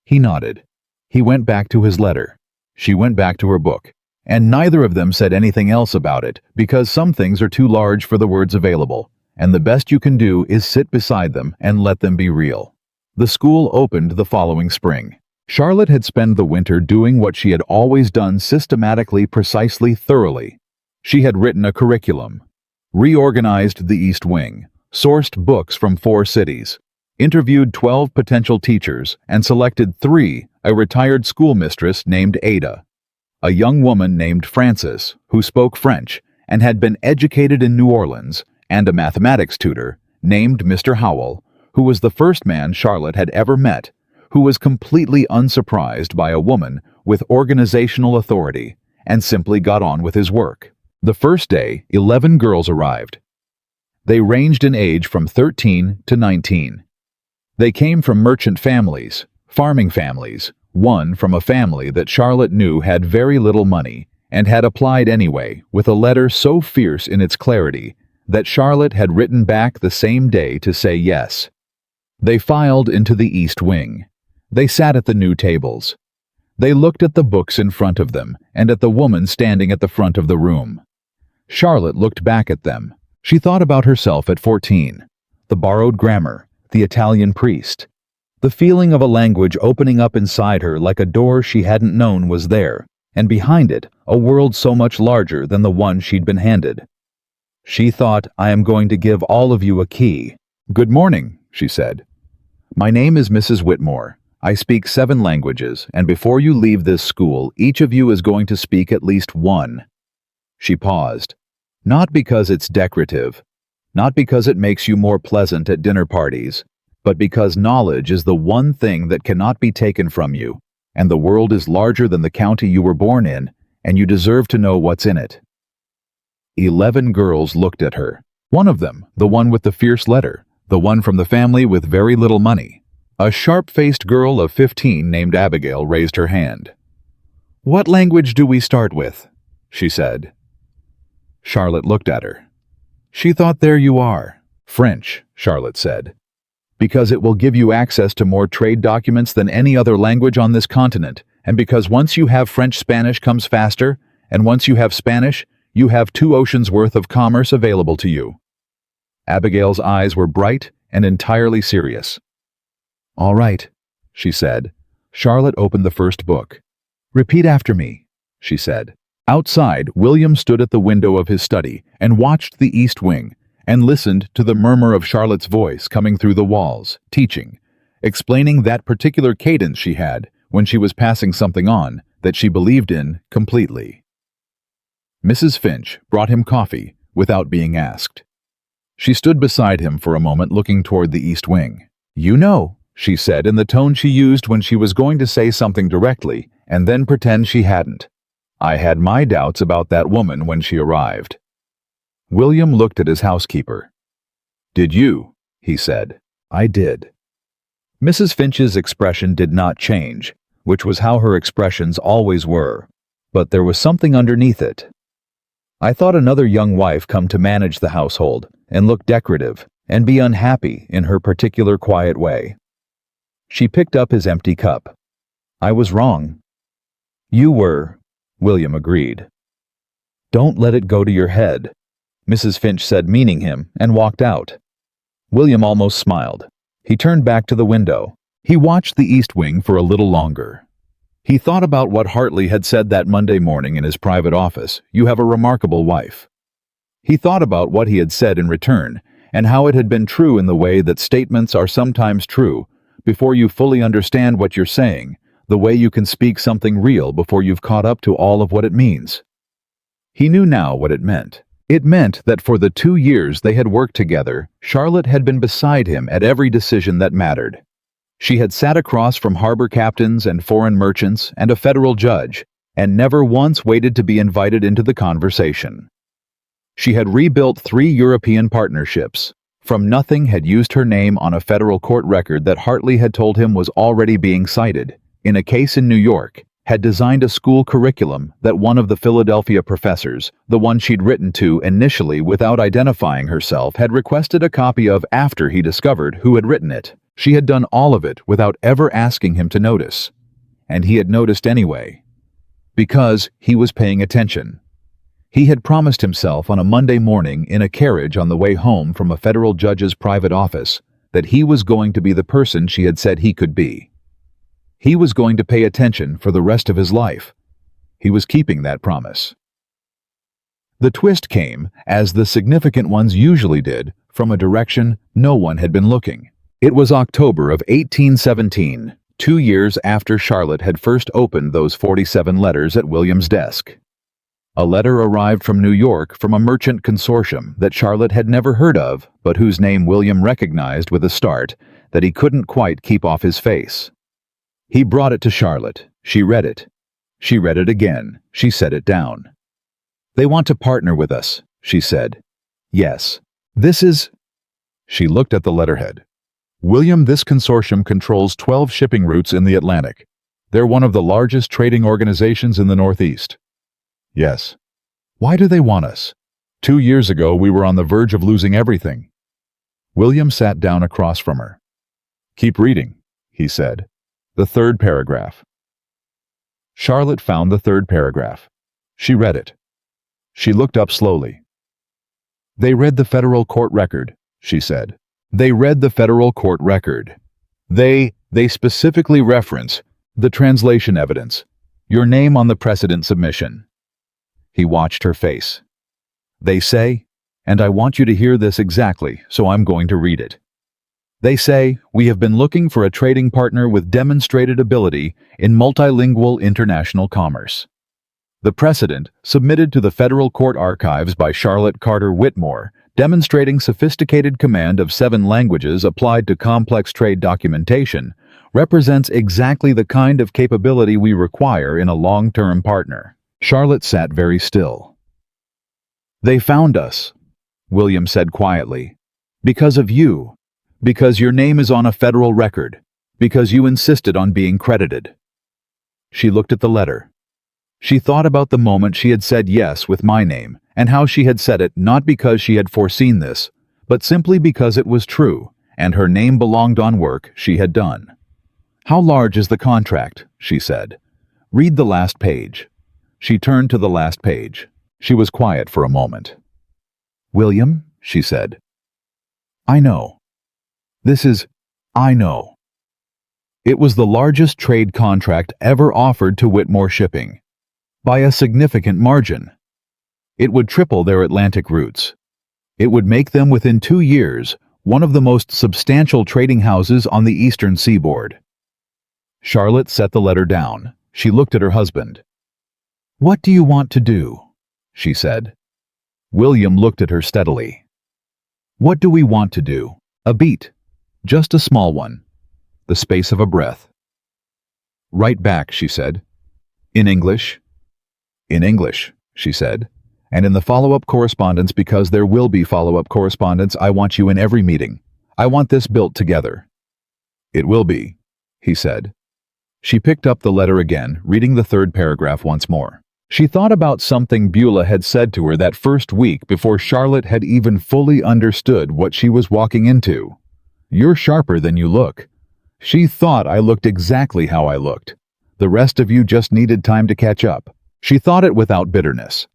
He nodded. He went back to his letter. She went back to her book, and neither of them said anything else about it because some things are too large for the words available, and the best you can do is sit beside them and let them be real. The school opened the following spring. Charlotte had spent the winter doing what she had always done systematically, precisely, thoroughly. She had written a curriculum, reorganized the East Wing, sourced books from 4 cities, interviewed 12 potential teachers, and selected 3, a retired schoolmistress named Ada, a young woman named Frances, who spoke French and had been educated in New Orleans, and a mathematics tutor named Mr. Howell, who was the first man Charlotte had ever met, who was completely unsurprised by a woman with organizational authority and simply got on with his work. The first day, 11 girls arrived. They ranged in age from 13 to 19. They came from merchant families, farming families, one from a family that Charlotte knew had very little money and had applied anyway with a letter so fierce in its clarity that Charlotte had written back the same day to say yes. They filed into the East Wing. They sat at the new tables. They looked at the books in front of them and at the woman standing at the front of the room. Charlotte looked back at them. She thought about herself at 14, the borrowed grammar, the Italian priest. The feeling of a language opening up inside her like a door she hadn't known was there, and behind it, a world so much larger than the one she'd been handed. She thought, I am going to give all of you a key. Good morning, she said. My name is Mrs. Whitmore. I speak 7 languages, and before you leave this school, each of you is going to speak at least 1. She paused. Not because it's decorative, not because it makes you more pleasant at dinner parties, but because knowledge is the one thing that cannot be taken from you, and the world is larger than the county you were born in, and you deserve to know what's in it. 11 girls looked at her. One of them, the one with the fierce letter, the one from the family with very little money. A sharp-faced girl of 15 named Abigail raised her hand. What language do we start with? She said. Charlotte looked at her. She thought, there you are. French, Charlotte said. Because it will give you access to more trade documents than any other language on this continent, and because once you have French, Spanish comes faster, and once you have Spanish, you have 2 oceans worth of commerce available to you. Abigail's eyes were bright and entirely serious. All right, she said. Charlotte opened the first book. Repeat after me, she said. Outside, William stood at the window of his study and watched the East Wing and listened to the murmur of Charlotte's voice coming through the walls, teaching, explaining that particular cadence she had when she was passing something on that she believed in completely. Mrs. Finch brought him coffee without being asked. She stood beside him for a moment looking toward the East Wing. You know, she said in the tone she used when she was going to say something directly and then pretend she hadn't. I had my doubts about that woman when she arrived. William looked at his housekeeper. Did you? He said. I did. Mrs. Finch's expression did not change, which was how her expressions always were, but there was something underneath it. I thought another young wife come to manage the household and look decorative and be unhappy in her particular quiet way. She picked up his empty cup. I was wrong. You were, William agreed. Don't let it go to your head, Mrs. Finch said, meaning him, and walked out. William almost smiled. He turned back to the window. He watched the East Wing for a little longer. He thought about what Hartley had said that Monday morning in his private office, you have a remarkable wife. He thought about what he had said in return, and how it had been true in the way that statements are sometimes true, before you fully understand what you're saying, the way you can speak something real before you've caught up to all of what it means. He knew now what it meant. It meant that for the 2 years they had worked together, Charlotte had been beside him at every decision that mattered. She had sat across from harbor captains and foreign merchants and a federal judge, and never once waited to be invited into the conversation. She had rebuilt 3 European partnerships. From nothing had used her name on a federal court record that Hartley had told him was already being cited. In a case in New York, had designed a school curriculum that one of the Philadelphia professors, the one she'd written to initially without identifying herself, had requested a copy of after he discovered who had written it. She had done all of it without ever asking him to notice. And he had noticed anyway. Because he was paying attention. He had promised himself on a Monday morning in a carriage on the way home from a federal judge's private office that he was going to be the person she had said he could be. He was going to pay attention for the rest of his life. He was keeping that promise. The twist came, as the significant ones usually did, from a direction no one had been looking. It was October of 1817, 2 years after Charlotte had first opened those 47 letters at William's desk. A letter arrived from New York from a merchant consortium that Charlotte had never heard of, but whose name William recognized with a start that he couldn't quite keep off his face. He brought it to Charlotte. She read it. She read it again. She set it down. "They want to partner with us," she said. "Yes. This is—" She looked at the letterhead. "William, this consortium controls 12 shipping routes in the Atlantic. They're one of the largest trading organizations in the Northeast." "Yes." "Why do they want us? 2 years ago, we were on the verge of losing everything." William sat down across from her. "Keep reading," he said. "The third paragraph." Charlotte found the third paragraph. She read it. She looked up slowly. "They read the federal court record," she said. "They read the federal court record. They specifically reference the translation evidence, your name on the precedent submission." He watched her face. "They say, and I want you to hear this exactly, so I'm going to read it. They say, we have been looking for a trading partner with demonstrated ability in multilingual international commerce. The precedent, submitted to the Federal Court Archives by Charlotte Carter Whitmore, demonstrating sophisticated command of 7 languages applied to complex trade documentation, represents exactly the kind of capability we require in a long-term partner." Charlotte sat very still. "They found us," William said quietly, "because of you, because your name is on a federal record, because you insisted on being credited." She looked at the letter. She thought about the moment she had said yes with my name, and how she had said it not because she had foreseen this, but simply because it was true, and her name belonged on work she had done. "How large is the contract?" she said. "Read the last page." She turned to the last page. She was quiet for a moment. "William," she said, "I know. I know." It was the largest trade contract ever offered to Whitmore Shipping, by a significant margin. It would triple their Atlantic routes. It would make them within 2 years one of the most substantial trading houses on the eastern seaboard. Charlotte set the letter down. She looked at her husband. "What do you want to do?" she said. William looked at her steadily. "What do we want to do? A beat. Just a small one. The space of a breath." "Write back," she said. "In English?" "In English," she said. "And in the follow-up correspondence, because there will be follow-up correspondence, I want you in every meeting. I want this built together." "It will be," he said. She picked up the letter again, reading the third paragraph once more. She thought about something Beulah had said to her that first week before Charlotte had even fully understood what she was walking into. "You're sharper than you look." She thought I looked exactly how I looked. The rest of you just needed time to catch up. She thought it without bitterness.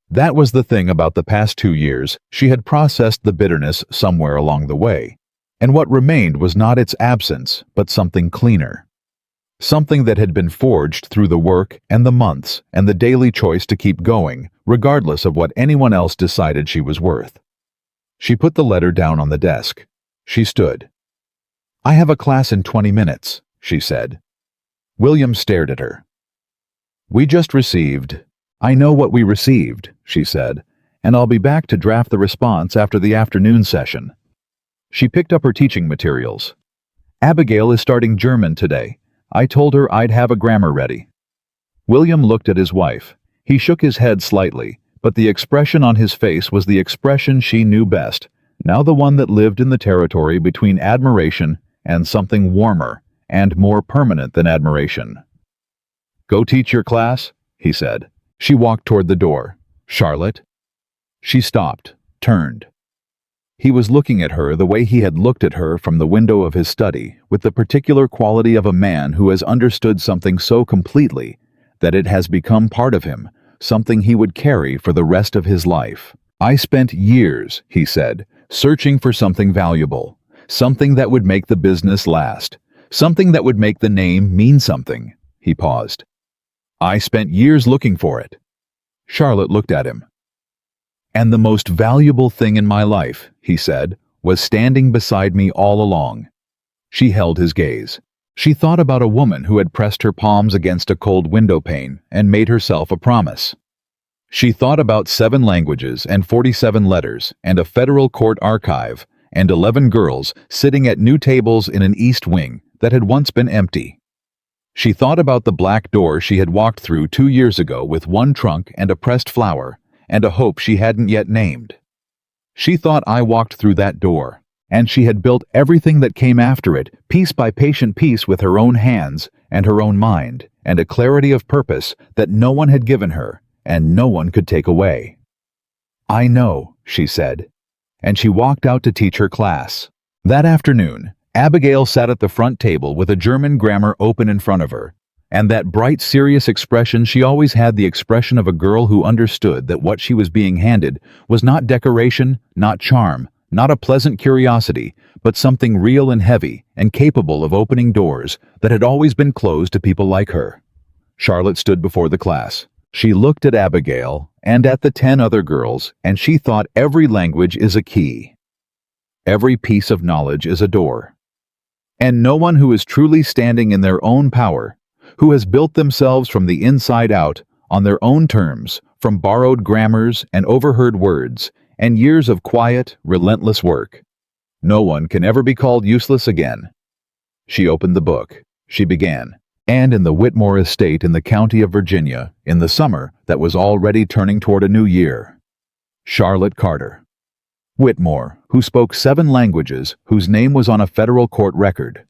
That was the thing about the past 2 years. She had processed the bitterness somewhere along the way. And what remained was not its absence, but something cleaner. Something that had been forged through the work and the months and the daily choice to keep going, regardless of what anyone else decided she was worth. She put the letter down on the desk. She stood. "I have a class in 20 minutes, she said. William stared at her. "We just received—" "I know what we received," she said, "and I'll be back to draft the response after the afternoon session." She picked up her teaching materials. "Abigail is starting German today. I told her I'd have a grammar ready." William looked at his wife. He shook his head slightly, but the expression on his face was the expression she knew best, now the one that lived in the territory between admiration and something warmer and more permanent than admiration. "Go teach your class," he said. She walked toward the door. "Charlotte?" She stopped, turned. He was looking at her the way he had looked at her from the window of his study, with the particular quality of a man who has understood something so completely that it has become part of him, something he would carry for the rest of his life. "I spent years," he said, "searching for something valuable, something that would make the business last, something that would make the name mean something." He paused. "I spent years looking for it." Charlotte looked at him. "And the most valuable thing in my life," he said, "was standing beside me all along. She held his gaze. She thought about a woman who had pressed her palms against a cold window pane and made herself a promise. She thought about 7 languages and 47 letters and a federal court archive and 11 girls sitting at new tables in an East Wing that had once been empty. She thought about the black door she had walked through 2 years ago with 1 trunk and a pressed flower and a hope she hadn't yet named. She thought I walked through that door, and she had built everything that came after it, piece by patient piece with her own hands and her own mind, and a clarity of purpose that no one had given her, and no one could take away. "I know," she said, and she walked out to teach her class. That afternoon, Abigail sat at the front table with a German grammar open in front of her, and that bright, serious expression she always had, the expression of a girl who understood that what she was being handed was not decoration, not charm, not a pleasant curiosity, but something real and heavy and capable of opening doors that had always been closed to people like her. Charlotte stood before the class. She looked at Abigail and at the 10 other girls, and she thought every language is a key. Every piece of knowledge is a door. And no one who is truly standing in their own power, who has built themselves from the inside out, on their own terms, from borrowed grammars and overheard words, and years of quiet, relentless work, no one can ever be called useless again. She opened the book. She began. And in the Whitmore estate in the county of Virginia, in the summer that was already turning toward a new year. Charlotte Carter. Whitmore, who spoke 7 languages, whose name was on a federal court record,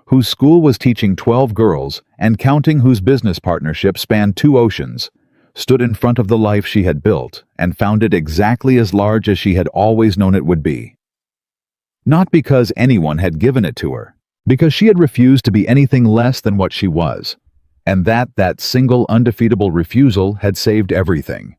whose school was teaching 12 girls and counting, whose business partnership spanned 2 oceans, stood in front of the life she had built and found it exactly as large as she had always known it would be. Not because anyone had given it to her, because she had refused to be anything less than what she was, and that single undefeatable refusal had saved everything.